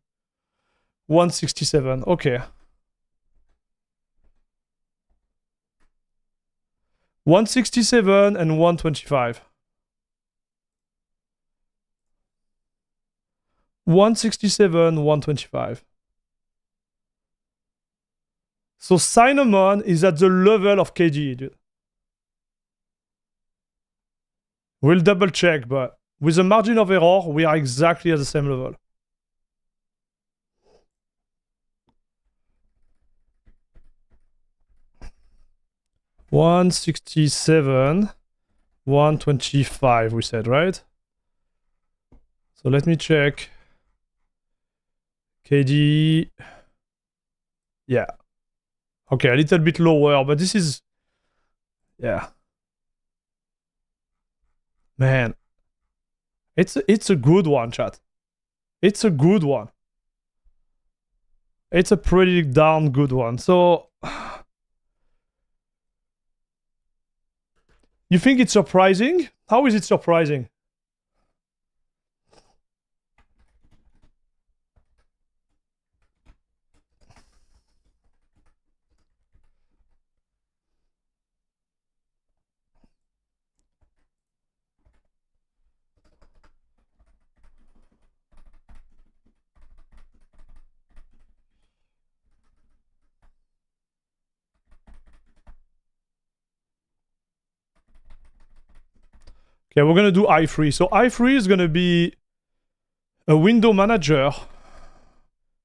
167, okay. 167 and 125. 167, 125. So Cinnamon is at the level of KDE, dude. We'll double check, but with a margin of error, we are exactly at the same level. $167, $125, we said, right? So let me check. KDE. Yeah. Okay, a little bit lower, but this is... yeah. Man. It's a good one, chat. It's a good one. It's a pretty darn good one. So... you think it's surprising? How is it surprising? Okay, we're gonna do i3. So i3 is gonna be a window manager.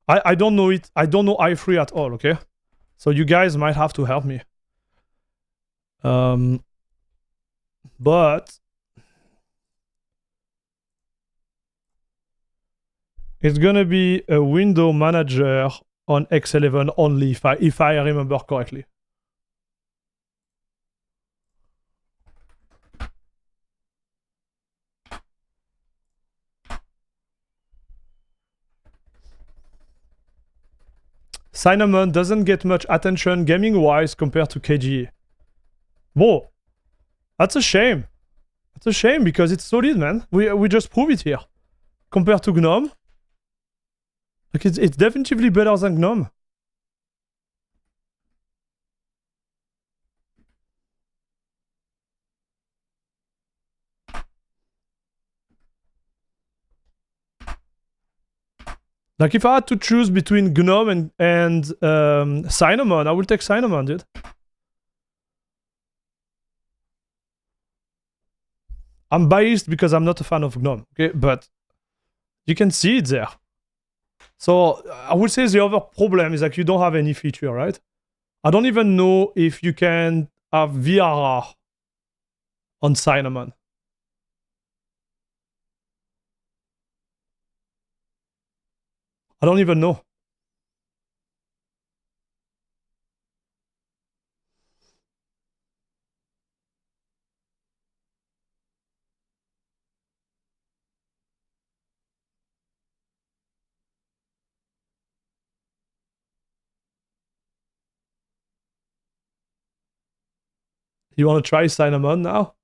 I don't know it. I don't know i3 at all, okay? So you guys might have to help me. But it's gonna be a window manager on X11 only, if I remember correctly. Cinnamon doesn't get much attention gaming-wise compared to KGE. Whoa, that's a shame. That's a shame because it's solid, man. We just prove it here. Compared to GNOME, like it's definitively better than GNOME. Like if I had to choose between GNOME and Cinnamon, I would take Cinnamon, dude. I'm biased because I'm not a fan of GNOME, okay? But you can see it there. So I would say the other problem is like you don't have any feature, right? I don't even know if you can have VRR on Cinnamon. I don't even know. You want to try Cinnamon now?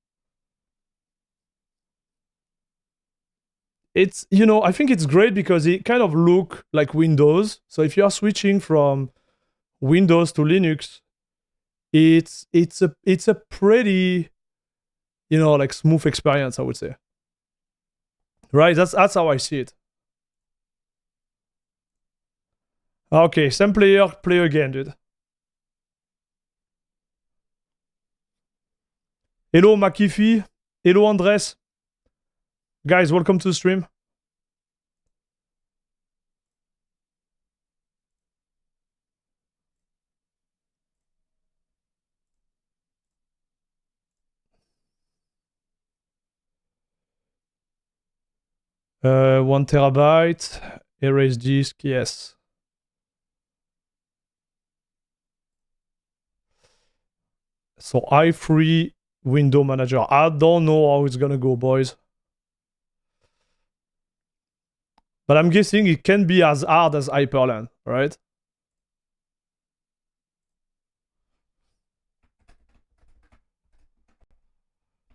It's, you know, I think it's great because it kind of look like Windows. So if you are switching from Windows to Linux, it's a pretty, you know, like smooth experience, I would say. Right? That's how I see it. Okay, same player, play again, dude. Hello, Makifi. Hello, Andres. Guys, welcome to the stream. Uh, 1 terabyte, erase disk, yes. So i3 window manager. I don't know how it's gonna go, boys. But I'm guessing it can be as hard as Hyperland, right?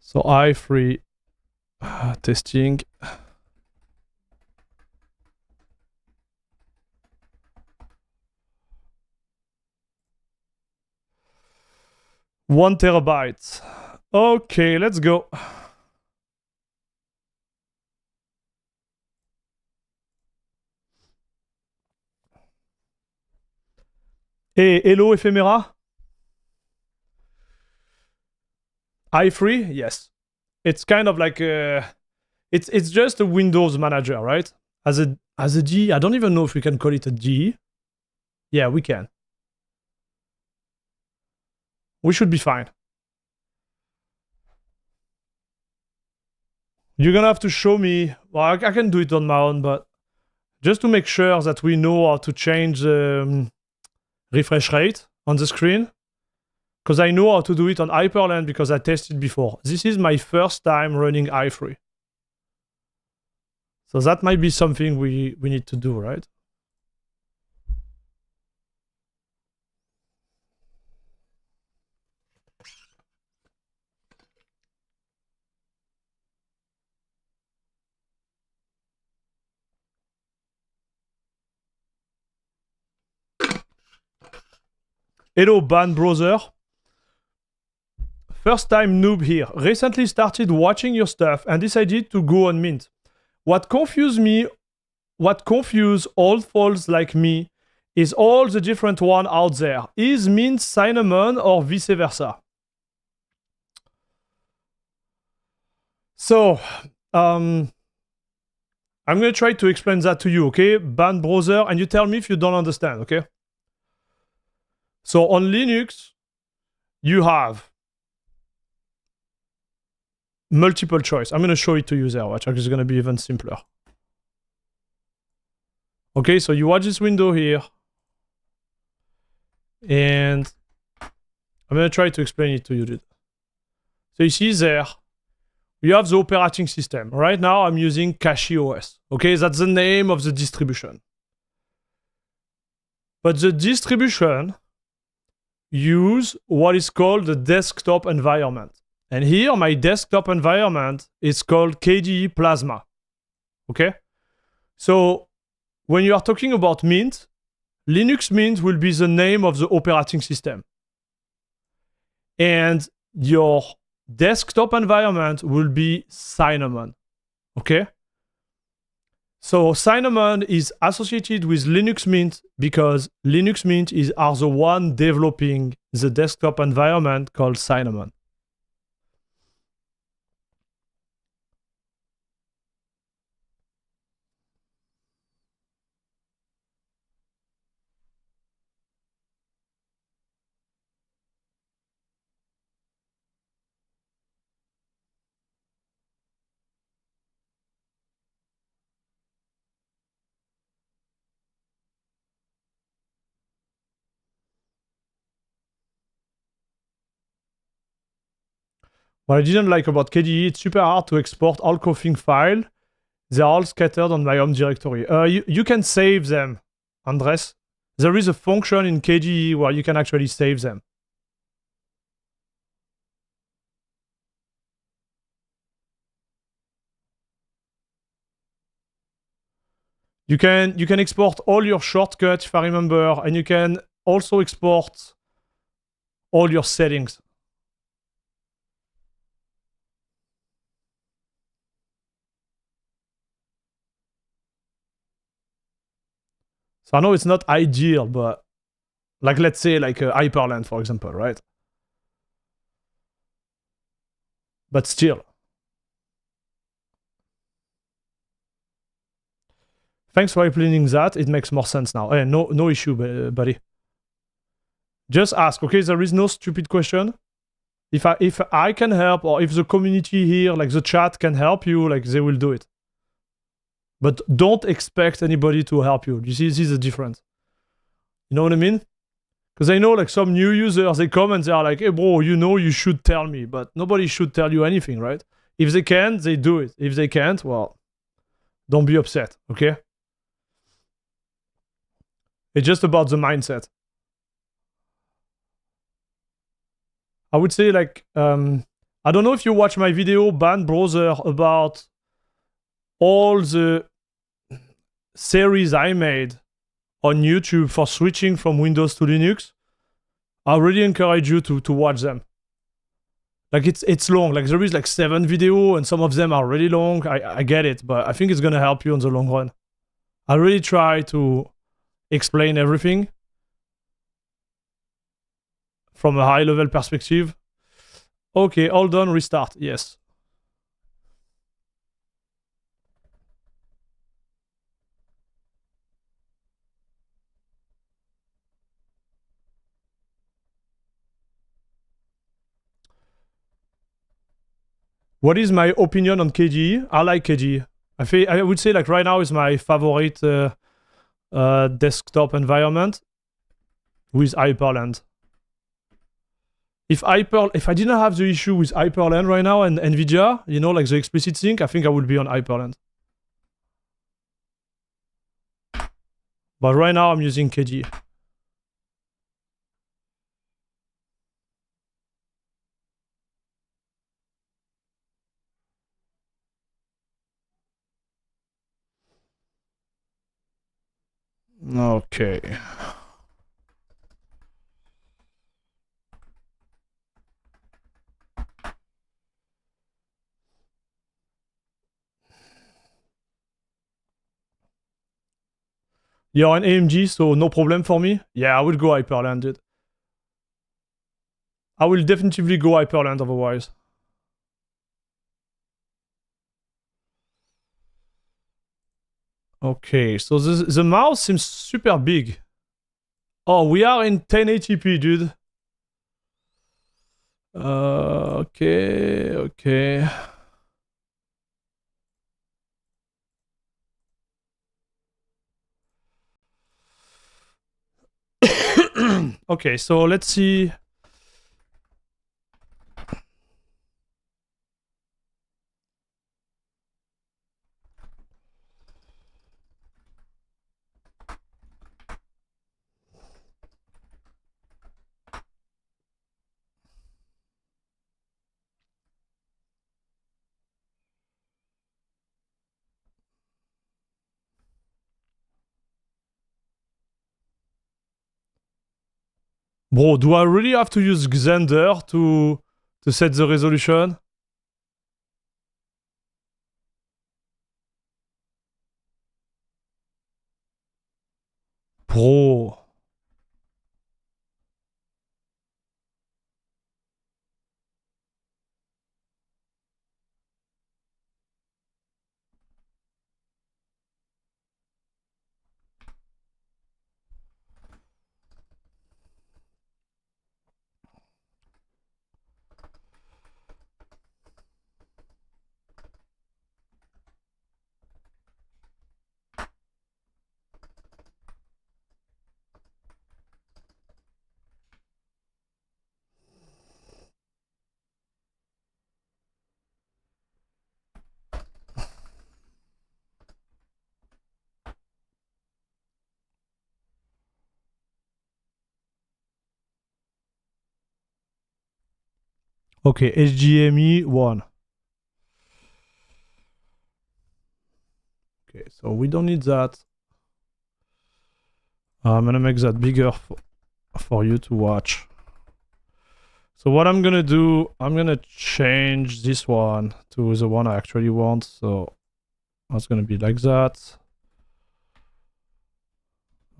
So i3 testing. One terabyte. Okay, let's go. Hey, hello, Ephemera. i3, yes. It's kind of like it's just a Windows manager, right? As a G, I don't even know if we can call it a G. Yeah, we can. We should be fine. You're gonna have to show me. Well, I can do it on my own, but just to make sure that we know how to change the refresh rate on the screen. Because I know how to do it on Hyperland because I tested before. This is my first time running i3. So that might be something we need to do, right? Hello, Ban Browser. First time noob here. Recently started watching your stuff and decided to go on Mint. What confused old folks like me is all the different one out there. Is Mint Cinnamon or vice versa? So, I'm going to try to explain that to you, okay? Band browser, and you tell me if you don't understand, okay? So on Linux, you have multiple choice. I'm going to show it to you there, watch. It's going to be even simpler. Okay, so you watch this window here. And I'm going to try to explain it to you, dude. So you see there, you have the operating system. Right now, I'm using CachyOS. Okay, that's the name of the distribution. But the distribution use what is called the desktop environment. And here, my desktop environment is called KDE Plasma. Okay? So when you are talking about Mint, Linux Mint will be the name of the operating system. And your desktop environment will be Cinnamon. Okay? So Cinnamon is associated with Linux Mint because Linux Mint are the one developing the desktop environment called Cinnamon. What I didn't like about KDE, it's super hard to export all config files. They're all scattered on my home directory. You can save them, Andres. There is a function in KDE where you can actually save them. You can export all your shortcuts, if I remember, and you can also export all your settings. So I know it's not ideal, but like let's say like Hyperland, for example, right? But still. Thanks for explaining that. It makes more sense now. Hey, no issue, buddy. Just ask, okay? There is no stupid question. If I can help, or if the community here, like the chat, can help you, like they will do it. But don't expect anybody to help you. You see, this is the difference. You know what I mean? Because I know like some new users, they come and they are like, hey bro, you know you should tell me. But nobody should tell you anything, right? If they can, they do it. If they can't, well, don't be upset, okay? It's just about the mindset. I would say like, I don't know if you watch my video, Band Browser, about all the series I made on YouTube for switching from Windows to Linux. I really encourage you to watch them. Like it's long, like there is like 7 videos and some of them are really long. I get it, but I think it's gonna help you in the long run. I really try to explain everything from a high level perspective. Okay, all done, restart, yes. What is my opinion on KDE? I like KDE. I would say like right now is my favorite desktop environment with Hyperland. If I didn't have the issue with Hyperland right now and NVIDIA, you know, like the explicit sync, I think I would be on Hyperland. But right now I'm using KDE. Okay. You're an AMG, so no problem for me. Yeah, I will go Hyperland, dude. I will definitively go Hyperland otherwise. Okay, so the mouse seems super big. Oh, we are in 1080p, dude. Okay. Okay, so let's see. Bro, do I really have to use Xander to set the resolution? Bro. Okay, HDMI 1. Okay, so we don't need that. I'm gonna make that bigger for you to watch. So what I'm gonna do, I'm gonna change this one to the one I actually want. So that's gonna be like that.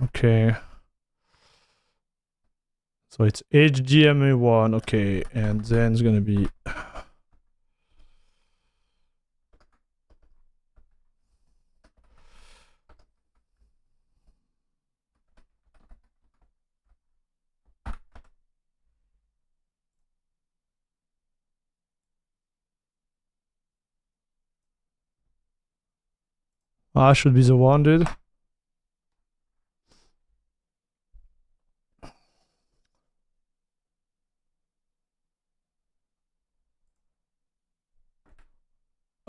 Okay. So it's HDMI 1, okay, and then it's gonna be... should be the one, dude.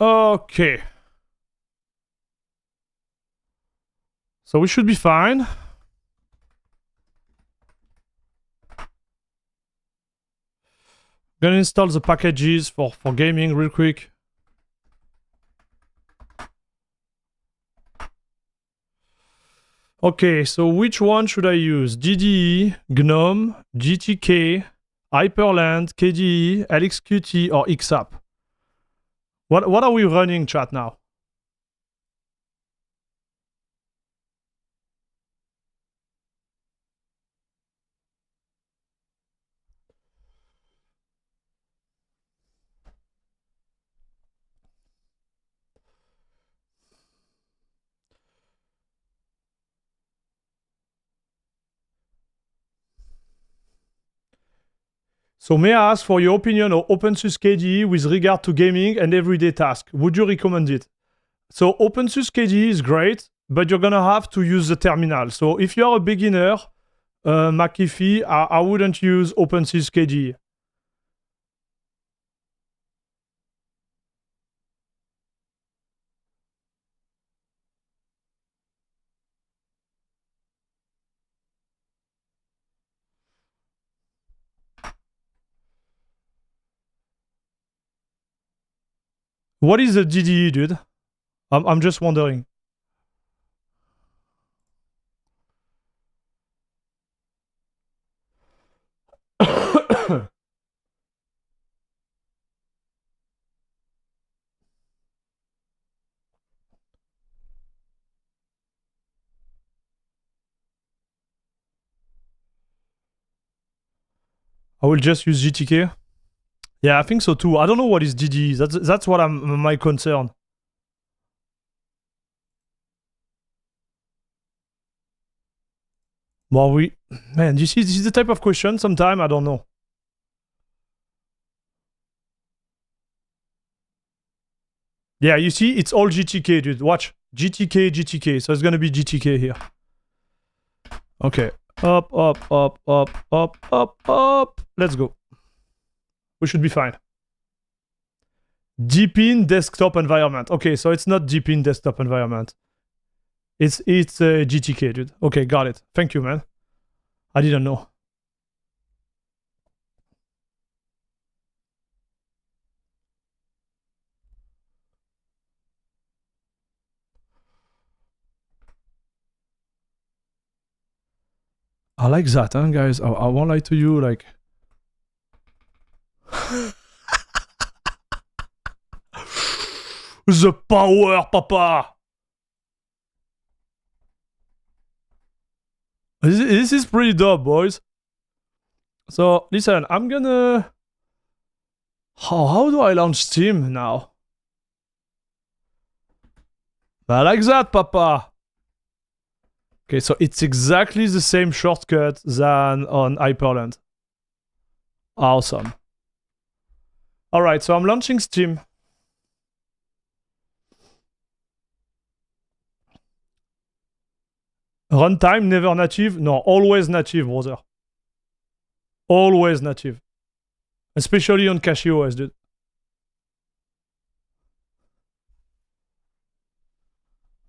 Okay. So we should be fine. Gonna install the packages for gaming real quick. Okay, so which one should I use? GDE, GNOME, GTK, Hyperland, KDE, LXQT, or XApp? What are we running, chat, now? So may I ask for your opinion on OpenSUSE KDE with regard to gaming and everyday tasks? Would you recommend it? So OpenSUSE KDE is great, but you're gonna have to use the terminal. So if you're a beginner, McAfee, I wouldn't use OpenSUSE KDE. What is the DDE, dude? I'm just wondering. I will just use GTK. Yeah, I think so too. I don't know what is DDE. That's what my concern. Well, man, you see, this is the type of question. Sometimes I don't know. Yeah, you see, it's all GTK, dude. Watch. GTK, GTK. So it's gonna be GTK here. Okay. Up, up, up, up, up, up, up. Let's go. We should be fine. Deepin desktop environment. Okay, so it's not Deepin desktop environment. It's GTK, dude. Okay, got it. Thank you, man. I didn't know. I like that, huh, guys? I won't lie to you, like... The power, papa! This is pretty dope, boys. So, listen, I'm gonna... How do I launch Steam now? I like that, papa! Okay, so it's exactly the same shortcut than on Hyperland. Awesome. Alright, so I'm launching Steam. Runtime, never native? No, always native, brother. Always native. Especially on CachyOS, dude.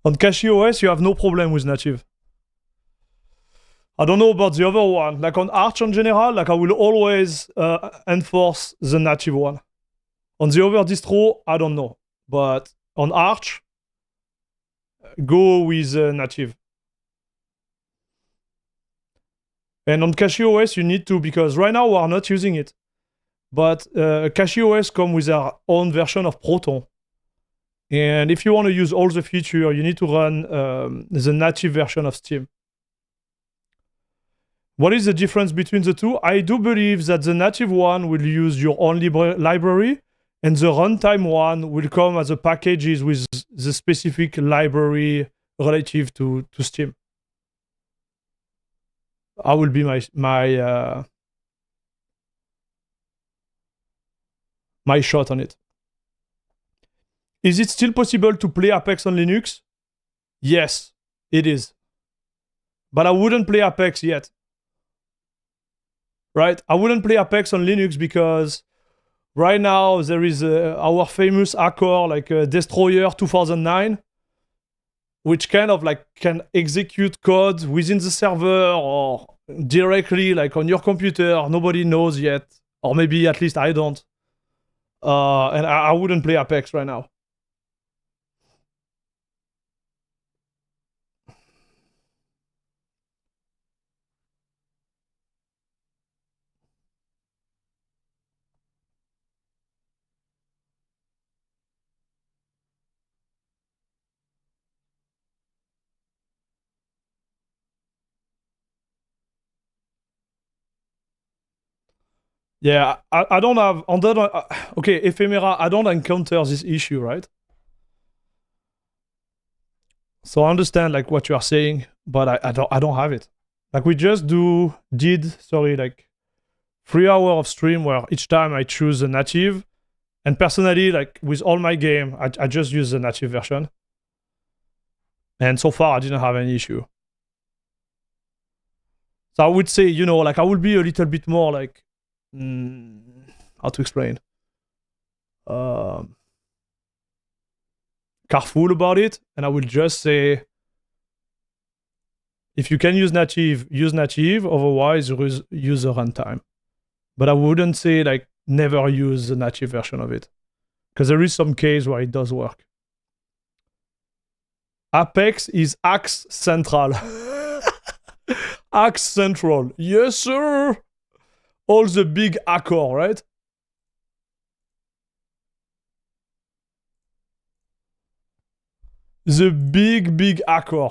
On CachyOS, you have no problem with native. I don't know about the other one. Like on Arch in general, like I will always enforce the native one. On the other distro, I don't know. But on Arch, go with native. And on CachyOS, you need to, because right now we are not using it. But CachyOS comes with their own version of Proton. And if you want to use all the features, you need to run the native version of Steam. What is the difference between the two? I do believe that the native one will use your own library, and the runtime one will come as a packages with the specific library relative to Steam. I will be my shot on it. Is it still possible to play Apex on Linux? Yes, it is. But I wouldn't play Apex yet. Right? I wouldn't play Apex on Linux because right now there is our famous hacker like Destroyer 2009, which kind of like can execute code within the server or directly like on your computer. Nobody knows yet, or maybe at least I don't. And I wouldn't play Apex right now. Yeah, I don't have okay, Ephemera, I don't encounter this issue, right? So I understand like what you are saying, but I don't have it. Like we just did 3 hours of stream where each time I choose a native, and personally, like with all my game, I just use the native version. And so far I didn't have any issue. So I would say, you know, like I would be a little bit more like how to explain? Careful about it, and I will just say if you can use native, otherwise use the runtime. But I wouldn't say like never use the native version of it, because there is some case where it does work. Apex is Axe Central. Axe Central. Yes, sir. All the big hacker, right? The big hacker.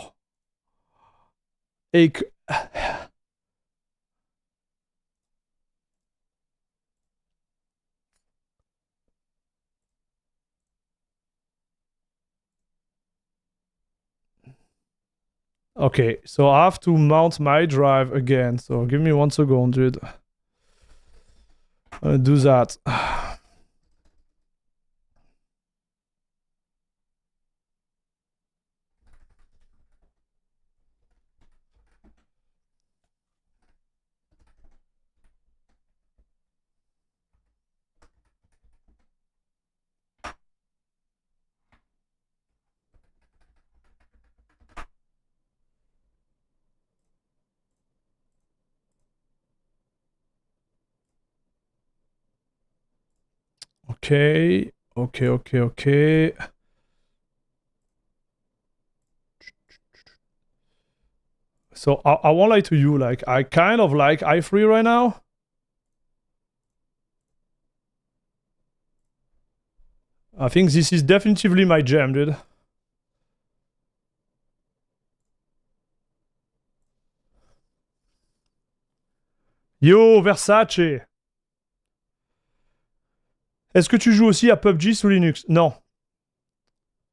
Okay, so I have to mount my drive again. So give me 1 second, dude. I'm gonna do that. Okay. So I won't lie to you, like I kind of like i3 right now. I think this is definitively my jam, dude. Yo, Versace! Est-ce que tu joues aussi à PUBG sous Linux? Non.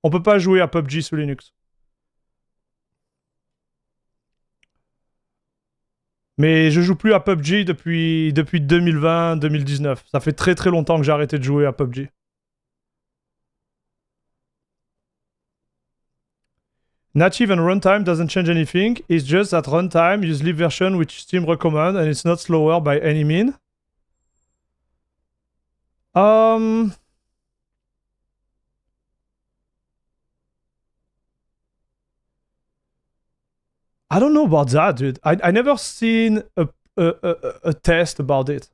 On peut pas jouer à PUBG sous Linux. Mais je joue plus à PUBG depuis 2020-2019. Ça fait très très longtemps que j'ai arrêté de jouer à PUBG. Native and runtime doesn't change anything. It's just that runtime use live version which Steam recommend and it's not slower by any mean. I don't know about that, dude. I never seen a test about it.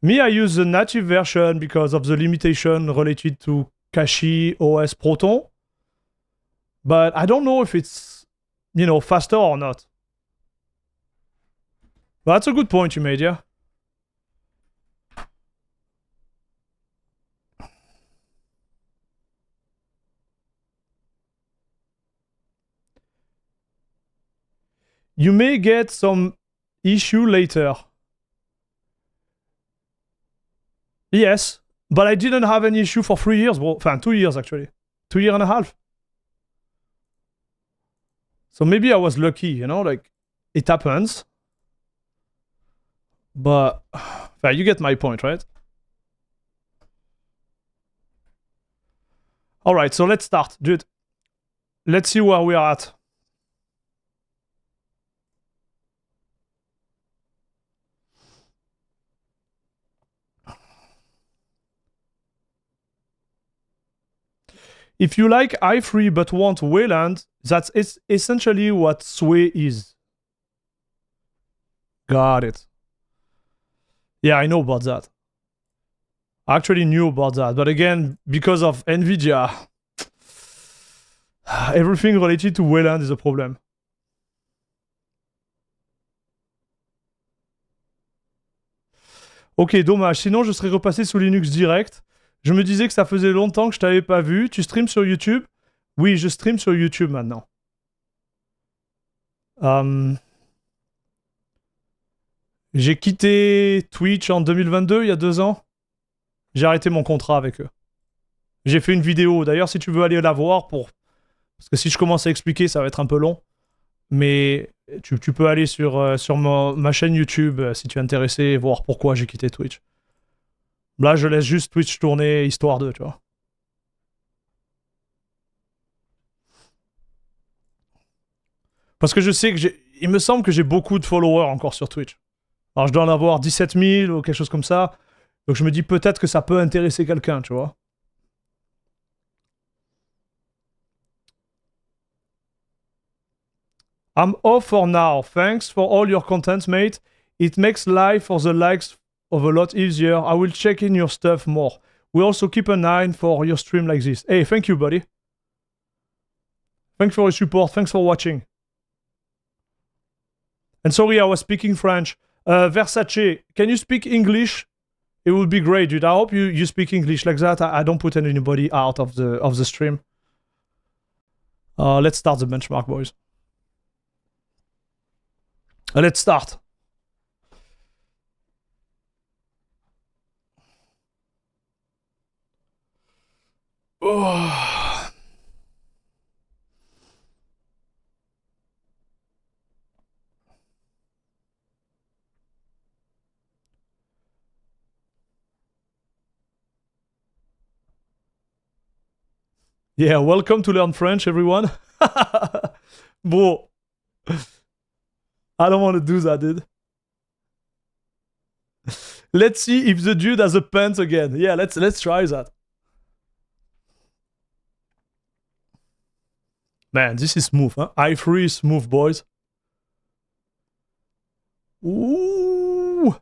Me, I use the native version because of the limitation related to Cache OS Proton. But I don't know if it's, you know, faster or not. But that's a good point you made, yeah? You may get some issue later. Yes, but I didn't have any issue for 3 years. Well, 2 years actually. 2 years and a half. So maybe I was lucky, you know, like it happens. But you get my point, right? All right, so let's start, dude. Let's see where we are at. If you like i3 but want Wayland, that's essentially what Sway is. Got it. Yeah, I know about that. I actually knew about that. But again, because of NVIDIA, everything related to Wayland is a problem. Ok, dommage. Sinon, je serais repassé sous Linux direct. Je me disais que ça faisait longtemps que je t'avais pas vu. Tu streams sur YouTube? Oui, je stream sur YouTube maintenant. J'ai quitté Twitch en 2022, il y a 2 ans. J'ai arrêté mon contrat avec eux. J'ai fait une vidéo. D'ailleurs, si tu veux aller la voir, parce que si je commence à expliquer, ça va être un peu long. Mais tu peux aller sur ma chaîne YouTube si tu es intéressé et voir pourquoi j'ai quitté Twitch. Là, je laisse juste Twitch tourner, histoire de, tu vois. Parce que je sais que il me semble que j'ai beaucoup de followers encore sur Twitch. Alors, je dois en avoir 17 000 ou quelque chose comme ça. Donc, je me dis peut-être que ça peut intéresser quelqu'un, tu vois. I'm off for now. Thanks for all your content, mate. It makes life for the likes of a lot easier. I will check in your stuff more. We also keep an eye for your stream like this. Hey, thank you, buddy. Thanks for your support. Thanks for watching. And sorry, I was speaking French. Versace, can you speak English? It would be great, dude. I hope you speak English like that. I don't put anybody out of the stream. Let's start the benchmark, boys. Let's start. Oh. Yeah, welcome to learn French, everyone. Bro, I don't want to do that, dude. Let's see if the dude has a pants again. Yeah, let's try that. Man, this is smooth, huh? I3 is smooth, boys. Ooh.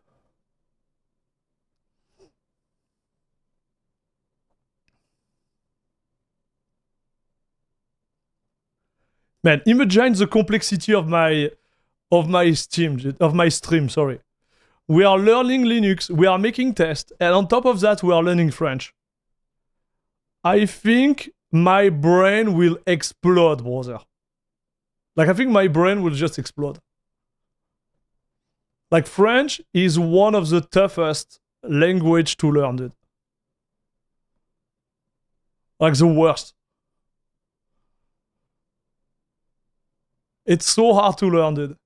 Man, imagine the complexity of my stream, sorry. We are learning Linux, we are making tests, and on top of that, we are learning French. I think my brain will explode, brother. Like, I think my brain will just explode. Like, French is one of the toughest language to learn, dude. Like, the worst. It's so hard to learn, dude.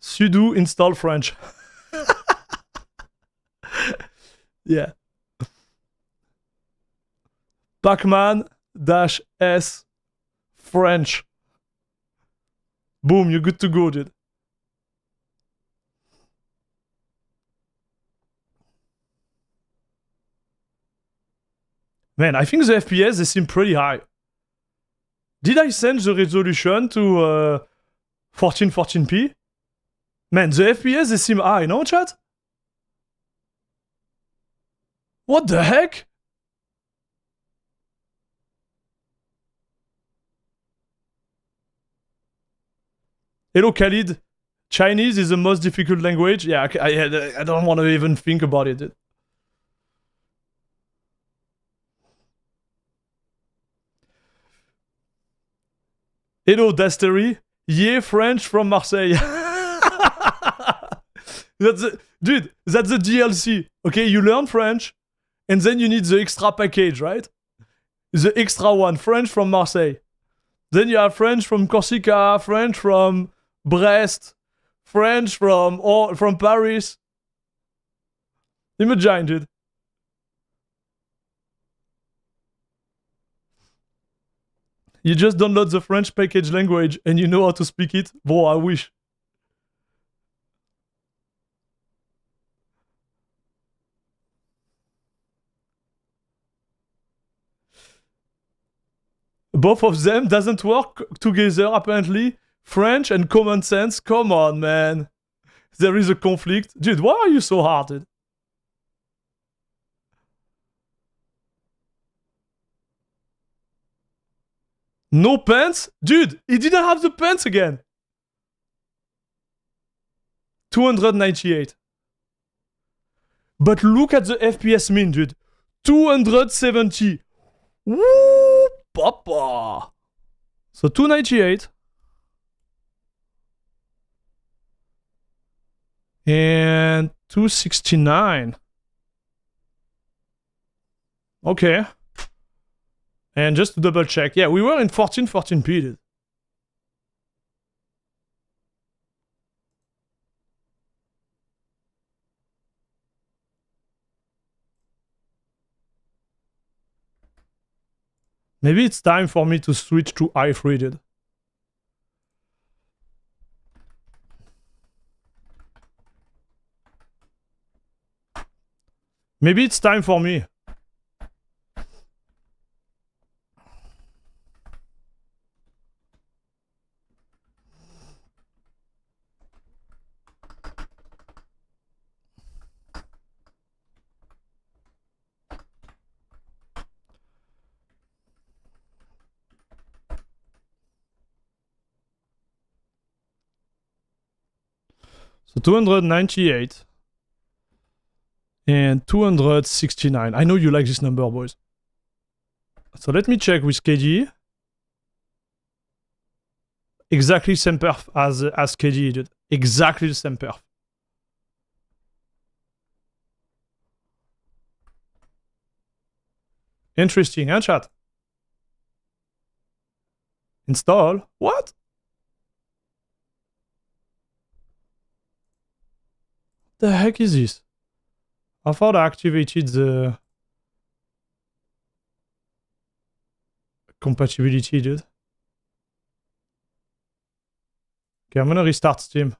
Sudo install French. Yeah. Pacman-S French. Boom, you're good to go, dude. Man, I think the FPS, they seem pretty high. Did I send the resolution to 1440p? Man, the FPS, they seem high, no, chat? What the heck? Hello, Khalid. Chinese is the most difficult language. Yeah, I don't want to even think about it. Hello, Dastery. Yeah, French from Marseille. Dude, that's the DLC. Okay, you learn French, and then you need the extra package, right? The extra one, French from Marseille. Then you have French from Corsica, French from Brest, French from Paris. Imagine, dude. You just download the French package language and you know how to speak it. Bro, I wish. Both of them doesn't work together, apparently. French and common sense. Come on, man. There is a conflict. Dude, why are you so hard, dude? No pants? Dude, he didn't have the pants again. 298. But look at the FPS mean, dude. 270. Woo, papa. So 298. And 269. Okay. And just to double check. Yeah, we were in 1440p, dude. Maybe it's time for me to switch to i3, dude. Maybe it's time for me. So 298 and 269. I know you like this number, boys. So let me check with KDE. Exactly same perf as KDE did. Exactly the same perf. Interesting, huh, chat? Install? What? The heck is this? I thought I activated the... compatibility, dude. Okay, I'm gonna restart Steam.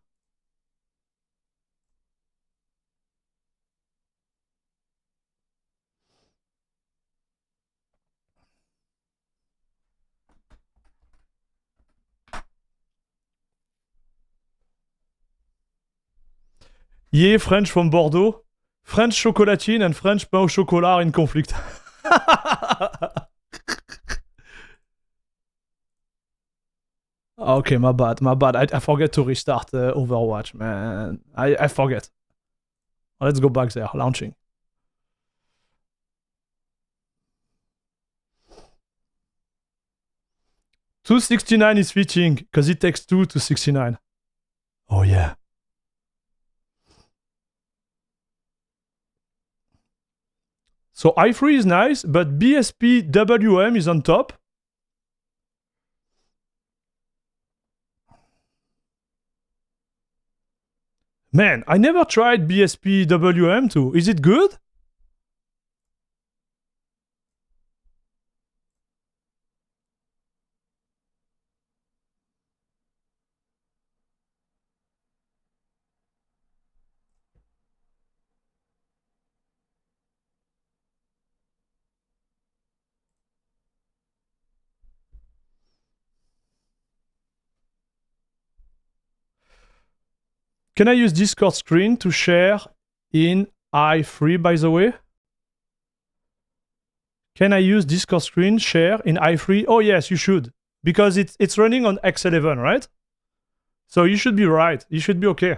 Yeah, French from Bordeaux. French chocolatine and French pain au chocolat are in conflict. Okay, my bad. I forget to restart Overwatch, man. I forget. Let's go back there. Launching. $269 is fitting, because it takes 2 to 69. Oh yeah. So i3 is nice, but BSP WM is on top. Man, I never tried BSP WM2. Is it good? Can I use Discord screen to share in i3, by the way? Can I use Discord screen share in i3? Oh yes, you should. Because it's running on X11, right? So you should be right. You should be okay.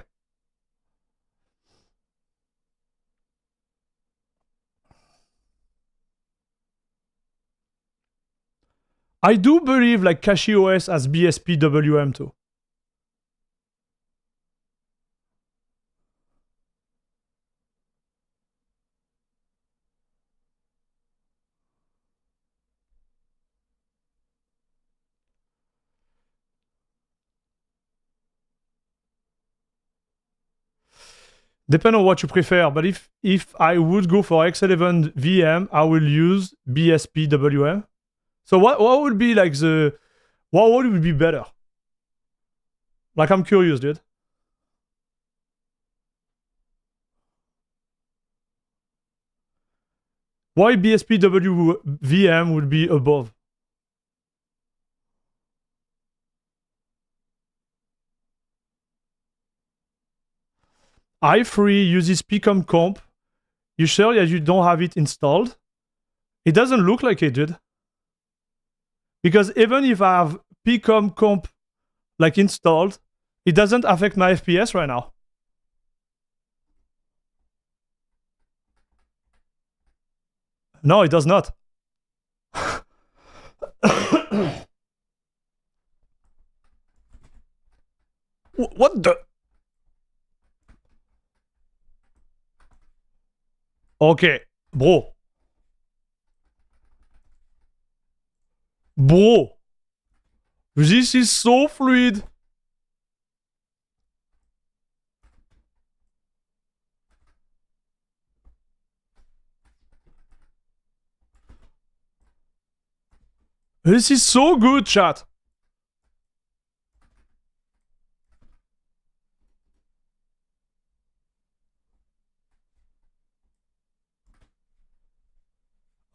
I do believe like CachyOS has BSP WM too. Depend on what you prefer, but if I would go for X11 VM, I will use BSP WM. So what would be like what would be better? Like I'm curious, dude. Why BSP VM would be above? i3 uses pcom comp. You sure that you don't have it installed? It doesn't look like it, dude. Because even if I have pcom comp like installed, it doesn't affect my FPS right now. No, it does not. What the? Okay, bro. Bro. This is so fluid. This is so good, chat.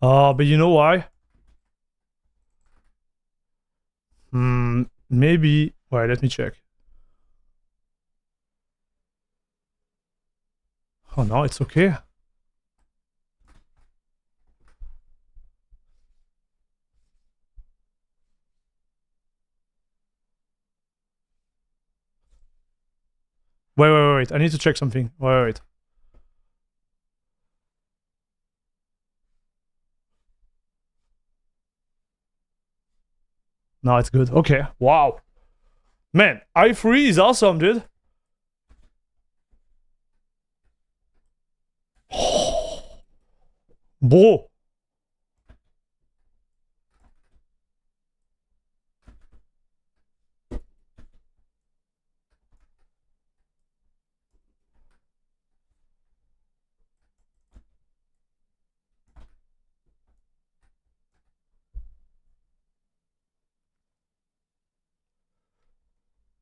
But you know why? Maybe. Wait, let me check. Oh no, it's okay. Wait. I need to check something. Wait. No, it's good. Okay. Wow. Man, i3 is awesome, dude. Bro.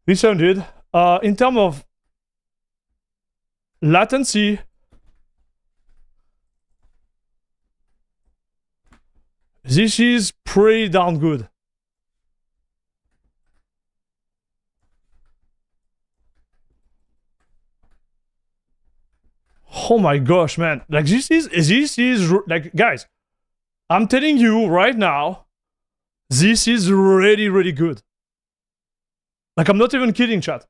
Listen, dude. In terms of latency, this is pretty darn good. Oh my gosh, man. Like this is like, guys, I'm telling you right now, this is really, really good. Like, I'm not even kidding, chat.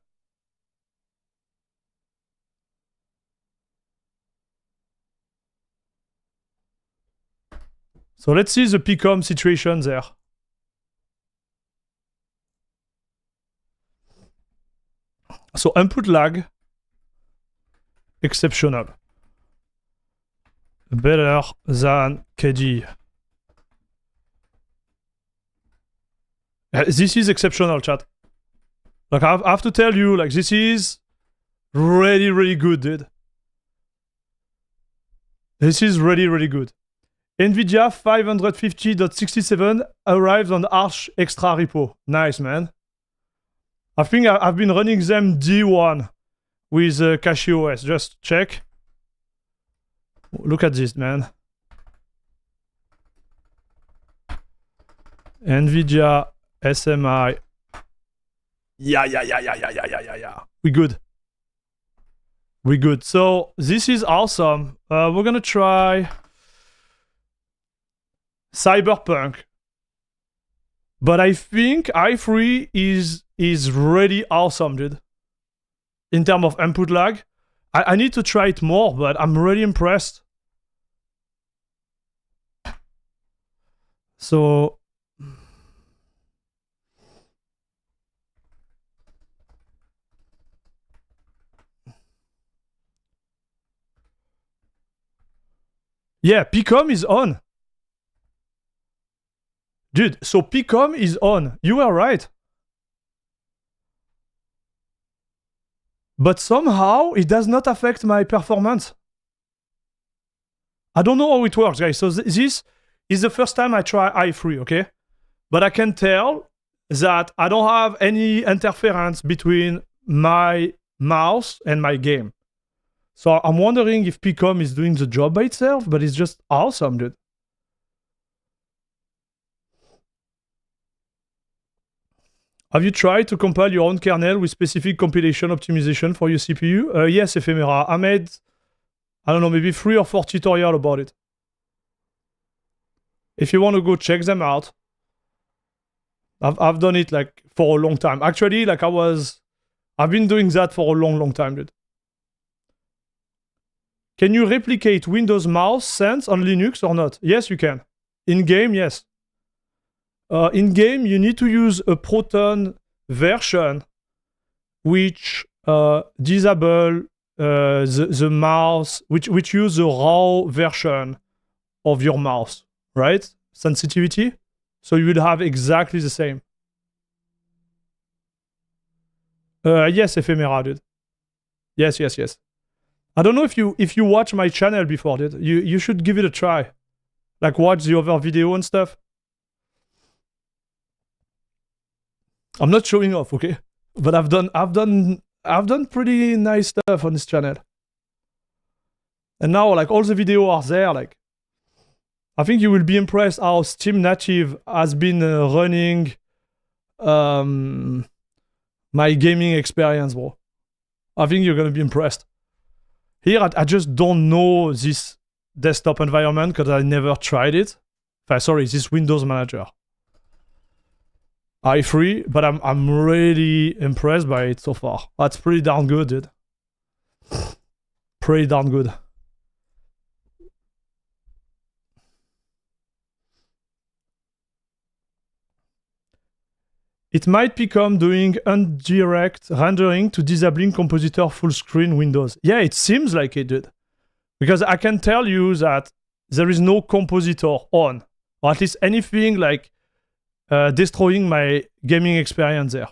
So let's see the PCOM situation there. So input lag, exceptional. Better than KD. This is exceptional, chat. Like, I have to tell you, like, this is really, really good, dude. This is really, really good. NVIDIA 550.67 arrived on Arch Extra repo. Nice, man. I think I've been running them D1 with CachyOS. Just check. Look at this, man. NVIDIA SMI. Yeah. We good. We good. So this is awesome. We're gonna try Cyberpunk. But I think i3 is really awesome, dude. In terms of input lag. I need to try it more, but I'm really impressed. So yeah, PCOM is on. Dude, so PCOM is on. You were right. But somehow it does not affect my performance. I don't know how it works, guys. So this is the first time I try i3, okay? But I can tell that I don't have any interference between my mouse and my game. So I'm wondering if PCOM is doing the job by itself, but it's just awesome, dude. Have you tried to compile your own kernel with specific compilation optimization for your CPU? Yes, Ephemera. I made, I don't know, maybe 3 or 4 tutorials about it. If you want to go check them out. I've done it like for a long time. Actually, like I've been doing that for a long time, dude. Can you replicate Windows mouse sense on Linux or not? Yes, you can. In-game, yes. In-game, you need to use a Proton version which disable the mouse, which use the raw version of your mouse, right? Sensitivity. So you will have exactly the same. Yes, Ephemera, dude. Yes. I don't know if you watch my channel before, dude. You should give it a try. Like watch the other video and stuff. I'm not showing off, okay? But I've done pretty nice stuff on this channel. And now, like, all the videos are there. Like, I think you will be impressed how Steam Native has been running my gaming experience, bro. I think you're gonna be impressed. Here, I just don't know this desktop environment because I never tried it. Sorry, this Windows Manager. i3, but I'm really impressed by it so far. That's pretty darn good, dude. Pretty darn good. It might become doing indirect rendering to disabling Compositor full screen Windows. Yeah, it seems like it, dude. Because I can tell you that there is no Compositor on. Or at least anything like destroying my gaming experience there.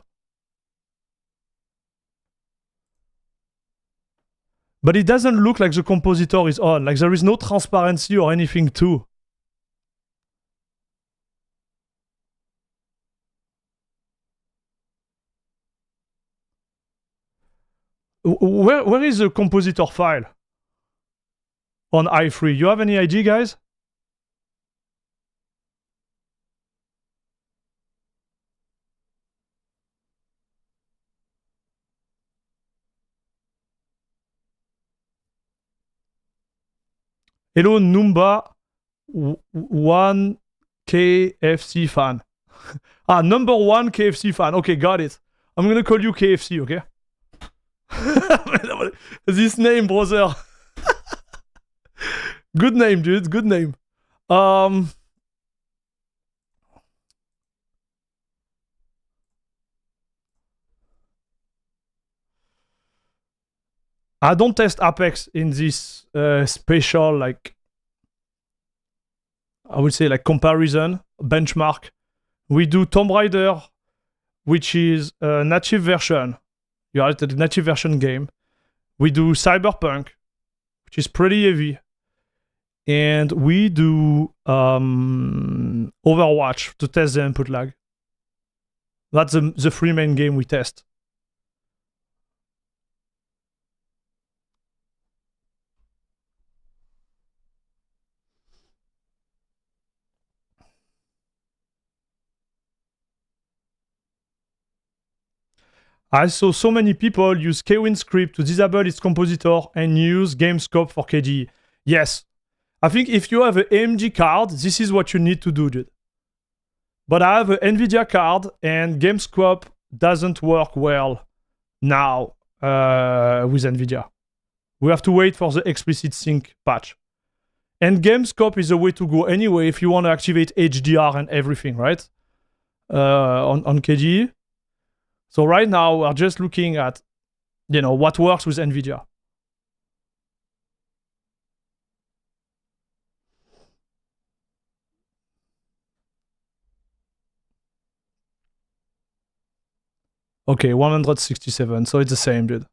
But it doesn't look like the Compositor is on. Like there is no transparency or anything too. Where is the compositor file on i3? You have any idea, guys? Hello, Numba, one KFC fan. Number one KFC fan. Okay, got it. I'm gonna call you KFC, okay? This name, brother. Good name, dude. Good name. I don't test Apex in this special, like, I would say, like, comparison, benchmark. We do Tomb Raider, which is a native version. You are at the native version game. We do Cyberpunk, which is pretty heavy. And we do Overwatch to test the input lag. That's the three main game we test. I saw so many people use Kwin script to disable its compositor and use GameScope for KDE. Yes. I think if you have an AMD card, this is what you need to do, dude. But I have an NVIDIA card and GameScope doesn't work well now with NVIDIA. We have to wait for the explicit sync patch. And GameScope is the way to go anyway if you want to activate HDR and everything, right? On KDE. So right now, we're just looking at, what works with NVIDIA. Okay, 167, so it's the same, dude.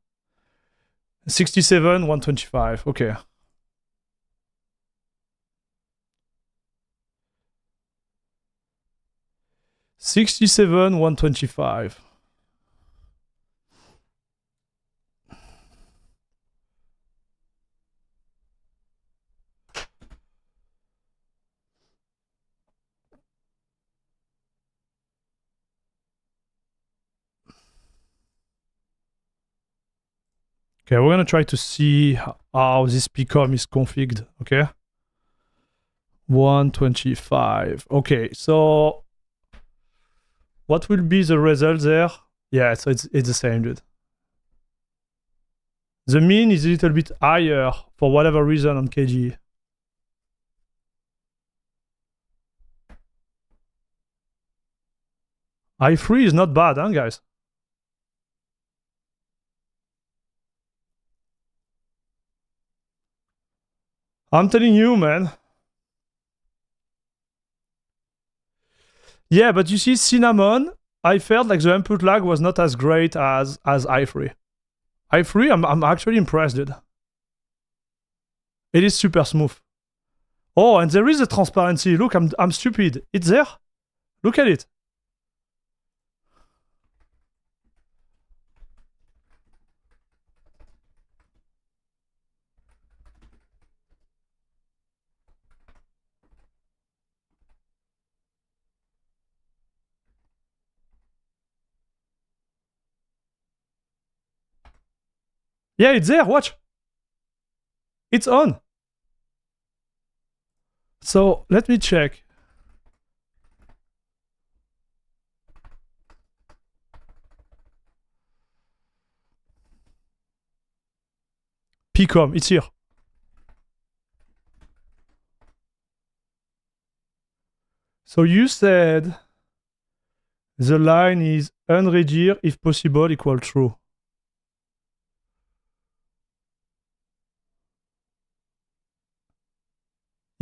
67, 125, okay. $67, $125. Okay, we're gonna try to see how this PCOM is configured, okay? 125. Okay, so what will be the result there? Yeah, so it's the same, dude. The mean is a little bit higher for whatever reason on KDE. i3 is not bad, huh, guys? I'm telling you, man. Yeah, but you see, Cinnamon, I felt like the input lag was not as great as i3. i3, I'm actually impressed, dude. It is super smooth. Oh, and there is a transparency. Look, I'm stupid. It's there. Look at it. Yeah, it's there. Watch. It's on. So let me check. PCOM, it's here. So you said the line is unregear if possible equal true.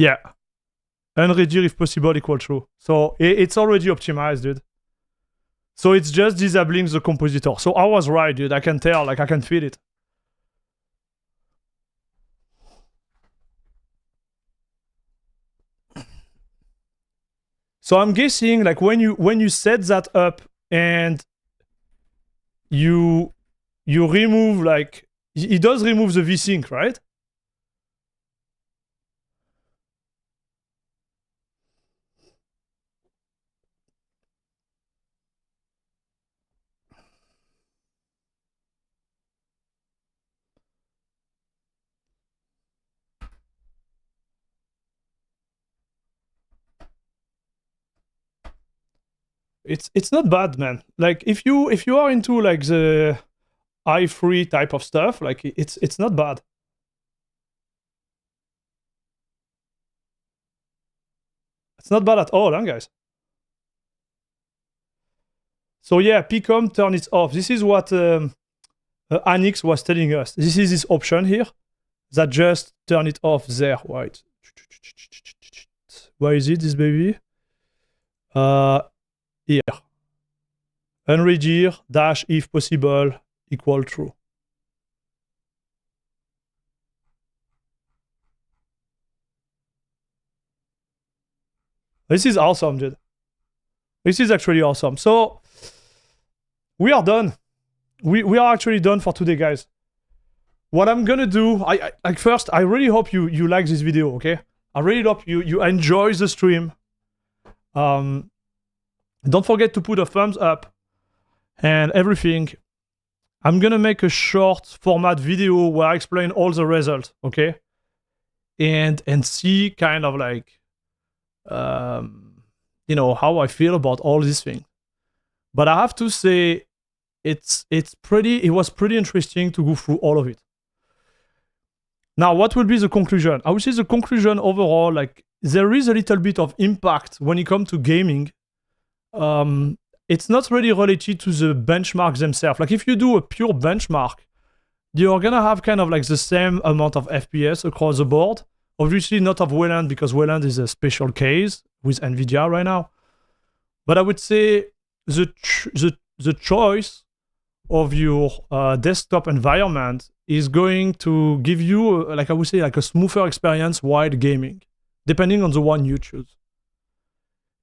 Yeah. Unregear if possible equal true. So it's already optimized, dude. So it's just disabling the compositor. So I was right, dude. I can tell, like I can feel it. So I'm guessing, like when you set that up and you remove like he does remove the vsync, right? It's not bad, man. Like if you are into like the i3 type of stuff, like it's not bad. It's not bad at all, huh, guys? So yeah, PCOM, turn it off. This is what Anix was telling us. This is this option here that just turn it off there. Right. Where is it, this baby? Here. Unread here, dash if possible, equal true. This is awesome, dude. This is actually awesome. So we are done. We are actually done for today, guys. What I'm gonna do, I like first, I really hope you like this video, okay? I really hope you enjoy the stream. Don't forget to put a thumbs up and everything. I'm gonna make a short format video where I explain all the results, okay? And see kind of like you know, how I feel about all these things. But I have to say it was pretty interesting to go through all of it. Now, what will be the conclusion? I would say the conclusion overall, like there is a little bit of impact when it comes to gaming. It's not really related to the benchmarks themselves. Like if you do a pure benchmark, you're gonna have kind of like the same amount of FPS across the board. Obviously not of Wayland, because Wayland is a special case with NVIDIA right now. But I would say the choice of your desktop environment is going to give you, like I would say, like a smoother experience while gaming, depending on the one you choose.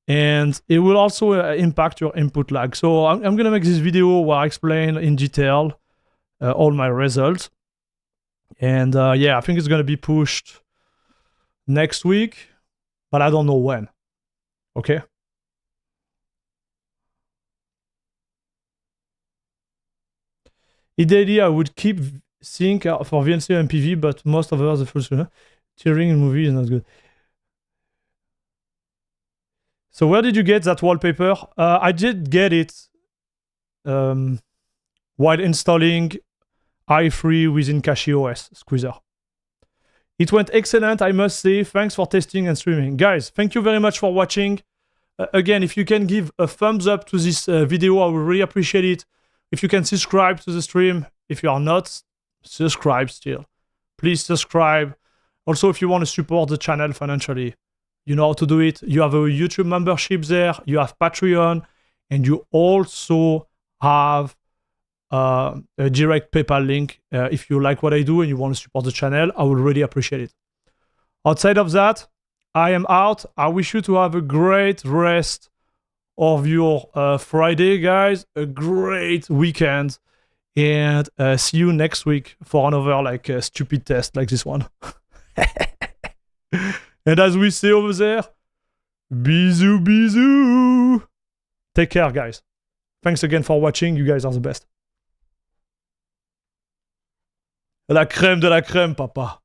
And it will also impact your input lag. So I'm going to make this video where I explain in detail all my results. And yeah, I think it's going to be pushed next week, but I don't know when. Okay? Ideally, I would keep sync for VNC and MPV, but most of the full tearing in movie is not good. So where did you get that wallpaper? I did get it while installing i3 within CachyOS Squeezer. It went excellent, I must say. Thanks for testing and streaming. Guys, thank you very much for watching. Again, if you can give a thumbs up to this video, I would really appreciate it. If you can subscribe to the stream, if you are not subscribed still, please subscribe. Also, if you want to support the channel financially, you know how to do it. You have a YouTube membership there, you have Patreon, and you also have a direct PayPal link. If you like what I do and you want to support the channel, I would really appreciate it. Outside of that, I am out. I wish you to have a great rest of your Friday, guys. A great weekend. And see you next week for another like stupid test like this one. And as we say over there, bisous, bisous. Take care, guys. Thanks again for watching. You guys are the best. La crème de la crème, papa.